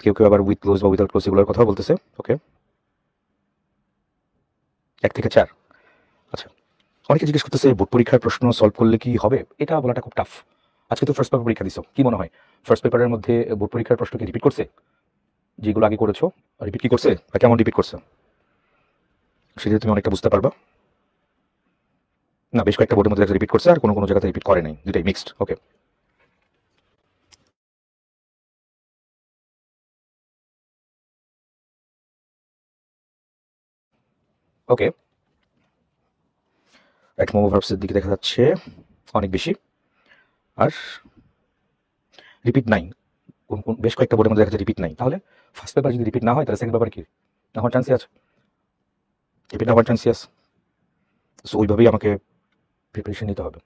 কেউ কেউ আবার উইথ ক্লোজ বা উইদাউট ক্লোজ এগুলোর কথা বলতেছে। ওকে, 1 থেকে 4। আচ্ছা, অনেকে জিজ্ঞেস করতেছে বোর্ড পরীক্ষার প্রশ্ন সলভ করলে কি হবে? এটা বলাটা খুব টাফ। আজকে তো ফার্স্ট পেপার পরীক্ষা দিছো, কি মনে হয় ফার্স্ট পেপারের মধ্যে বোর্ড পরীক্ষার প্রশ্ন কি রিপিট করছে? যেগুলো আগে করেছো রিপিট কি করছে বা কেমন রিপিট করছে সেটা তুমি অনেকটা বুঝতে পারবা। না, বেশ কয়েকটা বোর্ডের মধ্যে রিপিট করছে আর কোনো কোনো জায়গাতে রিপিট করে নাই, দুটাই মিক্সড। ওকে, ওকে, রাইট মোমো ভার্বসের দিকে দেখা যাচ্ছে অনেক বেশি, আর রিপিট নাই। বেশ কয়েকটা বোর্ডের মধ্যে দেখা যাচ্ছে রিপিট নাই। তাহলে ফার্স্ট পেপার যদি রিপিট না হয় তাহলে সেকেন্ড পেপার কি না হওয়ার চান্সই আছে, রিপিট না হওয়ার চান্সই আছে। সো ওইভাবেই আমাকে প্রিপারেশন নিতে হবে।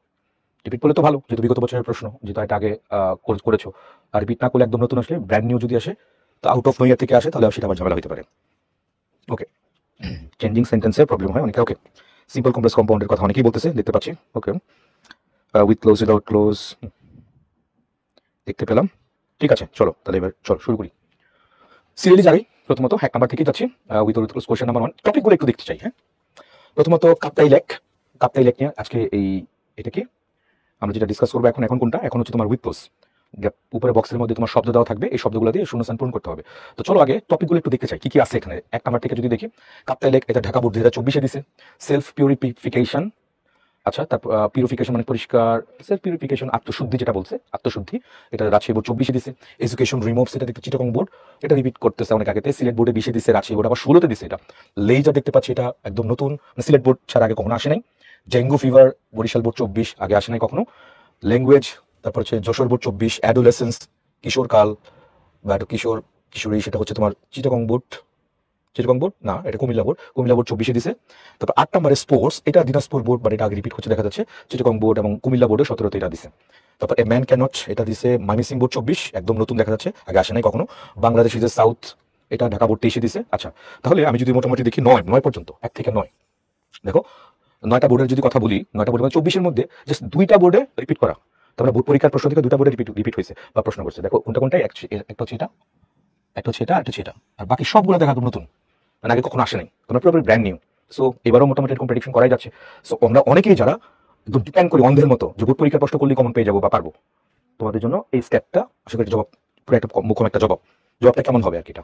রিপিট করলে তো ভালো, যেহেতু বিগত বছরের প্রশ্ন, যেহেতু এটা আগে কোর্স করেছো। আর রিপিট না করলে একদম নতুন আসলে ব্র্যান্ড নিউ যদি আসে, তো আউট অফ নো ইয়ার থেকে আসে, তাহলে সেটা আবার ঝামেলা হতে পারে। ওকে, চেঞ্জিং সেন্টেন্সের প্রবলেম হয় অনেকে। ওকে, সিম্পল কমপ্লেক্স কম্পাউন্ডের কথা অনেকেই বলতেছে, দেখতে পাচ্ছি। ওকে, উইথ ক্লোজ উইদাউট ক্লোজ দেখতে পেলাম। ঠিক আছে, চলো তাহলে এবার চলো শুরু করি। সিরিয়ালি যাই, প্রথমত 1 নাম্বার থেকেই যাচ্ছি। With with close question number 1 টপিকগুলো একটু দেখতে চাই। হ্যাঁ, প্রথমত কাপ্তাই লেক। কাপ্তাই লেক নিয়ে আজকে এটা কি আমরা যেটা ডিসকাস করবো এখন কোনটা? এখন হচ্ছে তোমার উইথ ক্লোজ। উপরে বক্সের মধ্যে তোমার শব্দ দেওয়া থাকবে, এই শব্দগুলো দিয়ে শূন্যস্থান পূরণ করতে হবে। তো চলো আগে টপিকগুলো একটু দেখতে চাই কি কি আছে এখানে। 1 নাম্বার থেকে যদি দেখি, কাপ্তাই লেক, এটা ঢাকা বোর্ড 2024 দিছে। Self purification. আচ্ছা, তারপর পিউরিফিকেশন মানে পরিষ্কার, সেলফ পিউরিফিকেশন আত্মশুদ্ধি, যেটা বলছে আত্মশুদ্ধি, এটা রাজশাহী বোর্ড 24 দিছে। এডুকেশন রিমুভস, এটা দেখতে চিটাগং বোর্ড, এটা রিপিট করতেছে অনেক আগেতে। সিলেট বোর্ডে 20 দিছে, রাজশাহী বোর্ড আবার 16 দিছে। এটা লেজার দেখতে পাচ্ছি, এটা একদম নতুন, সিলেট বোর্ড ছাড়া আগে কখনো আসে নাই। ডেঙ্গু ফিভার বরিশাল বোর্ড 24, আগে আসে নাই কখনো। ল্যাঙ্গুয়েজ, তারপর হচ্ছে যশোর বোর্ড 24। অ্যাডোলেসেন্স, কিশোরকাল বা একটু কিশোর কিশোরী, সেটা হচ্ছে তোমার চিটাগং বোর্ড। চিটাগং বোর্ড না, এটা কুমিল্লা বোর্ড। কুমিল্লা বোর্ড 24 দিছে। তারপর 8 নম্বরে স্পোর্টস, এটা দিনাজপুর বোর্ড, মানে এটা আগে রিপিট হচ্ছে দেখা যাচ্ছে। চিটাগং বোর্ড এবং কুমিল্লা বোর্ডে 17তে এটা দিছে। তারপর এ ম্যান ক্যানট, এটা দিছে মাইমিসিং বোর্ড 24, একদম নতুন দেখা যাচ্ছে, আগে আসে নাই কখনো। বাংলাদেশ ইজ এ সাউথ, এটা ঢাকা বোর্ড 23 দিছে। আচ্ছা, তাহলে আমি যদি মোটামুটি দেখি 9 পর্যন্ত, 1 থেকে 9, দেখো 9টা বোর্ডের যদি কথা বলি, 9টা বোর্ডের মধ্যে 24-এর মধ্যে জাস্ট 2টা বোর্ডে রিপিট করা। তারপরে বোর্ড পরীক্ষার প্রশ্ন থেকে 2টা বোর্ডে রিপিট হয়েছে বা প্রশ্ন করছে। দেখো কোনটা কোনটা, একটা হচ্ছে এটা, একটা হচ্ছে এটা, একটা হচ্ছে এটা, আর বাকি সবগুলো দেখা একদম নতুন, মানে আগে কখনো আসে নাই, তোমরা পুরোপুরি ব্র্যান্ড নিউ। সো এবারও মোটামুটি এরকম প্রেডিকশন করাই যাচ্ছে। সো আমরা অনেকেই যারা একদম ডিপেন্ড করি অন্ধের মতো যে বোর্ড পরীক্ষার প্রশ্ন করলেই কমন পেয়ে যাবো বা পারবো, তোমাদের জন্য এই স্টেপটা আশা করি জবাব, পুরো একটা মুখ্য একটা জবাবটা কেমন হবে আর কি, এটা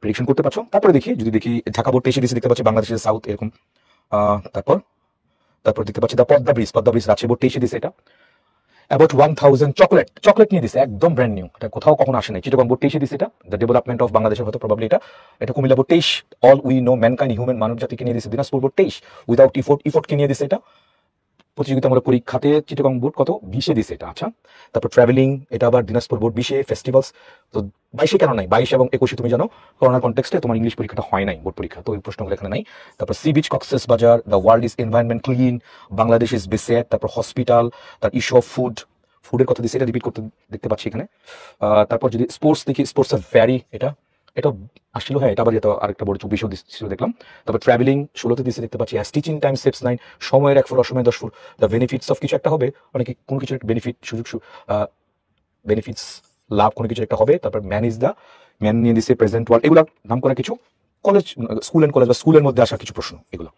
প্রেডিকশন করতে পারছো। তারপরে দেখি, যদি দেখি ঢাকা বোর্ড 23 দেখতে পাচ্ছি, বাংলাদেশের সাউথ এরকম। তারপর তারপর দেখতে পাচ্ছি দা পদ্মা ব্রিজ রাজশাহী বোর্ড 23 দিছে। এটা অ্যাবাউট 1000 চকলেট নিয়ে দিছে, একদম ব্র্যান্ড নিউ, এটা কোথাও কখনো আসে নাই। চিটাগং বোর্ড 23 দিছে। এটা দ্য ডেভেলপমেন্ট অফ বাংলাদেশের হয়তো প্রবাবলি এটা। এটা Comilla board 23 all we know mankind human, মানব জাতিকে নিয়ে দিছে। দিনাজপুর বোর্ড 23 উইদাউট ইফোর্টকে নিয়ে দিছে। এটা প্রতিযোগিতামূলক পরীক্ষাতে চিটাগং বোর্ড কত 20 দিছে এটা। আচ্ছা, তারপর ট্রাভেলিং, এটা আবার দিনাজপুর বোর্ড 20। ফেস্টিভ্যালস তো 22 কেন নাই, 22 এবং 21 তুমি জানো করোনার কনটেক্সটে তোমার ইংলিশ পরীক্ষাটা হয় নাই, বোর্ড পরীক্ষা, তো ওই প্রশ্নগুলো এখানে নাই। তারপর C beach Cox's Bazar, the world is environment clean, Bangladesh is beset, তারপর হসপিটাল, তার ইস্যু অফ ফুডের কথা দিচ্ছে, এটা রিপিট করতে দেখতে পাচ্ছি এখানে। তারপর যদি স্পোর্টস দেখি, স্পোর্টস আর ভ্যারি, এটা আসছিল। হ্যাঁ, এটা আবার যেটা আরেকটা বড় 24 দিচ্ছিল দেখলাম। তারপর ট্রাভেলিং 16তে দিচ্ছে দেখতে পাচ্ছি। অ্যাজ টিচিং টাইম সেভস 9, সময়ের 1 ফুট অসময়ে 10 ফুট, দ্য বেনিফিটস অফ কিছু একটা হবে, অনেকে কোনো কিছু একটা বেনিফিট, বেনিফিটস, লাভ কোনো কিছু একটা হবে। তারপর ম্যান নিয়ে দিচ্ছে প্রেজেন্ট ওয়ার্ল্ড, এগুলা নাম করা কিছু কলেজ, কলেজ বা স্কুলের মধ্যে আসা কিছু প্রশ্ন এগুলো।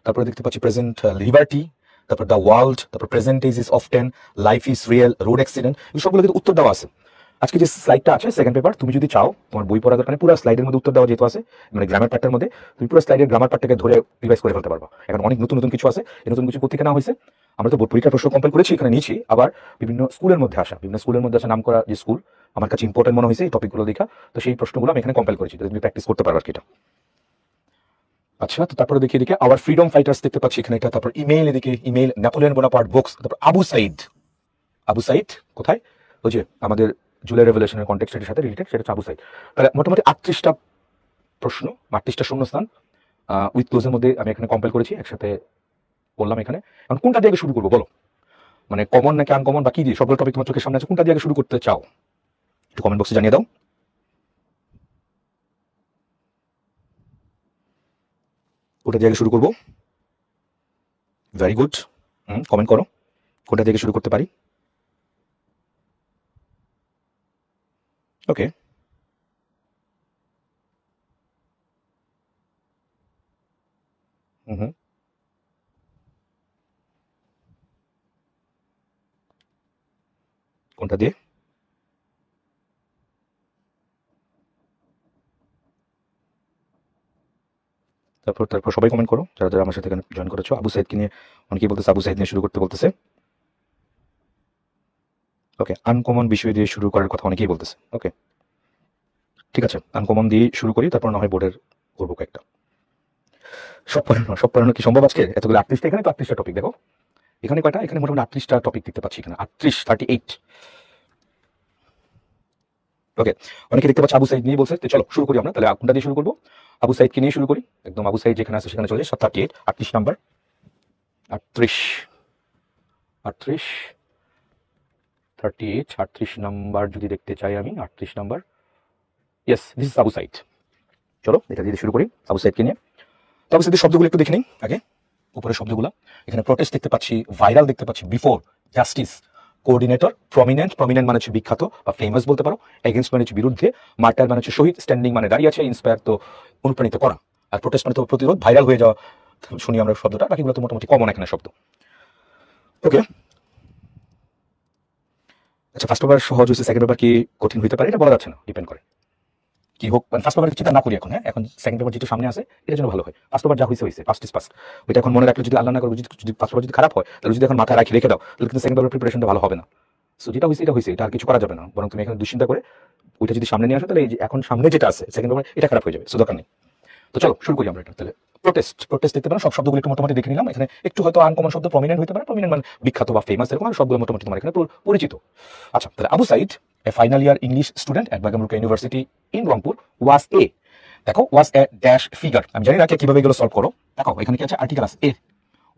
তারপরে দেখতে পাচ্ছি প্রেজেন্ট লিবার্টি, তারপর দ্য ওয়ার্ল্ড, তারপর present is often, life is real, road accident, এই সবগুলো কিন্তু উত্তর দেওয়া আছে। আজকে যে স্লাইডটা আছে সেকেন্ড পেপার, তুমি যদি চাও তোমার বই পড়া দরকার পুরো স্লাইডের মধ্যে উত্তর দেওয়া যেহেতু আছে, মানে গ্রামার পার্টের মধ্যে, তুমি পুরো স্লাইডের গ্রামার পার্টটাকে ধরে রিভাইজ করে ফেলতে পারবা। এখন অনেক নতুন নতুন কিছু আছে, এই নতুন কিছু কোথেকে না হয়েছে, আমরা তো বোর্ড পরীক্ষার প্রশ্ন কম্পাইল করেছি, এখানে নিয়েছি। আবার বিভিন্ন স্কুলের মধ্যে আসা নাম করা যে স্কুল আমার কাছে ইম্পর্টেন্ট মনে হয়েছে এই টপিকগুলো দেখা, তো সেই প্রশ্নগুলো আমি এখানে কম্পাইল করেছি, তুমি প্র্যাকটিস করতে পারো আর কি এটা। আচ্ছা, তো তারপরে দেখি এদিকে আওয়ার ফ্রিডম ফাইটার্স দেখতে পাচ্ছি এখানে এটা। তারপর ইমেইল, এদিকে ইমেইল, নেপোলিয়ন বোনাপার্ট বুকস, তারপর আবু সাইদ কোথায়, ওই যে আমাদের জুলাই রেভলিউশনের কন্টেক্সটের সাথে রিলেটেড, সেটা হচ্ছে আবু সাইদ। তাহলে মোটামুটি 38টা প্রশ্ন, 38টা শূন্যস্থান উইথ ক্লোজের মধ্যে আমি এখানে কম্পাইল করেছি, একসাথে বললাম এখানে। এখন কোনটা দিয়ে আগে শুরু করবো বলো, মানে কমন নাকি আনকমন বা কি দিয়ে, সবগুলো টপিক তোমার চোখের সামনে আছে, কোনটা দিয়ে আগে শুরু করতে চাও একটু কমেন্ট বক্সে জানিয়ে দাও। কোনটা দিয়ে আগে শুরু করবো? ভেরি গুড, কমেন্ট করো কোনটা দিয়ে শুরু করতে পারি। ওকে, হুম, কোনটা দিয়ে? তারপর তারপর সবাই কমেন্ট করো, যারা যারা আমার সাথে এখানে জয়েন করেছো। আবু সাইদকে নিয়ে অনেকেই বলতেছে, আবু সাইদ নিয়ে শুরু করতে বলতেছে। ওকে, আনকমন বিষয় দিয়ে শুরু করার কথা অনেকেই বলতেছে। ওকে, ঠিক আছে, আনকমন দিয়ে শুরু করি, তারপর না হয় বোর্ডের করবো কয়েকটা। সব পড়ানো কি সম্ভব আজকে? এতগুলো 38টা, এখানে তো 38টা টপিক। দেখো এখানে কয়টা, এখানে মোটামুটি 38টা টপিক দেখতে পাচ্ছি, এখানে 38। ওকে, অনেকে দেখতে পাচ্ছি আবু সাইদ নিয়ে বলছে, তো চলো শুরু করি আমরা। তাহলে কোনটা দিয়ে শুরু করবো? আবু সাইদকে নিয়ে শুরু করি। একদম আবু সাইদ যেখানে আছে সেখানে চলে যাই। 38, 38 নাম্বার, 38, 38, 38, 38 নাম্বার যদি দেখতে চাই আমি, 38 number, yes, this is Abu Sayeed. চলো এটা দিয়ে শুরু করি আবু সাইদকে নিয়ে। তো আবু সাইদের শব্দগুলো একটু দেখে নিই আগে, উপরের শব্দগুলো। এখানে প্রটেস্ট দেখতে পাচ্ছি, ভাইরাল দেখতে পাচ্ছি, before, justice, coordinator, prominent, prominent মানে হচ্ছে বিখ্যাত বা ফেমাস বলতে পারো, এগেনস্ট মানে হচ্ছে বিরুদ্ধে, মার্টার মানে হচ্ছে শহীদ, স্ট্যান্ডিং মানে দাঁড়িয়ে আছে, ইন্সপায়ার তো অনুপ্রাণিত করা, আর প্রোটেস্ট মানে তো প্রতিরোধ, ভাইরাল হয়ে যাওয়া। শুনি আমরা শব্দটা, বাকিগুলো তো মোটামুটি কমন এখানে শব্দ। ওকে, আচ্ছা, ফার্স্ট পেপার সহজ হয়েছে, সেকেন্ড পেপার কি কঠিন হইতে পারে এটা বলা যাচ্ছে না, ডিপেন্ড করে কি হোক। মানে ফার্স্ট পেপার চিন্তা না করি এখন, হ্যাঁ, এখন সেকেন্ড পেপার যেটা সামনে আছে এটার জন্য ভালো হয়। ফার্স্ট পেপার যা হয়েছে হয়েছে, পাস্ট ইজ পাস্ট, ওইটা এখন মনে রাখলে, যদি আল্লাহ না করে যদি ফার্স্ট পেপার যদি খারাপ হয়, তাহলে যদি এখন মাথায় রাখি রেখে দাও, তাহলে কিন্তু সেকেন্ড পেপার প্রিপারেশনটা ভালো হবে না। সো যেটা হয়েছে এটা হয়েছে, এটা আর কিছু করা যাবে না, বরং তুমি এখানে দুশ্চিন্তা করে ওইটা যদি সামনে নিয়ে আসো, তাহলে এই যে এখন সামনে যেটা আছে সেকেন্ড পেপার, এটা খারাপ হয়ে যাবে, সো দরকার নেই। তো চলো শুরু করি আমরা এটা তাহলে। প্রোটেস্ট দেখতে পারো, সব শব্দগুলো একটু মোটামুটি দেখে নিলাম। এখানে একটু হয়তো আনকমন শব্দ প্রমিনেন্ট হতে পারে, প্রমিনেন্ট মানে বিখ্যাত বা ফেমাস, এরকম সবগুলো মোটামুটি তোমার এখানে পরিচিত। আচ্ছা, তাহলে Abu Saeed, a final year English student at Begum Rokeya university in Rangpur, was a, দেখো ওয়াজ এ ড্যাশ ফিগার, আমি জানি না কিভাবে এগুলো সলভ করো। দেখো এখানে কি আছে, আর্টিকেল আছে এ,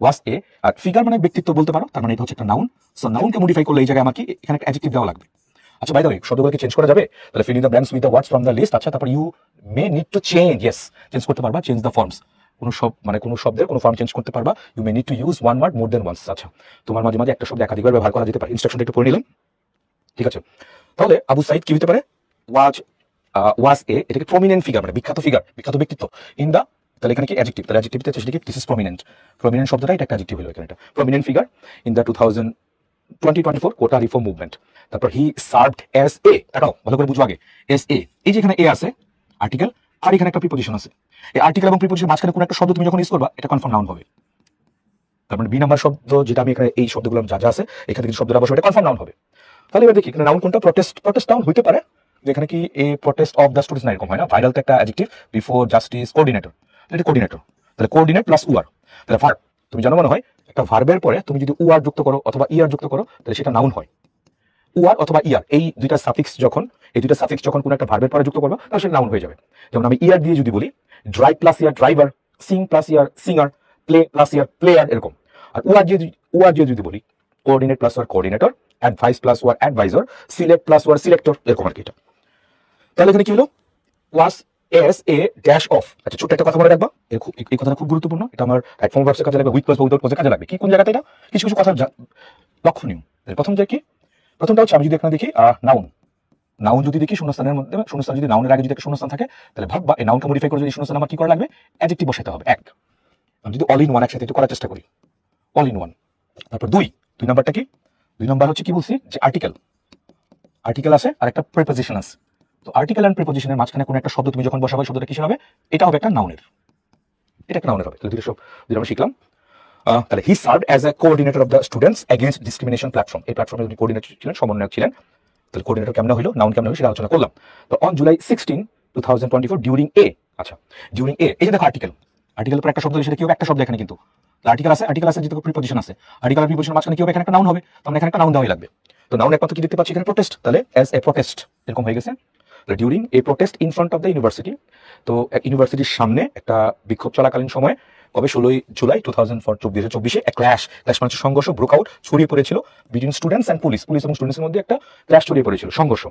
ওয়াজ এ, আর ফিগার মানে ব্যক্তিত্ব বলতে পারো, তার মানে এটা হচ্ছে একটা নাউন। সো নাউনকে মডিফাই করলে এই জায়গায় আমার কি এখানে একটা অ্যাডজেক্টিভ দেওয়া লাগবে। আচ্ছা, বাই দ্য ওয়ে, শব্দগুলোকে চেঞ্জ করা যাবে? তাহলে fill in the blanks with the words from the list. আচ্ছা, তারপর you may need to change, yes, change করতে পারবা, চেঞ্জ দ্য ফর্মস, কোনো মানে কোনো শব্দের কোনো ফর্ম চেঞ্জ করতে পারবা। You may need to use one word more than once. আচ্ছা, তোমার মাঝে মাঝে একটা শব্দ একাধিকবার ব্যবহার করা যেতে পারে। ইনস্ট্রাকশনটা একটু পড়ে নিলাম, ঠিক আছে। তাহলে আবু সাইদ কি হতে পারে, ওয়াজ এ, এটাকে প্রমিনেন্ট ফিগার মানে বিখ্যাত ফিগার, বিখ্যাত ব্যক্তিত্ব, ইন দা, তাহলে এখানে কি অ্যাডজেক্টিভ, তাহলে অ্যাডজেক্টিভ সেটা কি, দিস ইজ প্রমিনেন্ট, প্রমিনেন্ট শব্দটা এটা একটা অ্যাডজেক্টিভ হলো এখানে, এটা prominent figure in the 2024 quota reform movement. তারপর হি সার্ভড অ্যাজ এ, দেখাও ভালো করে বুঝো আগে, এস এ, এই যে এখানে এ আছে আর্টিকেল, আর এখানে একটা প্রিপোজিশন আছে। এই আর্টিকেল এবং প্রিপোজিশন মাঝখানে কোনো একটা শব্দ তুমি যখন ইউজ করবা, এটা কনফার্ম নাউন হবে। তার মানে বি নাম্বার শব্দ যেটা আমি এখানে এই শব্দগুলো যা যা আছে এখানে কিন্তু শব্দটা বসে, এটা কনফার্ম নাউন হবে। তাহলে এবার দেখি এখানে নাউন কোনটা, প্রটেস্ট নাউন হইতে পারে, যেখানে কি এ প্রটেস্ট অফ দ্য স্টুডেন্টস না, এরকম হয় না, ভাইরাল তো একটা অ্যাডজেক্টিভ, বিফোর, জাস্টিস, কোঅর্ডিনেটর, এটা কোঅর্ডিনেটর, তাহলে কোঅর্ডিনেট প্লাস উআর, তাহলে ভার্ব। তুমি জানো মনে হয় একটা ভার্বের পরে তুমি যদি উআর যুক্ত করো অথবা ইয়ার যুক্ত করো, তাহলে সেটা নাউন হয়। উআর অথবা ইয়ার, এই দুইটা সাফিক্স যখন কোনো একটা ভার্বের পরে যুক্ত করবা, তাহলে সেটা নাউন হয়ে যাবে। যেমন আমি ইয়ার দিয়ে যদি বলি, drive plus er driver, sing plus er singer, play plus er player, এরকম। আর উআর দিয়ে যদি বলি, coordinate plus or coordinator, advise plus or adviser, select plus or selector, এরকম আর কি এটা। তাহলে এখানে কি হলো, was as a dash of. আচ্ছা, ছোট্ট একটা কথা মনে রাখবা, এই কথাটা খুব গুরুত্বপূর্ণ, এটা আমার ফর্ম ভার্বসের কাজে লাগবে, উইথ প্লাস উইদাউট প্লাসের কাজে লাগবে। কি কোন জায়গাতে এটা, কিছু কিছু কথা লক্ষণীয়। প্রথম যে কি, প্রথমটা হচ্ছে আমি যদি এখানে দেখি নাউন যদি দেখি শূন্যস্থানের মধ্যে, শূন্যস্থান যদি নাউনের আগে যদি একটা শূন্যস্থান থাকে, তাহলে ভাববা এই নাউনকে মডিফাই করে যদি শূন্যস্থান আমার কি করা লাগবে, অ্যাডজেক্টিভ বসাতে হবে। এক, আমি যদি অল ইন ওয়ান একসাথে একটু করার চেষ্টা করি, অল ইন ওয়ান। তারপর দুই নাম্বারটা কি, দুই নাম্বার হচ্ছে কি বলছি, যে আর্টিকেল আছে আর একটা প্রিপোজিশন আছে। তো আর্টিকেল এন্ড প্রিপোজিশনের মাঝখানে কোনো একটা শব্দ তুমি যখন বসাবে, শব্দটা কিসের হবে, এটা হবে একটা নাউনের, এটা একটা নাউনের হবে। তাহলে দুটো শব্দ যেটা আমরা শিখলাম। তাহলে he served as a coordinator of the students against discrimination platform, এই প্ল্যাটফর্মে উনি কোঅর্ডিনেটর ছিলেন, সমন্বয়ক ছিলেন। তাহলে কোঅর্ডিনেটর কেমন হলো, নাউন কেমন হলো সেটা আলোচনা করলাম। তো অন জুলাই 16, 2024 ডিউরিং এ, আচ্ছা ডিউরিং এ, এই যে দেখো আর্টিকেল পর একটা শব্দ, সেটা কি হবে, একটা শব্দ এখানে কিন্তু আর্টিকেল আছে যেটা প্রিপোজিশন আছে, আর্টিকেল আর প্রিপোজিশন মাঝখানে কি হবে, এখানে একটা নাউন হবে, তাহলে এখানে একটা নাউন দেওয়াই লাগবে। তো নাউন একমাত্র কি দেখতে পাচ্ছি এখানে, প্রোটেস্ট, তাহলে অ্যাজ এ প্রোটেস্ট এরকম হয়ে গেছে। During a protest in front of the university, তো ইউনিভার্সিটির সামনে একটা বিক্ষোভ চলাকালীন সময়ে, কবে 16 জুলাই 2024 এক ক্ল্যাশ মানে সংঘর্ষ ব্রোক আউট, ছড়িয়ে পড়েছিল বিটুইন স্টুডেন্টস অ্যান্ড পুলিশ এবং স্টুডেন্টসের মধ্যে একটা ক্ল্যাশ ছড়িয়ে পড়েছিল, সংঘর্ষ।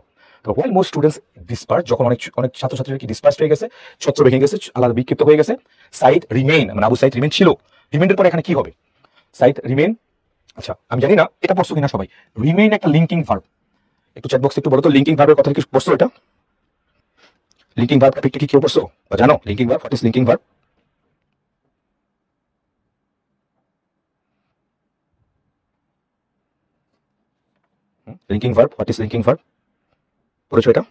তো হোয়াইল মোস্ট স্টুডেন্টস ডিসপার্স, যখন অনেক ছাত্রছাত্রীরা কি ডিসপার্স হয়ে গেছে, ছত্র ভেঙে গেছে, আলাদা বিক্ষিপ্ত হয়ে গেছে, সাইড রিমেইন, মানে আবু সাইদ রিমেইন ছিল, রিমেইনের পরে এখানে কি হবে, সাইড রিমেইন। আচ্ছা, আমি জানি না এটা পড়ছো কিনা সবাই, রিমেইন একটা লিঙ্কিং ভার্ব, একটু চ্যাট বক্সে একটু বলো তো লিঙ্কিং ভার্বের কথা কি পড়ছো, এটা লিঙ্কিং ভার্ব টপিকটা কি কেউ পড়ছো বা জানো, linking verb, what is linking verb? Linking verb, what is linking verb? পড়েছো এটা?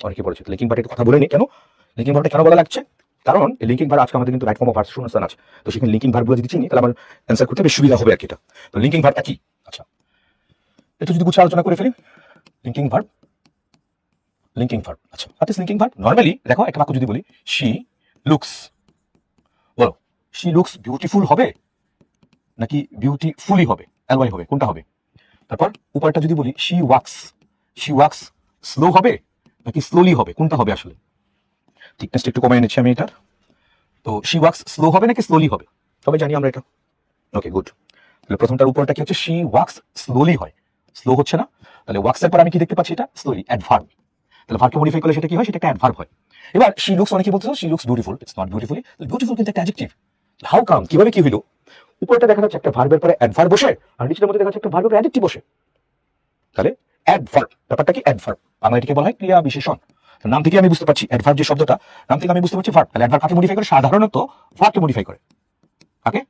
অনেকে পড়েছো। লিঙ্কিং ভার্বের কথা বলে নি কেন? লিঙ্কিং ভার্বটা কেন বলা লাগছে? কারণ এই লিঙ্কিং ভার্ব আজকে আমাদের কিন্তু রাইট ফর্ম অফ ভার্ব শূন্যস্থান আছে, তো সেখানে লিঙ্কিং ভার্বগুলো যদি চিনি তাহলে আমার অ্যান্সার করতে বেশ সুবিধা হবে আর কি। এটা তো লিঙ্কিং ভার্বটা কি? আচ্ছা, একটু যদি গুছিয়ে আলোচনা করে ফেলি। লিঙ্কিং ভার্ব, লিঙ্কিং ভার্ব, আচ্ছা what is linking verb? Normally দেখো একটা বাক্য যদি বলি শি লুকস, বলো শি লুকস বিউটিফুল হবে নাকি বিউটিফুলি হবে? এলওয়াই হবে, কোনটা হবে? তারপর উপরটা যদি বলি শি ওয়াক্স স্লো হবে নাকি স্লোলি হবে, কোনটা হবে আসলে? থিকনেসটা একটু কমিয়ে নিচ্ছি আমি এটার। তো শি ওয়াক্স স্লো হবে নাকি স্লোলি হবে? তবে জানি আমরা এটা। Okay good. তাহলে প্রথমটার উপরটা কি হচ্ছে? শি ওয়াক্স স্লোলি হয়, স্লো হচ্ছে না। তাহলে ওয়াক্সের পর আমি কি দেখতে পাচ্ছি? এটা স্লোলি, অ্যাডভার্ব। তাহলে ভার্বকে মডিফাই করলে সেটা কি হয়? সেটা একটা অ্যাডভার্ব হয়। এবার শি লুকস, অনেকে বলতেছো she looks beautiful, it's not beautifully. Beautiful কিন্তু একটা অ্যাডজেক্টিভ। হাউ কাম, কিভাবে কি হইলো? উপরটা দেখা যাচ্ছে একটা ভার্বের পরে অ্যাডভার্ব বসে, আর নিচের মধ্যে দেখা যাচ্ছে একটা ভার্বের পরে অ্যাডজেক্টিভ বসে। তাহলে অ্যাডভার্ব, ব্যাপারটা কি? অ্যাডভার্ব, বাংলা এটাকে বলা হয় ক্রিয়া বিশেষণ। নাম থেকে আমি বুঝতে পারছি অ্যাডভার্ব যে শব্দটা, নাম থেকে আমি বুঝতে পারছি ভার্ব। তাহলে অ্যাডভার্ব কাকে মডিফাই করে? সাধারণত ভার্বকে মডিফাই করে। কাকে?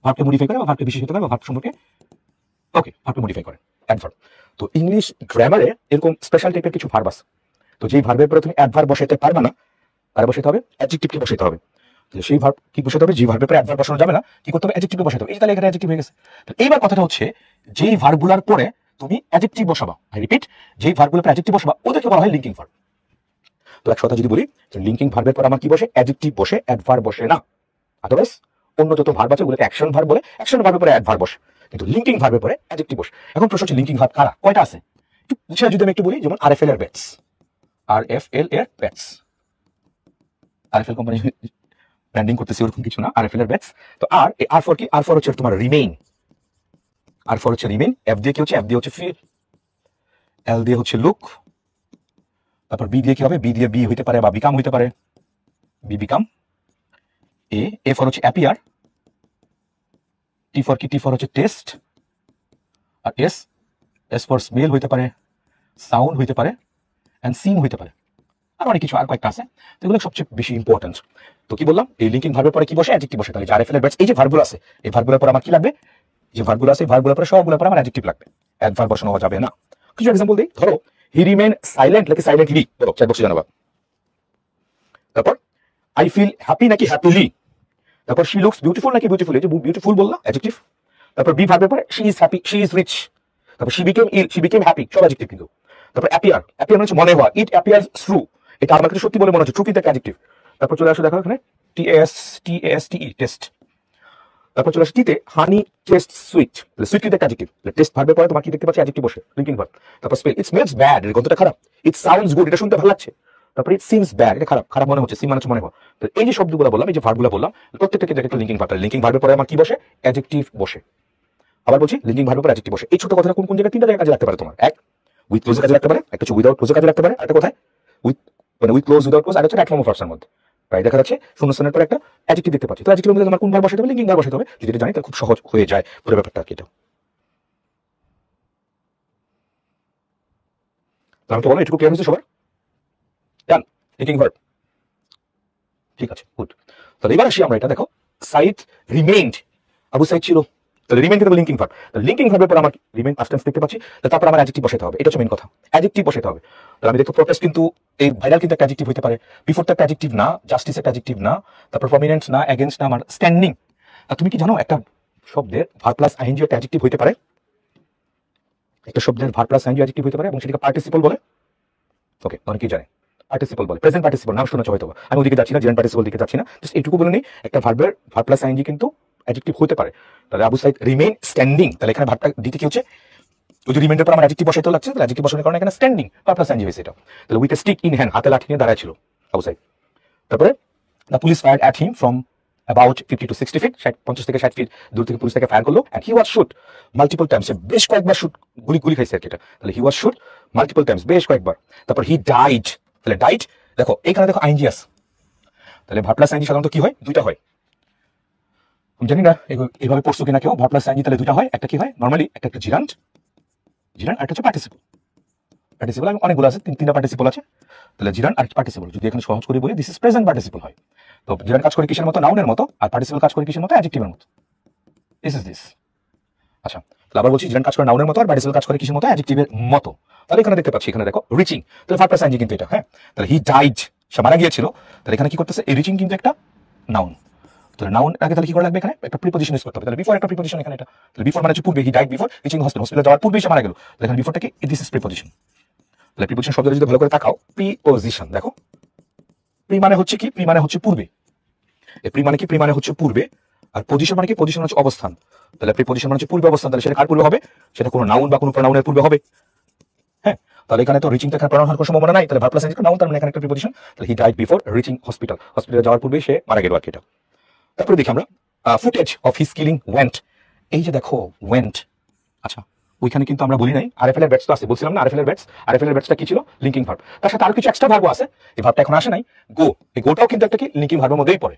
ভার্বকে মডিফাই করে বা ভার্বকে বিশেষিত করে বা ভার্ব সম্পর্কে ওকে ভার্বকে মডিফাই করে অ্যাডভার্ব। তো ইংলিশ গ্রামারে এরকম স্পেশাল টাইপের কিছু ভার্ব আছে। তো যেই ভার্বের পরে তুমি অ্যাডভার্ব বসাইতে পারবে না, তার বসাইতে হবে অ্যাডজেক্টিভকে বসাইতে হবে। তাহলে সেই ভার্ব কি বসাতে হবে? যে ভার্বের পরে অ্যাডভার্ব বসানো যাবে না, কি করতে হবে? অ্যাডজেক্টিভকে বসাতে হবে। এই তাহলে এখানে অ্যাডজেক্টিভ হয়ে গেছে। তো এইবার কথাটা হচ্ছে যেই ভার্বগুলোর পরে তুমি অ্যাডজেক্টিভ বসাবা, আই রিপিট, যেই ভার্বগুলোর পরে অ্যাডজেক্টিভ বসাবা ওদেরকে বলা হয় লিঙ্কিং ভার্ব। তো এক কথা যদি বলি লিঙ্কিং ভার্বের পর আমার কি বসে? অ্যাডজেক্টিভ বসে, অ্যাডভার্ব বসে না। আদারওয়াইজ অন্য যত ভার্ব আছে ওগুলোকে অ্যাকশন ভার্ব বলে, অ্যাকশন ভার্বের পরে অ্যাডভার্ব বসে, কিন্তু লিঙ্কিং ভার্বের পরে অ্যাডজেক্টিভ বসে। এখন প্রশ্ন হচ্ছে লিঙ্কিং ভার্ব কারা, কয়টা আছে? সেটা যদি আমি একটু বলি, যেমন আরএফএল এর ব্যাটস, আরএফএল এর ব্যাটস, আরএফএল কোম্পানি ব্র্যান্ডিং করতেছে ওরকম কিছু না, আরএফএল এর ব্যাটস। তো আর ফর কি? আর ফর হচ্ছে তোমার রিমেইন, আর ফর হচ্ছে রিমেইন। এফ দিয়ে কি হচ্ছে? এফ দিয়ে হচ্ছে ফিল, এল দিয়ে হচ্ছে লুক, তারপর বি দিয়ে কি হবে? বি দিয়ে বি হইতে পারে বা বিকাম হইতে পারে, বি বিকাম। এ ফর হচ্ছে অ্যাপিয়ার, টি ফর কি? টি ফর হচ্ছে টেস্ট, আর এস ফর স্মেল হইতে পারে, সাউন্ড হইতে পারে, এন্ড সিম হইতে পারে। আর অনেক কিছু আর কয়েকটা আছে, তো এগুলো সবচেয়ে বেশি ইম্পর্টেন্ট। তো কি বললাম? এই লিঙ্কিং ভার্বের পরে কি বসে? অ্যাডজেক্টিভ বসে। তাহলে আরএফএল এর ব্যাটস, এই যে ভার্বগুলো আছে, এই ভার্বগুলোর পর আমার কি লাগবে? যে ভার্বগুলো আছে ভার্বগুলোর পরে সবগুলোর পরে আমার অ্যাডজেক্টিভ লাগবে, অ্যাডভার্ব বসানো যাবে না। কিছু এক্সাম্পল দিই, ধরো হি রিমেন সাইলেন্ট নাকি সাইলেন্টলি, বলো চ্যাট বক্সে জানাবা। তারপর আই ফিল হ্যাপি নাকি হ্যাপিলি, তারপর শি লুকস বিউটিফুল নাকি বিউটিফুল, এই যে বিউটিফুল বললাম অ্যাডজেক্টিভ। তারপর বি ভার্বের পরে she is happy, she is rich, তারপর she became ill, she became happy, সব অ্যাডজেক্টিভ কিন্তু। তারপর অ্যাপিয়ার, অ্যাপিয়ার মানে হচ্ছে মনে হওয়া, ইট অ্যাপিয়ার্স ট্রু, এটা আমার কাছে সত্যি বলে মনে হচ্ছে, ট্রু কিন্তু একটা অ্যাডজেক্টিভ। তারপর চলে আসো দেখো এখানে টিএসটিই টেস্ট। তারপর চলে আসে টিতে হানি টেস্ট সুইট, সুইট কিন্তু একটা অ্যাডজেক্টিভ। টেস্ট ভার্বের পরে তোমার কি দেখতে পাচ্ছি? অ্যাডজেক্টিভ বসে, লিঙ্কিং ভার্ব। তারপর স্মেল, ইট স্মেলস ব্যাড, এর গন্ধটা খারাপ। ইট সাউন্ডস গুড, এটা শুনতে ভালো লাগছে। তারপর ইট সিমস ব্যাড, এটা খারাপ, খারাপ মনে হচ্ছে, সিম মানে হচ্ছে মনে হয়। তো এই যে শব্দগুলো বললাম, এই যে ভার্বগুলো বললাম, প্রত্যেকটা কিন্তু একটা লিঙ্কিং ভার্ব। লিঙ্কিং ভার্বের পরে আমার কি বসে? অ্যাডজেক্টিভ বসে। আবার বলছি লিঙ্কিং ভার্বের পরে অ্যাডজেক্টিভ বসে। এই ছোট কথাটা কোন কোন জায়গায়? তিনটা জায়গায় কাজে লাগতে পারে তোমার। এক, উইথ ক্লোজে কাজে লাগতে পারে, একটা হচ্ছে উইদাউট ক্লোজে কাজে লাগতে পারে, একটা কোথায়? উইথ মানে উইথ ক্লোজ, উইদাউট ক্লোজ, আর হচ্ছে রাইট ফর্ম অফ ভার্বসের মধ্যে। প্রায় দেখা যাচ্ছে শূন্যস্থানের পরে একটা অ্যাডজেক্টিভ দেখতে পাচ্ছি। তো অ্যাডজেক্টিভের মধ্যে তোমার কোন ভার্ব বসাতে হবে? লিঙ্কিং ভার্ব বসাতে হবে। যদি এটা জানি তাহলে খুব সহজ হয়ে যায় পুরো ব্যাপারটা কি। এটা তো আমি তো বলো এটুকু ক্লিয়ার হয়েছে সবার? ডান, লিঙ্কিং ভার্ব ঠিক আছে, গুড। তাহলে এবার আসি আমরা, এটা দেখো সাইদ রিমেইনড, আবু সাইদ ছিল, তাহলে রিমেইন কিন্তু লিঙ্কিং ভার্ব। তাহলে লিঙ্কিং ভার্বের পর আমার রিমেইন পাস্ট টেন্স দেখতে পাচ্ছি, তারপর আমার অ্যাডজেক্টিভ বসাতে হবে, এটা হচ্ছে মেইন কথা, অ্যাডজেক্টিভ বসাতে হবে। তাহলে আমি দেখো প্রোটেস্ট কিন্তু এই ভাইরাল কিন্তু একটা অ্যাডজেক্টিভ হতে পারে, বিফোর তো একটা অ্যাডজেক্টিভ না, জাস্টিস একটা অ্যাডজেক্টিভ না, তারপর প্রমিনেন্ট না, এগেইনস্ট না, আমার স্ট্যান্ডিং। আর তুমি কি জানো একটা শব্দের ভার্ব প্লাস আইএনজি একটা অ্যাডজেক্টিভ হতে পারে, একটা শব্দের ভার্ব প্লাস আইএনজি অ্যাডজেক্টিভ হতে পারে এবং সেটাকে পার্টিসিপল বলে। ওকে, অনেকেই জানে পার্টিসিপল বলে, প্রেজেন্ট পার্টিসিপল, নাম শুনেছো হয়তো, আমি ওদিকে যাচ্ছি না, জেরেন্ট পার্টিসিপল দিকে যাচ্ছি না, জাস্ট এইটুকু বলে নেই একটা ভার্বের ভার্ব প্লাস আইএনজি কিন্তু অ্যাডজেক্টিভ হতে পারে। তাহলে আবু সাইদ রিমেইন স্ট্যান্ডিং, তাহলে এখানে ভার্বটা দিতে কি হচ্ছে? ওই যে রিমেইনের পর আমার অ্যাডজেক্টিভ বসাইতে লাগছে, তাহলে অ্যাডজেক্টিভ বসানোর কারণে এখানে স্ট্যান্ডিং ভার্ব প্লাস আইএনজি হয়েছে এটা। তাহলে with a stick in hand, হাতে লাঠি নিয়ে দাঁড়ায় ছিল আবু সাইদ। তারপরে the police fired at him from about 50 to 60 feet, 50 থেকে 60 ফিট দূর থেকে পুলিশ তাকে ফায়ার করলো, and he was shoot multiple times, বেশ কয়েকবার শুট গুলি খাইছে আর কি এটা। তাহলে he was shoot multiple times, বেশ কয়েকবার। তারপর he died, তাহলে ডাইড দেখো এখানে দেখো আইএনজি আছে, তাহলে ভার্ব প্লাস আইএনজি সাধারণত কি হয়? দুইটা হয়। আমি জানি না এইভাবে পড়ছো কিনা কেউ, ভার্ব প্লাস আইএনজি তাহলে দুইটা হয়, একটা কি হয় নরমালি, একটা জিরান্ট, জিরান্ট, আর একটা হচ্ছে পার্টিসিপল। পার্টিসিপল আমি অনেকগুলো আছে, তিনটা পার্টিসিপল আছে, তাহলে জিরান্ট আর পার্টিসিপল যদি এখানে সহজ করে বলি, দিস ইজ প্রেজেন্ট পার্টিসিপল হয়। তো জিরান্ট কাজ করে কিসের মতো? নাউনের মতো, আর পার্টিসিপল কাজ করে কিসের মতো? অ্যাডজেক্টিভের মতো। This is this. আচ্ছা, তাহলে আবার বলছি জেরান্ড কাজ করে নাউনের মতো আর পার্টিসিপল কাজ করে কিসের মতো, অ্যাডজেক্টিভের মতো। তাহলে এখানে দেখতে পাচ্ছি, এখানে দেখো রিচিং, তাহলে ভার্ব প্লাস আইএনজি কিন্তু এটা, হ্যাঁ। তাহলে হি ডাইড, সে মারা গিয়েছিল, তাহলে এখানে কি করতেছে, এই রিচিং কিন্তু একটা নাউন। তাহলে নাউন আগে তাহলে কি করে লাগবে, এখানে একটা প্রিপজিশন ইউজ করতে হবে। তাহলে বিফোর একটা প্রিপজিশন এখানে এটা, তাহলে বিফোর মানে হচ্ছে পূর্বে, হি ডাইড বিফোর রিচিং হসপিটাল যাওয়ার পূর্বে সে মারা গেল, তাহলে এখানে বিফোরটা কি, দিস ইজ প্রিপজিশন। তাহলে প্রিপজিশন শব্দটা যদি ভালো করে তাকাও, প্রিপজিশন দেখো, প্রি মানে হচ্ছে কি, প্রি মানে হচ্ছে পূর্বে, এই প্রি মানে কি, প্রি মানে হচ্ছে পূর্বে, আর পজিশন মানে কি, পজিশন হচ্ছে অবস্থান। তাহলে প্রিপজিশন মানে হচ্ছে পূর্বে অবস্থান, তাহলে সেটা কার পূর্বে হবে, সেটা কোনো নাউন বা কোনো প্রোনাউনের পূর্বে হবে, হ্যাঁ। তাহলে এখানে তো রিচিং তো এখানে প্রোনাউন হওয়ার কোনো সম্ভাবনা নাই, তাহলে ভার্ব প্লাস আইএনজি নাউন, তার মানে এখানে একটা প্রিপজিশন, তাহলে হি ডাইড বিফোর রিচিং হসপিটাল, হসপিটালে যাওয়ার পূর্বে সে মারা গেল আর কি এটা। তারপরে দেখি আমরা footage of his killing went, এই যে দেখো ওয়েন্ট, আচ্ছা ওইখানে কিন্তু আমরা বলি নাই আরএফএল এর ব্যাটস তো আছে, বলছিলাম না আরএফএল এর ব্যাটসটা কি ছিল, লিঙ্কিং ভার্ব, তার সাথে আরো কিছু এক্সট্রা ভার্ব আছে, এই ভার্বটা এখন আসে নাই, গো, এই গোটাও কিন্তু একটা কি লিঙ্কিং ভার্বের মধ্যেই পড়ে।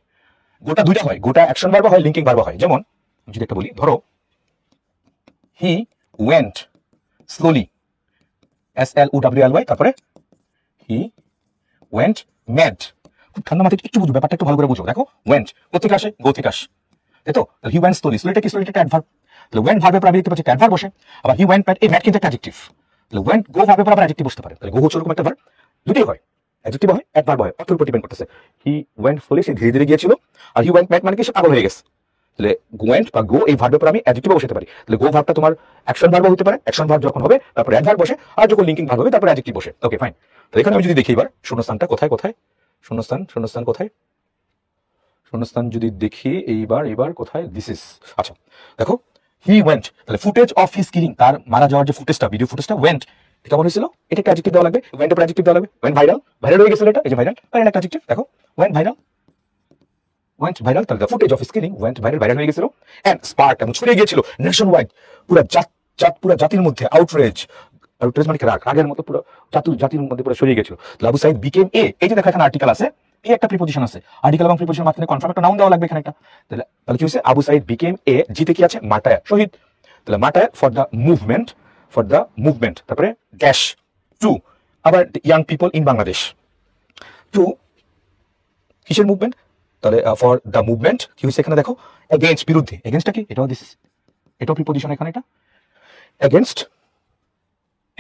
গোটা দুইটা হয়, গোটা অ্যাকশন ভার্ব হয়, লিঙ্কিং ভার্ব হয়। যেমন যদি একটা বলি, ধরো হি ওয়েন্ট স্লোলি, SLOWLY, তারপরে হি ওয়েন্ট ম্যাড, খুব ঠান্ডা মাথায় একটু বুঝো ব্যাপারটা, একটু ভালো করে বুঝো। দেখো ওয়েন্ট কোথেকে আসে, গো থেকে আসে, তাই তো। হি ওয়েন্ট স্লোলি, স্লোলিটা কি, স্লোলিটা অ্যাডভার্ব, তাহলে ওয়েন্ট ভার্বের পর আমি দেখতে পাচ্ছি অ্যাডভার্ব বসে, আবার হি ওয়েন্ট ম্যাড, এই ম্যাড কিন্তু একটা অ্যাডজেক্টিভ, তাহলে ওয়েন্ট গো ভার্বের পর আবার অ্যাডজেক্টিভ বসতে পারে, তাহলে গো হচ্ছে এরকম একটা ভার্ব, দুটোই হয়, অ্যাডজেক্টিভ হয় অ্যাডভার্ব হয়, অর্থের উপর ডিপেন্ড করতেছে। হি ওয়েন্ট স্লোলি, সে ধীরে ধীরে গিয়েছিল, আর হি ওয়েন্ট ম্যাড মানে কি, সে পাগল হয়ে গেছে। তাহলে ওয়েন্ট বা গো এই ভার্বের পর আমি অ্যাডজেক্টিভ বসাতে পারি, তাহলে গো ভার্বটা তোমার অ্যাকশন ভার্ব হতে পারে, অ্যাকশন ভার্ব যখন হবে তারপর অ্যাডভার্ব বসে, আর যখন লিঙ্কিং ভার্ব হবে তারপর অ্যাডজেক্টিভ বসে, ওকে ফাইন। তো এখানে আমি যদি দেখি এবার শূন্যস্থানটা কোথায় কোথায়, শূন্যস্থান কোথায়, শূন্যস্থান যদি দেখি এইবার কোথায়, দিস ইজ, আচ্ছা দেখো হি ওয়েন্ট, তাহলে ফুটেজ অফ হিজ কিলিং, তার মারা যাওয়ার যে ফুটেজটা, ভিডিও ফুটেজটা, ওয়েন্ট, এটা কেমন হয়েছিল, এটা একটা অ্যাডজেক্টিভ দেওয়া লাগবে, ওয়েন্টের পর অ্যাডজেক্টিভ দেওয়া লাগবে, ওয়েন্ট ভাইরাল, ভাইরাল হয়ে গেছিল এটা, এই যে ভাইরাল, ভাইরাল একটা অ্যাডজেক্টিভ, দেখো ওয়েন্ট ভাইরাল, তাহলে footage of his killing went viral, viral হয়ে গেছিল, এন্ড স্পার্ক, এবং ছড়িয়ে গিয়েছিল নেশন ওয়াইড, পুরো পুরো জাতির মধ্যে, আউটরেজ, আউটরেজ মানে রাগ, রাগের মতো পুরো জাতির মধ্যে পুরো ছড়িয়ে গেছিল। আবু সাইদ বিকেম এ, এই যে দেখো এখানে আর্টিকেল আছে, এই একটা প্রিপজিশন আছে, আর্টিকেল এবং প্রিপজিশন মাঝখানে কনফার্ম একটা নাউন দেওয়া লাগবে এখানে একটা, তাহলে কি হচ্ছে, আবু সাইদ বিকেম এ, জিতে কি আছে, মার্টায়ার, শহীদ, তাহলে মার্টায়ার ফর দ্য মুভমেন্ট, তারপরে ড্যাশ টু, আবার young people in Bangladesh, to কিসের মুভমেন্ট, তাহলে ফর দ্য মুভমেন্ট কি হচ্ছে এখানে দেখো, এগেইনস্ট বিরুদ্ধে, এগেইনস্টটা কি, এটাও দিস, এটাও প্রিপজিশন এখানে, এটা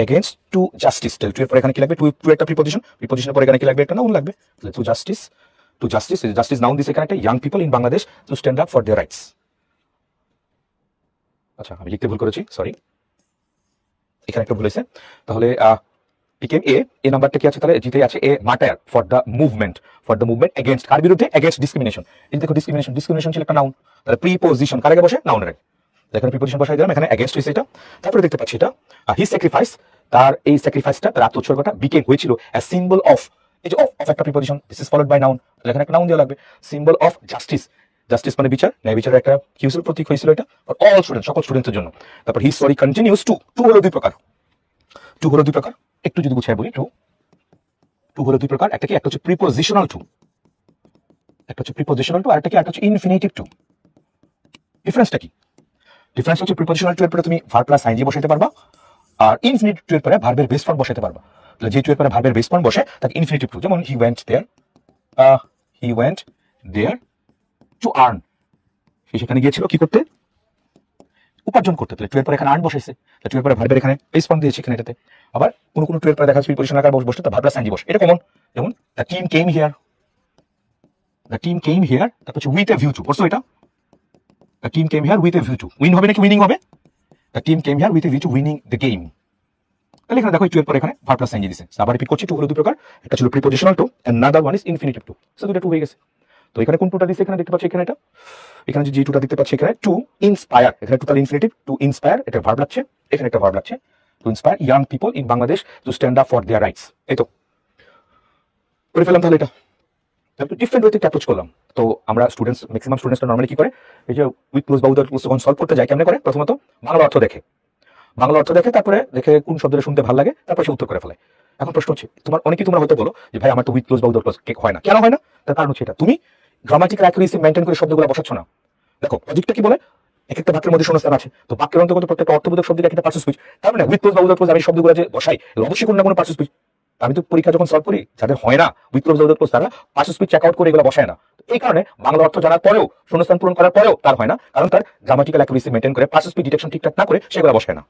এগেইনস্ট টু জাস্টিস, তাহলে টু এর পরে এখানে কি লাগবে, টু একটা প্রিপজিশনের পরে এখানে কি লাগবে, একটা নাউন লাগবে, তাহলে টু জাস্টিস নাউন দিস এখানে একটা, young people in Bangladesh two stand up for their rights. আচ্ছা আমি লিখতে ভুল করেছি, সরি, এখানে একটা ভুল হয়েছে, তাহলে পিকেম এ নাম্বারটা কি আছে, তাহলে জিতে আছে এ মার্টায়ার ফর দ্য মুভমেন্ট এগেইনস্ট, কার বিরুদ্ধে, এগেইনস্ট ডিসক্রিমিনেশন, এই দেখো ডিসক্রিমিনেশন ছিল একটা নাউন, তাহলে প্রিপজিশন কার আগে বসে, নাউনের আগে, এখানে প্রিপজিশন বসাই দিলাম, এখানে এগেইনস্ট হইছে এটা। তারপরে দেখতে পাচ্ছি এটা হিজ স্যাক্রিফাইস, তার এই স্যাক্রিফাইসটা, তার আত্মোৎসর্গটা, বিকেম হয়েছিল অ্যাজ সিম্বল অফ, এই যে অফ একটা preposition, this is followed by noun, তাহলে এখানে একটা নাউন দেওয়া লাগবে, সিম্বল অফ জাস্টিস মানে বিচার, ন্যায় বিচারের একটা কি হয়েছিল, প্রতীক হয়েছিল এটা, অল স্টুডেন্ট, সকল স্টুডেন্টদের জন্য। তারপর হিজ স্টোরি কন্টিনিউস টু হলো দুই প্রকার, একটু যদি গুছিয়ে বলি, টু হলো দুই প্রকার, একটা কি, একটা হচ্ছে প্রিপজিশনাল টু, আর একটা হচ্ছে ইনফিনিটিভ টু। ডিফারেন্সটা কি, ডিফারেন্স হচ্ছে প্রিপজিশনাল টু এর পরে তুমি ভার্ব প্লাস আইএনজি বসাতে পারবা, আর ইনফিনিটিভ টু এর পরে ভার্বের বেস ফর্ম বসাতে পারবা, তাহলে যে টু এর পরে ভার্বের বেস ফর্ম বসে তাকে ইনফিনিটিভ টু, যেমন he went there to earn, সে সেখানে গিয়েছিল কি করতে, উপার্জন করতে, তাহলে টু এর পরে এখানে আর্ন বসেছে, টু এর পরে ভার্বের এখানে বেস ফর্ম দিয়েছে এখানে এটাতে। আবার কোনো টু এর পরে দেখা যাচ্ছে প্রিপজিশনাল আকার বসে তার ভার্ব প্লাস আইএনজি বসে, এটা কমন, যেমন দ্য টিম কেম হিয়ার, তারপর হচ্ছে উইথ এ ভিউ টু, পড়ছো এটা, the team came here with a view two, win হবে নাকি উইনিং হবে, the team came here with a view two winning the game, তাহলে এখানে দেখো টু এর পরে এখানে ভার্ব প্লাস আইএনজি দিয়েছে। আবার রিপিট করছি, টু হলো দুই প্রকার, একটা ছিল prepositional to, another one is infinitive to, so দুটো টু হয়ে গেছে। তো এখানে কোন টুটা দিয়েছে, এখানে দেখতে পাচ্ছি, এখানে যে টুটা দেখতে পাচ্ছি এখানে, টু ইন্সপায়ার, এখানে টোটাল ইনফিনিটিভ, টু ইন্সপায়ার এটা ভার্ব লাগছে, এখানে একটা ভার্ব লাগছে, to inspire young people in Bangladesh two stand up for their rights, এই তো করে ফেললাম। তাহলে এটা ডিফারেন্ট ওয়েতে অ্যাপ্রোচ করলাম। তো আমরা ম্যাক্সিমাম স্টুডেন্টসরা নরমালি কি করে, এই যে উইথ ক্লোজ বা উইদাউট ক্লোজ যখন সলভ করতে যায়, কেমনে করে, প্রথমত বাংলা অর্থ দেখে, তারপরে দেখে কোন শব্দটা শুনতে ভালো লাগে, তারপর সে উত্তর করে ফেলে। এখন প্রশ্ন হচ্ছে, তোমরা হয়তো বলো যে ভাই আমার তো উইথ ক্লোজ বা উইদাউট ক্লোজ হয় না, কেন হয় না, তার কারণ হচ্ছে এটা, তুমি গ্রামাটিক্যাল অ্যাকুরেসি মেইনটেইন করে শব্দগুলো বসাচ্ছ না। দেখো লজিকটা কি বলে, এক একটা বাক্যের মধ্যে শূন্যস্থান আছে, তো বাক্যের অন্তর্গত প্রত্যেকটা অর্থবোধক শব্দের একটা পার্টস স্পিচ, তার মানে উইথ ক্লোজ বা উইদাউট ক্লোজ আমি শব্দগুলো যে বসাই, অবশ্যই কোনো না কোনো পার্টস স্পিচ আমি তো পরীক্ষা যখন সলভ করি, যাদের হয় না উইথ ক্লোজ উইদাউট ক্লোজ, তারা পার্সেল স্পিচ চেক আউট করে এগুলো বসায় না। এই কারণে বাংলা অর্থ জানার পরেও, শূন্যস্থান পূরণ করার পরেও তার হয় না, কারণ তার গ্রামাটিক্যাল অ্যাকুরেসি মেইনটেইন করে পার্সেল স্পিচ ডিটেকশন ঠিকঠাক না করে সেগুলো বসায় না।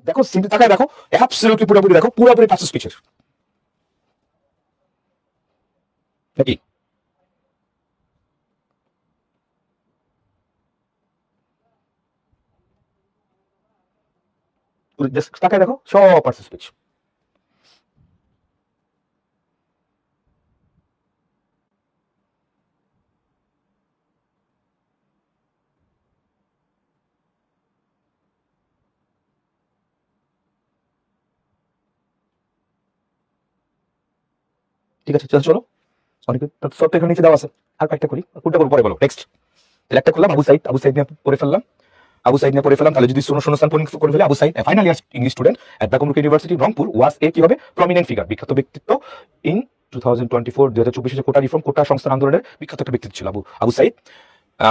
দেখো সিম্পলি তাকায় দেখো, অ্যাবসলিউটলি পুরোপুরি দেখো, পুরোপুরি পার্সেল স্পিচের নাকি। তাকায় দেখো, সব পার্সেল স্পিচ। ঠিক আছে, চলো অনেক সব এখানে নিচে দেওয়া আছে, আর কয়েকটা করি, কোনটা করবো পরে বলো। নেক্সট একটা করলাম আবু সাইদ, আবু সাইদ নিয়ে পড়ে ফেললাম, আবু সাইদ নিয়ে পড়ে ফেললাম। তাহলে যদি শূন্যস্থান পূরণ করে ফেলে, Abu Saeed final year English student at Dhaka university Rangpur was a কি হবে প্রমিনেন্ট ফিগার, বিখ্যাত ব্যক্তিত্ব ইন 2024 কোটা রিফর্ম, কোটা সংস্থান আন্দোলনের বিখ্যাত একটা ব্যক্তিত্ব ছিল আবু সাইদ।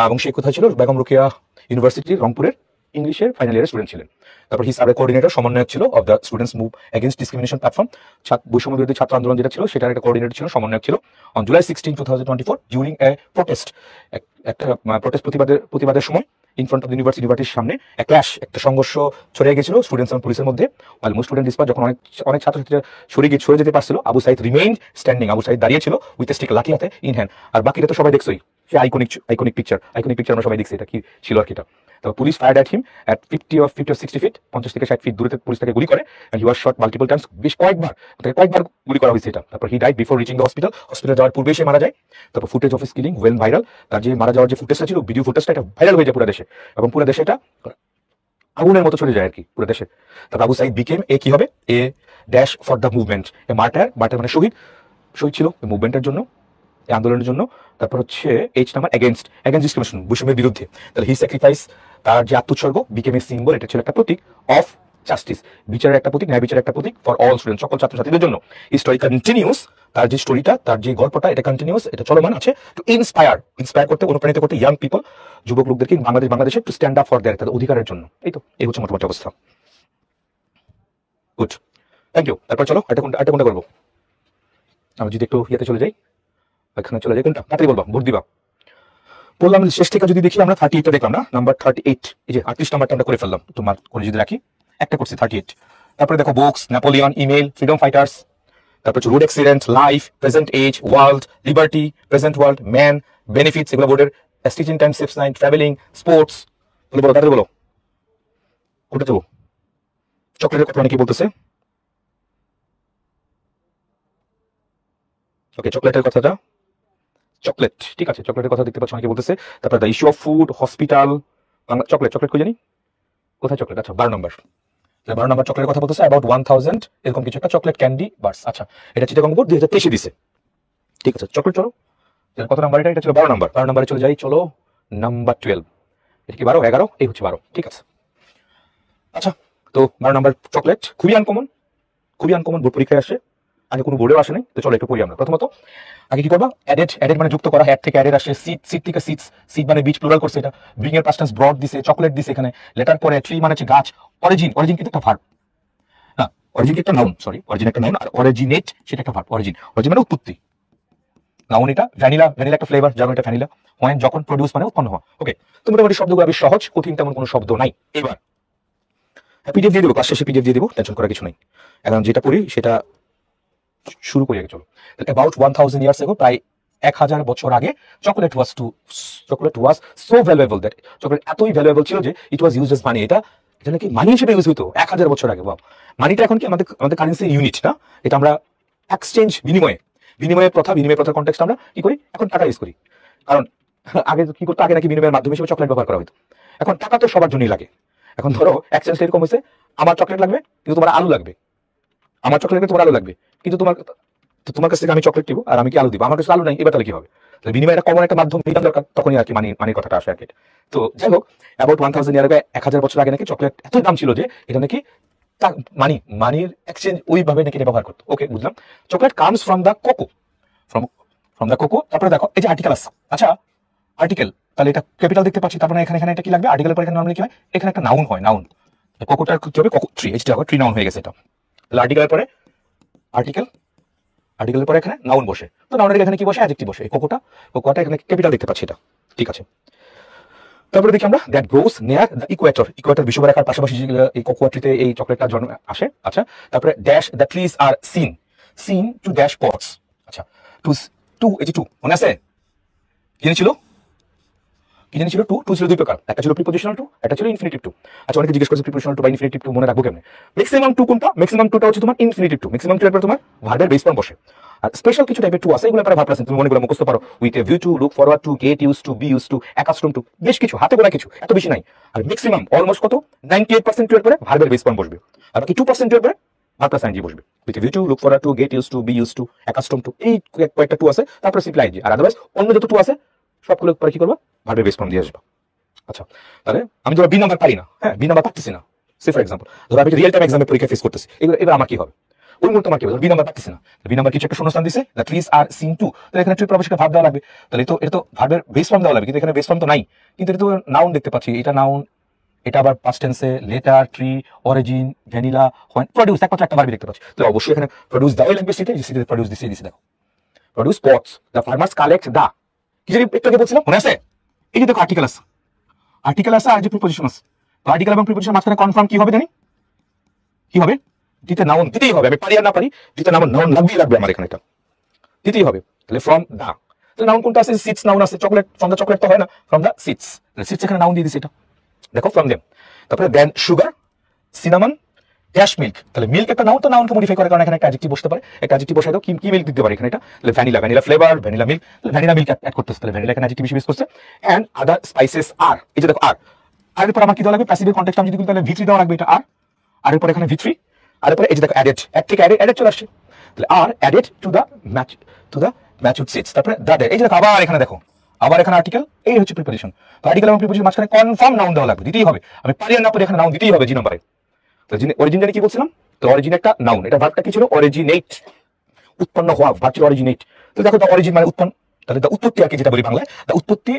এবং সেই কোথায় ছিল, বেগম রোকেয়া ইউনিভার্সিটি রংপুরের ইংলিশের ফাইনাল ইয়ারের স্টুডেন্ট ছিলেন। তারপর হিসাবে কোঅর্ডিনেটর, সমন্বয়ক ছিল of the students move against discrimination platform, বৈষম্য বিরোধী ছাত্র আন্দোলন যেটা ছিল সেটার একটা কোঅর্ডিনেটর ছিল, সমন্বয়ক ছিল। On July 16, 2024 during a protest, একটা প্রোটেস্ট প্রতিবাদের সময় ইন ফ্রন্ট অফ ইউনিভার্সিটির সামনে একটা সংঘর্ষ ছড়িয়ে গেছিল স্টুডেন্টস এবং পুলিশের মধ্যে। স্টুডেন্ট ডিসপার যখন অনেক ছাত্রছাত্রীরা সরে যেতে পারছিল, আবু সাইদ রিমেইনড স্ট্যান্ডিং, আবু সাইদ দাঁড়িয়ে ছিল উইথ স্টিক, লাঠি হাতে ইন হ্যান্ড। আর বাকিটা তো সবাই দেখছোই, সে আইকনিক পিকচার আমরা সবাই দেখছি এটা কি ছিল আর কি। তো police fired at him at 50 or 60 feet, 50 থেকে 60 ফিট দূরে পুলিশ তাকে গুলি করে, and he was shot multiple times, বেশ কয়েকবার গুলি করা হয়েছে এটা। তারপর he died before reaching the hospital যাওয়ার পূর্বে সে মারা যায়। তারপর ফুটেজ অফ হিজ কিলিং ওয়েল ভাইরাল, তার যে মারা যাওয়ার যে ফুটেজটা ছিল, ভিডিও ফুটেজটা, এটা ভাইরাল হয়ে যায় পুরো দেশে, এবং পুরো দেশে এটা আগুনের মতো চলে যায় আর কি পুরো দেশে। তারপর আবু সাইদ বিকেম এ কি হবে, a dash for the movement, a martyr মানে শহীদ ছিল মুভমেন্টের জন্য, এই আন্দোলনের জন্য। তারপর হচ্ছে এইচ নাম্বার এগেইনস্ট ডিসক্রিমিনেশন, বৈষম্যের বিরুদ্ধে। তাহলে হি স্যাক্রিফাইস, তার যে আত্মোৎসর্গ, বিকেম এ সিম্বল, এটা ছিল একটা প্রতীক অফ জাস্টিস, বিচারের একটা প্রতীক, ন্যায় বিচারের একটা প্রতীক ফর অল স্টুডেন্ট, সকল ছাত্রছাত্রীদের জন্য। স্টোরি কন্টিনিউস, তার যে স্টোরিটা, তার যে গল্পটা, এটা কন্টিনিউস, এটা চলমান আছে, টু ইন্সপায়ার করতে, অনুপ্রাণিত করতে ইয়াং পিপল, যুবক লোকদেরকে বাংলাদেশে to stand up for their, তাদের অধিকারের জন্য। এই হচ্ছে মোটামুটি অবস্থা। Good, thank you. তারপর চলো আরেকটা কোনটা করবো, আমি যদি একটু ইয়েতে চলে যাই, এখানে চলে যাই, কোনটা তাড়াতাড়ি বলবা, ভোট দিবা। বললাম শেষ থেকে যদি দেখি, আমরা 38টা দেখলাম না, নাম্বার 38, এই যে 38 নাম্বারটা আমরা করে ফেললাম, তোমার করে যদি রাখি, একটা করছি 38। তারপরে দেখো books, Napoleon, email, freedom fighters, তারপর road accident, life, present age, world, liberty, present world, man, benefits, এগুলো বোর্ডের, stitching time, saves nine, travelling, sports, বলো তাড়াতাড়ি বলো কোনটা দেবো। চকলেটের কথা অনেকে বলতেছে, ওকে চকলেটের কথাটা, চকলেট, ঠিক আছে, চকলেটের কথা দেখতে পাচ্ছ অনেকে বলতেছে। তারপর the issue of food, hospital, chocolate কই জানি, কোথায় চকলেট, আচ্ছা 12 নম্বর, 12 নম্বর চকলেটের কথা বলতেছে, অ্যাবাউট 1000 এরকম কিছু একটা চকলেট ক্যান্ডি বার্স। আচ্ছা, এটা চিটাগং বোর্ড 2023 দিছে, ঠিক আছে। চকলেট চলো, কত নাম্বার এটা ছিল 12 নাম্বার, 12 নাম্বারে চলে যাই, চলো নাম্বার 12, এটা কি 12, 11, এই হচ্ছে 12, ঠিক আছে। আচ্ছা, তো 12 নাম্বার চকলেট খুবই আনকমন বোর্ড পরীক্ষায় আসে, আগে কোনো বোর্ডেও আসে নাই। তো চলো একটু পড়ি আমরা। প্রথমত আগে কি করবা, অ্যাডেড মানে যুক্ত করা, হ্যাড থেকে অ্যাডেড আসে, সিড থেকে সিড মানে বীজ, প্লুরাল করছে এটা, ব্রিং এর পাস্ট টেন্স ব্রড দিছে, চকলেট দিছে এখানে, লেটার পরে ট্রি মানে হচ্ছে গাছ, অরিজিন কিন্তু একটা ভার্ব, না অরিজিন একটা নাউন, অরিজিন একটা নাউন, আর অরিজিনেট সেটা একটা ভার্ব, অরিজিন মানে উৎপত্তি, নাউন এটা, ভ্যানিলা একটা ফ্লেভার, যেমন এটা ভ্যানিলা, হোয়েন যখন, প্রডিউস মানে উৎপন্ন হওয়া। ওকে, তো মোটামুটি শব্দগুলো বেশ সহজ, কঠিন তেমন কোনো শব্দ নাই। এবার পিডিএফ দিয়ে দেবো, ক্লাস শেষে পিডিএফ দিয়ে দেবো, টেনশন করার কিছু নাই। এখন যেটা পড়ি সেটা শুরু করি আগে, চলো। অ্যাবাউট 1000 years ago, প্রায় 1000 বছর আগে, chocolate was so valuable that, chocolate এতই ভ্যালুয়েবল ছিল যে ইট ওয়াজ ইউজড এজ মানি, এটা নাকি মানি হিসেবে ইউজ হতো 1000 বছর আগে। বাহ, মানিটা এখন কি আমাদের কারেন্সি ইউনিট না, এটা আমরা এক্সচেঞ্জ, বিনিময়ের প্রথার কনটেক্সট আমরা কি করি, এখন টাকা ইউজ করি। কারণ আগে কি করতো, আগে নাকি বিনিময়ের মাধ্যম হিসেবে চকলেট ব্যবহার করা হতো, এখন টাকা তো সবার জন্যই লাগে। এখন ধরো এক্সচেঞ্জ এরকম হয়েছে, আমার চকলেট লাগবে কিন্তু তোমার আলু লাগবে, আমার চকলেট লাগবে তোমার আলু লাগবে, কিন্তু তোমার কাছ থেকে আমি চকলেট দিব আর আমি কি আলু দিব, আমার কাছে আলু নাই, এবার তাহলে কি হবে। বিনিময় একটা কমন একটা মাধ্যম নিতাম দরকার, তখনই আর কি মানির কথাটা আসে আর কি। তো যাই হোক, অ্যাবাউট 1000 years ago, 1000 বছর আগে নাকি চকলেট এতই দাম ছিল যে এটা নাকি মানির এক্সচেঞ্জ ওইভাবে নাকি ব্যবহার করতো। ওকে, বুঝলাম। Chocolate comes from the cocoa, from the cocoa. তারপরে দেখো এই যে আর্টিকেল আছে, আচ্ছা আর্টিকেল, তাহলে এটা ক্যাপিটাল দেখতে পাচ্ছি, তারপরে এখানে এটা কি লাগবে, আর্টিকেলের পর এখানে নরমালি কি হয়, এখানে একটা নাউন হয়, নাউন, কোকোটা কি হবে, কোকো ট্রি, এইচটা আবার ট্রি নাউন হয়ে গেছে এটা। তাহলে আর্টিকেলের পরে আর্টিকেল, আর্টিকেলের পরে এখানে নাউন বসে, তো নাউনের এখানে কি বসে, অ্যাডজেক্টিভ বসে। এই কোকোটা এখানে ক্যাপিটাল দেখতে পাচ্ছি এটা, ঠিক আছে। তারপরে দেখি আমরা that grows near the equator, equator বিশ্বরেখার পাশাপাশি এই কোকোয়া ট্রিতে এই চকলেটটা জন্ম আসে। আচ্ছা, তারপরে dash the trees are seen, seen to dash pots. আচ্ছা, টু টু এই যে টু মনে আছে কি ছিল, কি জানি ছিল, টু টু ছিল দুই প্রকার, একটা ছিল প্রিপোজিশনাল টু, একটা ছিল ইনফিনিটিভ টু। আচ্ছা, অনেকে জিজ্ঞেস করছে প্রিপোজিশনাল টু বা ইনফিনিটিভ টু মনে রাখবো কেমনে। ম্যাক্সিমাম টু কোনটা, ম্যাক্সিমাম টুটা হচ্ছে তোমার ইনফিনিটিভ টু, ম্যাক্সিমাম টু এর পর তোমার ভার্বের বেস ফর্ম বসে। আর স্পেশাল কিছু টাইপের টু আছে, এগুলো পরে ভার্ব প্লাস তুমি মনে করে মুখস্থ পারো, with a view to, look forward to, get used to, be used to, accustom to, বেশ কিছু হাতে গোনা কিছু, এত বেশি নাই। আর ম্যাক্সিমাম অলমোস্ট কত 98% টু এর পরে ভার্বের বেস ফর্ম বসবে, আর বাকি 2% টু এর পরে ভার্ব প্লাস আইএনজি বসবে, with a view to, look forward to, get used to, be used to, accustom to, এই কয়েকটা টু আছে, তারপরে সিম্পল আইএনজি। আর আদারওয়াইজ অন্য যত টু আছে সবগুলো পরে কি করবা, ভার্বের বেস ফর্ম দিয়ে আসবা। আচ্ছা, তাহলে আমি ধরো বি নাম্বার পারি না, হ্যাঁ বি নাম্বার পাচ্ছি না, সে ফর এক্সাম্পল ধরো আমি রিয়েল টাইম এক্সামে পরীক্ষা ফেস করতেছি, এবার আমার কি হবে, ওই মুহূর্তে আমার কি হবে, বি নাম্বার পাচ্ছি না, বি নাম্বার কিছু একটা শূন্যস্থান দিছে, the trees are seen to, তাহলে এখানে ট্রি প্রবেশকে ভার্ব দেওয়া লাগবে, তাহলে এটা তো ভার্বের বেস ফর্ম দেওয়া লাগবে, কিন্তু এখানে বেস ফর্ম তো নাই, কিন্তু এটা তো নাউন দেখতে পাচ্ছি, এটা নাউন, এটা আবার past tense, letter, tree, origin, vanilla, produce, একমাত্র একটা ভার্বই দেখতে পাচ্ছি, তাহলে অবশ্যই এখানে প্রডিউস দেওয়াই লাগবে, সিটে প্রডিউস দিছে দেখো, produce pots, the farmers collect the, কি জানি একটু আগে বলছিলাম মনে আছে, এই যে দেখো আর্টিকেল আছে, আর্টিকেল আছে আর যে প্রিপোজিশন আছে, তো আর্টিকেল এবং প্রিপোজিশন মাঝখানে কনফার্ম কি হবে জানি, কি হবে, দিতে নাউন দিতেই হবে, আমি পারি আর না পারি দিতে নাউন লাগবেই লাগবে আমার এখানে, এটা দিতেই হবে। তাহলে ফ্রম দা, তাহলে নাউন কোনটা আছে, সিটস নাউন আছে, চকলেট ফ্রম দা চকলেট তো হয় না, ফ্রম দা সিটস, সিটস এখানে নাউন দিয়ে দিছে এটা, দেখো ফ্রম দেম। তারপরে দেন সুগার, সিনামন, ড্যাশ মিল্ক, তাহলে মিল্ক একটা নাউন, তো নাউনকে মডিফাই করার কারণে এখানে একটা অ্যাডজেক্টিভ বসতে পারে, একটা অ্যাডজেক্টিভ বসাই দাও, কি মিল্ক দিতে পারে এখানে এটা, তাহলে vanilla, vanilla flavour, vanilla milk, তাহলে ভ্যানিলা মিল্ক অ্যাড করতেছে, তাহলে ভ্যানিলা এখানে অ্যাডজেক্টিভ হিসেবে ইউজ করছে। এন্ড আদার স্পাইসেস আর, এই যে দেখো আর, আর এরপর আমার কি দেওয়া লাগবে, প্যাসিভের কনটেক্সট আমি যদি বলি তাহলে ভিথ্রি দেওয়া লাগবে, এটা আর, আর এরপর এখানে ভিথ্রি, আর এরপর এই যে দেখো অ্যাডেড, অ্যাড থেকে অ্যাডেড চলে আসছে, তাহলে আর added to the match, to the matured seats, তারপরে দা, এই যে দেখো আবার এখানে দেখো, আবার এখানে আর্টিকেল, এই হচ্ছে প্রিপোজিশন, তো আর্টিকেল এবং প্রিপোজিশন মাঝখানে কনফার্ম নাউন দেওয়া লাগবে, দিতেই হবে, আমি পারি আর না পারি এখানে নাউন দিতেই হবে জি নাম্বারে। তো অরিজিন জানি কি বলছিলাম, তো অরিজিন একটা নাউন, এটা ভার্বটা কি ছিল, অরিজিনেট, উৎপন্ন হওয়া, ভার্ব ছিল অরিজিনেট, তো দেখো দা অরিজিন মানে উৎপন্ন, তাহলে দা উৎপত্তি আর কি যেটা বলি বাংলায়, দা উৎপত্তি,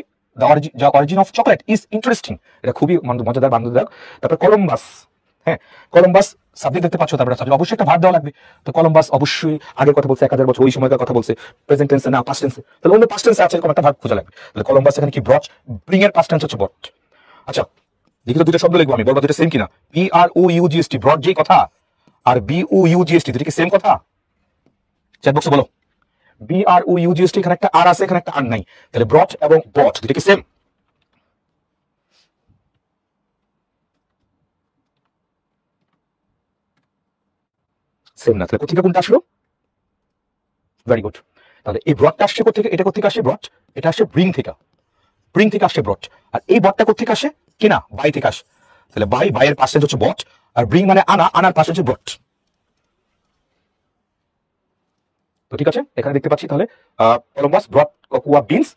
the origin of chocolate is interesting, এটা খুবই মজাদার বান্ধবদায়ক। তারপর কলম্বাস, হ্যাঁ কলম্বাস সাবজেক্ট দেখতে পাচ্ছ, তারপরে সাবজেক্ট অবশ্যই একটা ভার্ব দেওয়া লাগবে, তো কলম্বাস অবশ্যই আগের কথা বলছে 1000 বছর, ওই সময়কার কথা বলছে, প্রেজেন্ট টেন্সে না পাস্ট টেন্সে, তাহলে অন্য পাস্ট টেন্সে আছে এরকম একটা ভার্ব খোঁজা লাগবে, তাহলে কলম্বাস এখানে কি ব্রট, ব্রিং এর পাস্ট টেন্স হচ্ছে ব্রট। আচ্ছা, দেখি তো দুটো শব্দ লিখবো আমি, বলবো দুটো সেম কিনা, BROUGST ব্রট যে কথা, আর BOUGST দুটো কি সেম কথা, চ্যাট বক্সে বলো, BROUGST এখানে একটা আর আছে, এখানে একটা আর নাই, তাহলে ব্রট এবং বট দুটো কি সেম, সেম না, তাহলে কোথেকে কোনটা আসলো, ভেরি গুড। তাহলে এই ব্রটটা আসছে কোথেকে, এটা কোথেকে আসে ব্রট, এটা আসে ব্রিং থেকে, ব্রিং থেকে আসছে ব্রট, আর এই বটটা কোথেকে আসে, কিনা বাই থেকে আসে, তাহলে বাইয়ের পাশে হচ্ছে বট, আর ব্রিং মানে আনা, আনার পাশে হচ্ছে ব্রট। তো ঠিক আছে, এখানে দেখতে পাচ্ছি তাহলে Columbus brought cocoa beans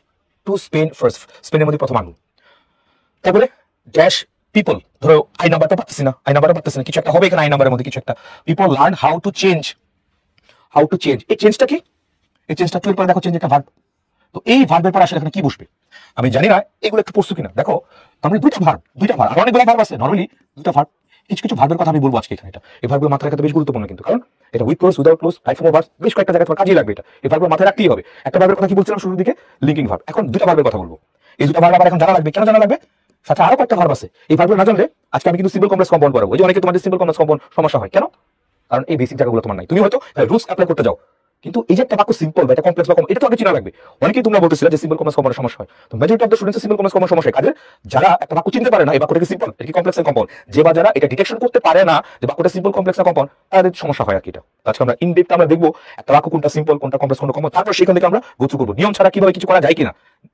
to Spain first, স্পেনের মধ্যে প্রথম আনলো। তারপরে ড্যাশ পিপল, ধরো আই নাম্বারটা পাচ্ছি না, আই নাম্বারটা পাচ্ছি না, কিছু একটা হবে এখানে আই নাম্বারের মধ্যে কিছু একটা, people learn how to change, how to change, এই চেঞ্জটা কি, এই চেঞ্জটা টু এর পরে দেখো চেঞ্জ একটা ভার্ব, তো এই ভার্বের পর আসলে এখানে কি বসবে আমি জানি না, এগুলো একটু পড়ছো কিনা দেখো, তার মানে দুইটা ভার্ব, আর অনেকগুলো ভার্ব আছে, নরমালি দুইটা ভার্ব, কিছু ভার্বের কথা আমি বলবো আজকে এখানে, এটা এই ভার্বের মাথায় রাখতে বেশ গুরুত্বপূর্ণ কিন্তু, কারণ এটা with close without close life over বেশ কয়েকটা জায়গায় তোমার কাজে লাগবে, এটা এই ভার্বের মাথায় রাখতেই হবে। একটা ভার্বের কথা কি বলছিলাম শুরুর দিকে, লিঙ্কিং ভার্ব, এখন দুইটা ভার্বের কথা বলবো, এই দুটো ভার্ব আবার এখন জানা লাগবে, কেন জানা লাগবে, সাথে আরো কয়েকটা ভার্ব আছে, এই ভার্বগুলো না জানলে আজকে আমি কিন্তু সিম্পল কমপ্লেক্স কম্পাউন্ড করাবো, ওই যে অনেকে তোমাদের সিম্পল কমপ্লেক্স কম্পাউন্ড সমস্যা হয় কেন, কারণ এই বেসিক জায়গাগুলো তোমার নাই, তুমি হয়তো রুলস অ্যাপ্লাই করতে যাও, কিন্তু এই যে একটা বাক্য সিম্পল বা এটা কমপ্লেক্স বা এটা তো আগে চিনা লাগবে, অনেকেই তোমরা বলতেছিলে যে সিম্পল কমপ্লেক্স কম্পাউন্ডের সমস্যা হয়, তো majority of the students simple complex compound সমস্যা হয় কাদের, যারা একটা বাক্য চিনতে পারে না এই বাক্যটা কি সিম্পল এটা কি কমপ্লেক্স এন্ড কম্পাউন্ড, যে বা যারা এটা ডিটেকশন করতে পারে না যে বাক্যটা সিম্পল কমপ্লেক্স না কম্পাউন্ড, তাদের সমস্যা হয় আর কি। এটা আজকে আমরা ইন ডেপথ আমরা দেখবো একটা বাক্য কোনটা সিম্পল কোনটা কমপ্লেক্স কোনটা কম্পাউন্ড, তারপর সেখান থেকে আমরা গোছু করবো নিয়ম ছাড়া কিভাবে কিছু করা যায় কিনা,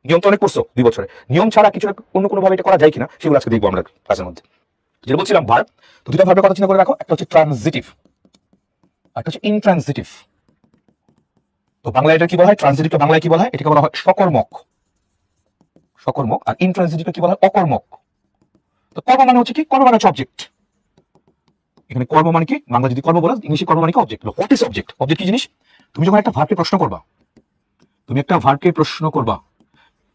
নিয়ম তো অনেক পড়ছো 2 বছরে, নিয়ম ছাড়া কিছু অন্য কোনো ভাবে এটা করা যায় কিনা সেগুলো আজকে দেখবো আমরা ক্লাসের মধ্যে। যেটা বলছিলাম ভার্ব, তো দুটো ভার্বের কথা চিন্তা করে রাখো, একটা হচ্ছে ট্রানজিটিভ আর একটা হচ্ছে ইনট্রানজিটিভ। তো বাংলায় এটা কি বলা হয়, ট্রানজিটিভকে বাংলায় কি বলা হয়, এটাকে বলা হয় সকর্মক, সকর্মক, আর ইনট্রানজিটিভকে কি বলা হয়, অকর্মক। তো কর্ম মানে হচ্ছে কি, কর্ম মানে হচ্ছে অবজেক্ট, এখানে কর্ম মানে কি, বাংলা যদি কর্ম বলা ইংলিশে কর্ম মানে কি object, what is object, object কি জিনিস, তুমি যখন একটা ভার্বকে প্রশ্ন করবা, তুমি একটা ভার্বকে প্রশ্ন করবা,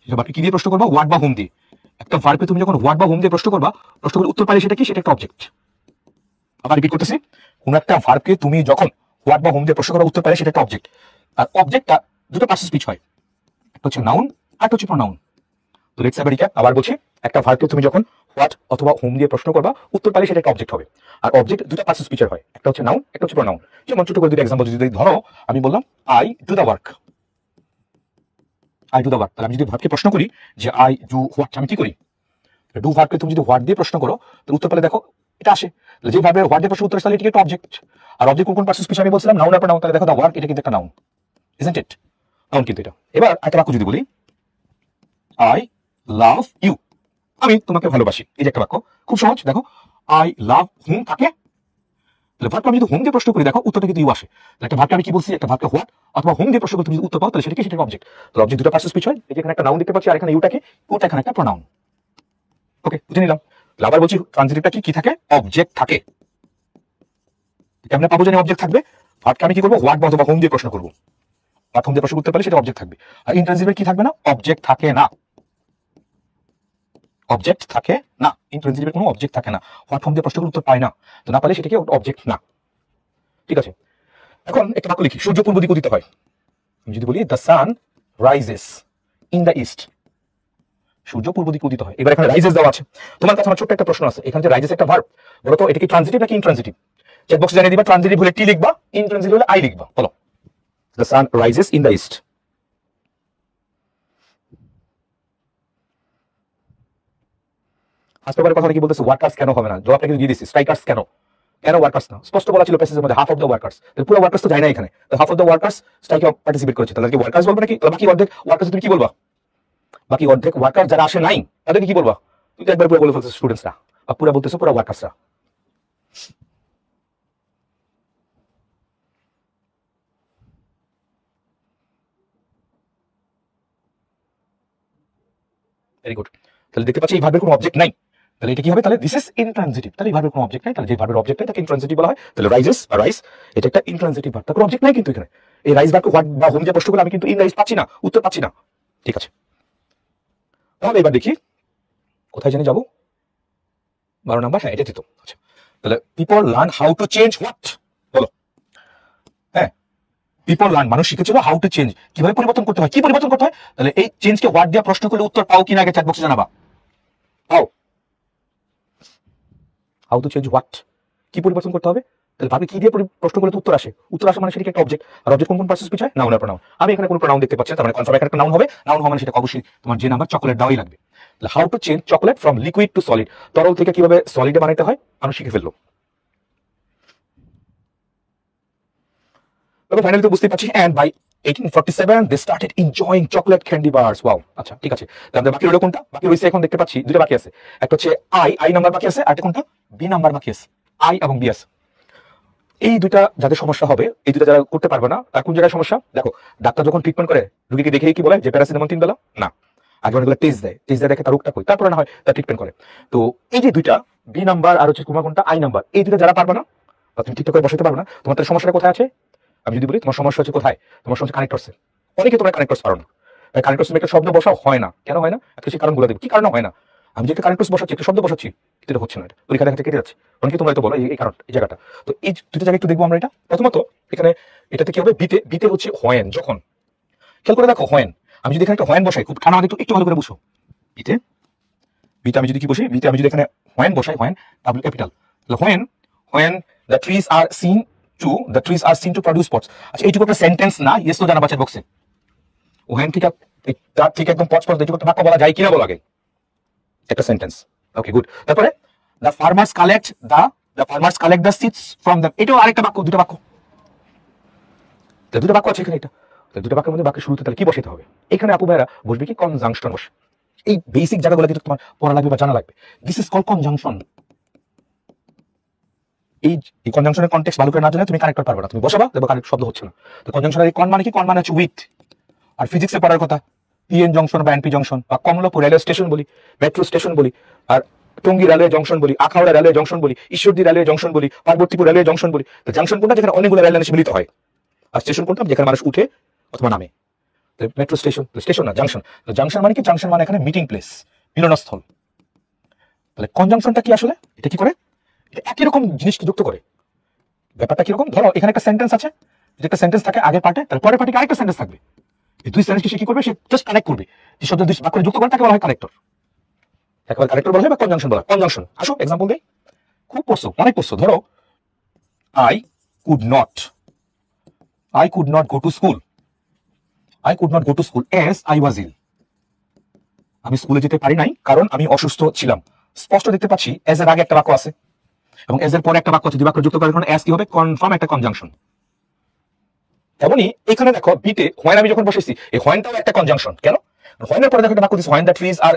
সেটা ভার্বকে কি দিয়ে প্রশ্ন করবা, হোয়াট বা হোম দিয়ে, একটা ভার্বকে তুমি যখন হোয়াট বা হোম দিয়ে প্রশ্ন করবা, প্রশ্ন করে উত্তর পাইলে সেটা কি, সেটা একটা অবজেক্ট, আবার রিপিট করতেছি, কোন একটা ভার্বকে তুমি যখন হোয়াট বা হোম দিয়ে প্রশ্ন করা উত্তর পারে সেটা একটা অবজেক্ট। আর অবজেক্টটা দুটো পার্টস স্পিচ হয়, একটা হচ্ছে নাউন আর একটা হচ্ছে প্রোনাউন। তো লেটস হ্যাভ আ রিক্যাপ। আবার বলছি, একটা ভার্বকে তুমি যখন হোয়াট অথবা হোম দিয়ে প্রশ্ন করবা উত্তর পারে সেটা একটা অবজেক্ট হবে। আর অবজেক্ট দুটো পার্টস স্পিচের হয়, একটা হচ্ছে নাউন, একটা হচ্ছে প্রোনাউন। যেমন ছোট করে দুটো এক্সাম্পল যদি ধরো, আমি বললাম I do the work, I do the work, তাহলে আমি যদি ভার্বকে প্রশ্ন করি যে আই ডু হোয়াট, আমি কি করি? ডু ভার্বকে তুমি যদি হোয়াট দিয়ে প্রশ্ন করো তাহলে উত্তর পেলে দেখো এটা আসে। যে ভাবে হোয়াট দিয়ে প্রশ্ন উত্তর আসলে এটা একটা অবজেক্ট। আর অবজেক্ট কোন পার্টস স্পিচ আমি বলছিলাম নাউন আর প্রোনাউন, তাহলে দেখো দ্য ওয়ার্ক এটা কিন্তু একটা নাউন, ইজন্ট ইট? নাউন কিন্তু এটা। এবার একটা বাক্য যদি বলি আই লাভ ইউ, আমি তোমাকে ভালোবাসি, এই যে একটা বাক্য, খুব সহজ। দেখো আই লাভ হুম কাকে, তাহলে ভার্বকে আমি যদি হোম দিয়ে প্রশ্ন করি দেখো উত্তরটা কিন্তু ইউ আসে। একটা ভার্বকে আমি কি বলছি, একটা ভার্বকে হোয়াট অথবা হোম দিয়ে প্রশ্ন করে তুমি যদি উত্তর পাও তাহলে সেটা কি, সেটা একটা অবজেক্ট। তো অবজেক্ট দুটো পার্টস স্পিচ হয়, এই যে এখানে একটা নাউন দেখতে পাচ্ছি আর এখানে ইউটাকে, ওটা এখানে একটা প্রোনাউন। ওকে, বুঝে নিলাম। তাহলে আবার বলছি ট্রানজিটিভটা কি থাকে, অবজেক্ট থাকে। কেমনে পাবো জানি অবজেক্ট থাকবে, ভার্বকে আমি কি করবো হোয়াট অথবা হোম দিয়ে প্রশ্ন করবো, হোয়াট হোম দিয়ে প্রশ্ন করতে পারলে সেটা অবজেক্ট থাকবে। আর ইন্ট্রানজিটিভের কি থাকবে না, অবজেক্ট থাকে না, অবজেক্ট থাকে না, ইন্ট্রানজিটিভের কোনো অবজেক্ট থাকে না, হোয়াট হোম দিয়ে প্রশ্ন করলে উত্তর পায় না, তো না পারলে সেটা কি অবজেক্ট না। ঠিক আছে, এখন একটা বাক্য লিখি, সূর্য পূর্ব দিকে উদিত হয়। আমি যদি বলি the sun rises in the east, সূর্য পূর্ব দিকে উদিত হয়। এবার এখানে রাইজেস দেওয়া আছে, তোমার কাছে আমার ছোট্ট একটা প্রশ্ন আছে, এখানে যে রাইজেস একটা ভার্ব, বলো তো এটা কি ট্রানজিটিভ নাকি ইনট্রানজিটিভ? চ্যাট বক্সে জানিয়ে দিবা, ট্রানজিটিভ হলে টি লিখবা, ইনট্রানজিটিভ হলে আই লিখবা। বলো the sun rises in the east. আজ পেপারের কথা কি বলতেছে, ওয়ার্কার্স কেন হবে না? জবাবটা কিন্তু দিয়ে দিচ্ছি, স্ট্রাইকার্স কেন, কেন ওয়ার্কার্স না? স্পষ্ট বলা ছিল প্যাসেজের মধ্যে হাফ অফ দ্য ওয়ার্কার্স, পুরো ওয়ার্কার্স তো যায় না এখানে, তো হাফ অফ দ্য ওয়ার্কার্স স্ট্রাইকে পার্টিসিপেট করেছে, তাহলে কি ওয়ার্কার্স বলবে নাকি? বাকি অর্ধেক ওয়ার্কার্স তুমি কি বলবা? বাকি অর্ধেক ওয়ার্কার যারা আসে নাই তাদেরকে কি বলবা? তুমি তো একবার পুরো বলে ফেলছো স্টুডেন্টসরা, বা পুরো বলতেছো পুরো ওয়ার্কার্সরা। Very good. তাহলে দেখতে পাচ্ছি এই ভার্বের কোনো অবজেক্ট নাই, তাহলে এটা কি হবে? তাহলে দিস ইজ ইনট্রানজিটিভ। তাহলে এই ভার্বের কোনো অবজেক্ট নাই, তাহলে যে ভার্বের অবজেক্ট নাই তাকে ইনট্রানজিটিভ বলা হয়। তাহলে রাইজেস বা রাইস এটা একটা ইনট্রানজিটিভ ভার্ব, তার কোনো অবজেক্ট নাই কিন্তু এখানে। এই রাইস ভার্বকে হোয়াট বা হোম দিয়ে প্রশ্ন করলে আমি কিন্তু ইন রাইস পাচ্ছি না, উত্তর পাচ্ছি না। ঠিক আছে, তাহলে এবার দেখি কোথায় জানি যাবো, 12 নাম্বার, হ্যাঁ এটা দিত। আচ্ছা, তাহলে people learn how to change what, বলো। হ্যাঁ, পিপল লার্ন মানুষ শিখেছিল হাউ টু চেঞ্জ, কিভাবে পরিবর্তন করতে হয়, কি পরিবর্তন করতে হয়। তাহলে এই চেঞ্জকে হোয়াট দিয়ে প্রশ্ন করলে উত্তর পাও কিনা আগে চ্যাট বক্সে জানাবা। পাও, হাউ টু চেঞ্জ হোয়াট, কি পরিবর্তন করতে হবে। তাহলে ভাবে কি দিয়ে প্রশ্ন করলে উত্তর আসে, উত্তর আসে মানে সেটা একটা অবজেক্ট। আর অবজেক্ট কোন কোন পার্টস স্পিচ হয়, নাউন আর প্রোনাউন। আমি এখানে কোনো প্রোনাউন দেখতে পাচ্ছি না, তার মানে কনফার্ম একটা নাউন হবে। নাউন হবে মানে সেটা অবশ্যই তোমার যে নাম্বার চকোলেট দেওয়াই লাগবে। তাহলে how to change chocolate from liquid to solid, তরল থেকে কিভাবে সলিডে বানাইতে হয় আমি শিখে ফেললো। তবে ফাইনালি তো বুঝতে পারছি, and by 1847 they started enjoying chocolate candy bars. Wow, আচ্ছা ঠিক আছে। তাহলে বাকি রইল কোনটা? বাকি রইছে এখন দেখতে পাচ্ছি দুটো বাকি আছে, একটা হচ্ছে আই নাম্বার বাকি আছে, আর একটা কোনটা, বি নাম্বার বাকি আছে। আই এবং বি আছে, এই দুইটা যাদের সমস্যা হবে, এই দুইটা যারা করতে পারবে না, তার কোন জায়গায় সমস্যা? দেখো ডাক্তার যখন ট্রিটমেন্ট করে রোগীকে দেখে কি বলে, যে প্যারাসিটামল 3 বেলা না, আগে অনেকগুলো টেস্ট দেয়, দেখে তার রোগটা কই, তারপরে না হয় তার ট্রিটমেন্ট করে। তো এই যে দুইটা বি নাম্বার আর হচ্ছে কোনটা আই নাম্বার, এই দুইটা যারা পারবে না বা তুমি ঠিকঠাক করে বসাতে পারবে না, তোমার তার সমস্যাটা কোথায় আছে? আমি যদি বলি তোমার সমস্যা হচ্ছে কোথায়, তোমার সমস্যা কানেক্টরসে। অনেকে তোমরা কানেক্টরস পারো না, কানেক্টরস একটা শব্দ বসাও হয় না, কেন হয় না? একটা সেই কারণ বলে দেবো কি কারণে হয় না। আমি যে একটা কানেক্টরস বসাচ্ছি, একটা শব্দ বসাচ্ছি, এটা হচ্ছে না, এটা পরীক্ষা দেখা কেটে যাচ্ছে। অনেকে তোমরা তো বলো এই কারণ, এই জায়গাটা। তো এই দুটো জায়গায় একটু দেখবো আমরা। এটা প্রথমত এখানে এটাতে কি হবে, বিতে বিতে হচ্ছে হোয়েন, যখন। খেয়াল করে দেখো হোয়েন, আমি যদি এখানে একটা হোয়েন বসাই, খুব ঠান্ডা একটু একটু ভালো করে বুঝো। বিতে বিতে আমি যদি কি বসি, বিতে আমি যদি এখানে হোয়েন বসাই, হোয়েন ডাব্লিউ ক্যাপিটাল, তাহলে when when the trees are seen to produce spots. আচ্ছা এইটুকু একটা সেন্টেন্স না, ইয়েস তো জানাবা চ্যাট বক্সে। হোয়েন ঠিক তার ঠিক একদম পজ পজ এইটুকু একটা বাক্য বলা যায় কিনা বলো আগে, একটা সেন্টেন্স। Okay good. তারপরে the farmers collect the seeds from the, এটাও আরেকটা বাক্য, দুটো বাক্য, দুটো বাক্য আছে এখানে। এটা দুটো বাক্যের মধ্যে বাক্যের শুরুতে তাহলে কি বসাতে হবে? এখানে আপু ভাইরা বসবে কি, কনজাংশন বসে। এই বেসিক জায়গাগুলো কিন্তু তোমার পড়া লাগবে বা জানা লাগবে। This is call conjunction. এই কনজাংশনের কনটেক্সট ভালো করে না জানলে তুমি কানেক্টর পারবে না, তুমি বসাবা দেখো কানেক্ট শব্দ হচ্ছে না। তো কনজাংশনের কন মানে কি, কন মানে হচ্ছে উইথ। আর ফিজিক্সে পড়ার কথা, পিএন জংশন বা এনপি জংশন, বা কমলাপুর রেলওয়ে স্টেশন বলি, মেট্রো স্টেশন বলি, আর টঙ্গী রেলওয়ে জংশন বলি, আখাউড়া রেলওয়ে জংশন বলি, ঈশ্বরদী রেলওয়ে জংশন বলি, পার্বতীপুর রেলওয়ে জংশন বলি। তো জংশন কোনটা, যেখানে অনেকগুলো রেল লাইন মিলিত হয়। আর স্টেশন কোনটা, যেখানে মানুষ উঠে অথবা নামে। মেট্রো স্টেশন, স্টেশন না জাংশন। জাংশন মানে কি, জাংশন মানে এখানে মিটিং প্লেস, মিলনস্থল। তাহলে কনজাংশনটা কি আসলে, এটা কি করে, এটা একই রকম জিনিসকে যুক্ত করে। ব্যাপারটা কিরকম, ধরো এখানে একটা সেন্টেন্স আছে, যদি একটা সেন্টেন্স থাকে আগের পার্টে, তাহলে পরের পার্টে আরেকটা সেন্টেন্স থাকবে। এই দুই সেন্টেন্সকে সে কি করবে, সে জাস্ট কানেক্ট করবে। যে শব্দ দুই বাক্যে যুক্ত করে তাকে বলা হয় কানেক্টর। একেবারে কানেক্টর বলা হয় বা কনজাংশন বলা হয়। কনজাংশন, আসো এক্সাম্পল দেই। খুব পড়ছো, অনেক পড়ছো। ধরো I could not go to school. I could not go to school as I was ill. আমি স্কুলে যেতে পারি নাই কারণ আমি অসুস্থ ছিলাম। স্পষ্ট দেখতে পাচ্ছি এজ এর আগে একটা বাক্য আছে এবং এজ এর পরে একটা বাক্য আছে। দুই বাক্য যুক্ত করার কারণে এজ কি হবে, কনফার্ম একটা কনজাংশন। তেমনি এখানে দেখো বিতে হোয়েন আমি যখন বসেছি, এই হোয়েনটাও একটা কনজাংশন। কেন? হোয়েনের পরে দেখো একটা বাক্য দিচ্ছে, when the trees are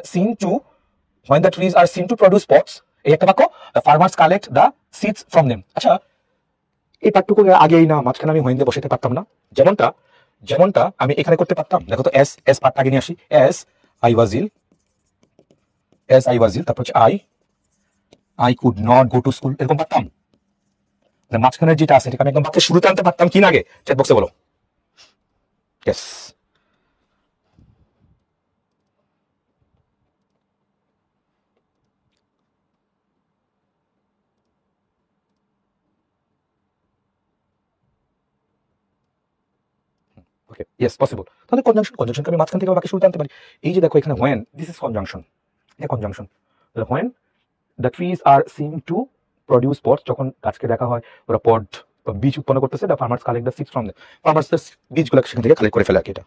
seen to produce spots. এই একটা বাক্য, the farmers collect the seeds from them. আচ্ছা, এই পার্টটুকু আগেই না মাঝখানে আমি হোয়েন দিয়ে বসাতে পারতাম না? যেমনটা আমি এখানে করতে পারতাম। দেখো তো এস পার্ট আগে নিয়ে আসি। এস আই ওয়াজ ইল, তারপর হচ্ছে I could not go to school, এরকম পারতাম। মাঝখানের যেটা আছে, আমি একদম বাক্যের শুরুতে আনতে পারতাম কি না, আগে চ্যাট বক্সে বলো। ইয়েস, ওকে, ইয়েস পসিবল। তাহলে কনজাংশনকে আমি মাঝখান থেকে বাক্যের শুরুতে আনতে পারি। এই যে দেখো এখানে হোয়েন, দিস ইজ কনজাংশন, এটা কনজাংশন। তাহলে when the trees are seen to produce pods, যখন গাছকে দেখা হয় ওরা পড বীজ উৎপন্ন করতেছে, the farmers collect the seeds from them, farmers বীজগুলো সেখান থেকে কালেক্ট করে ফেলে আর কি। এটা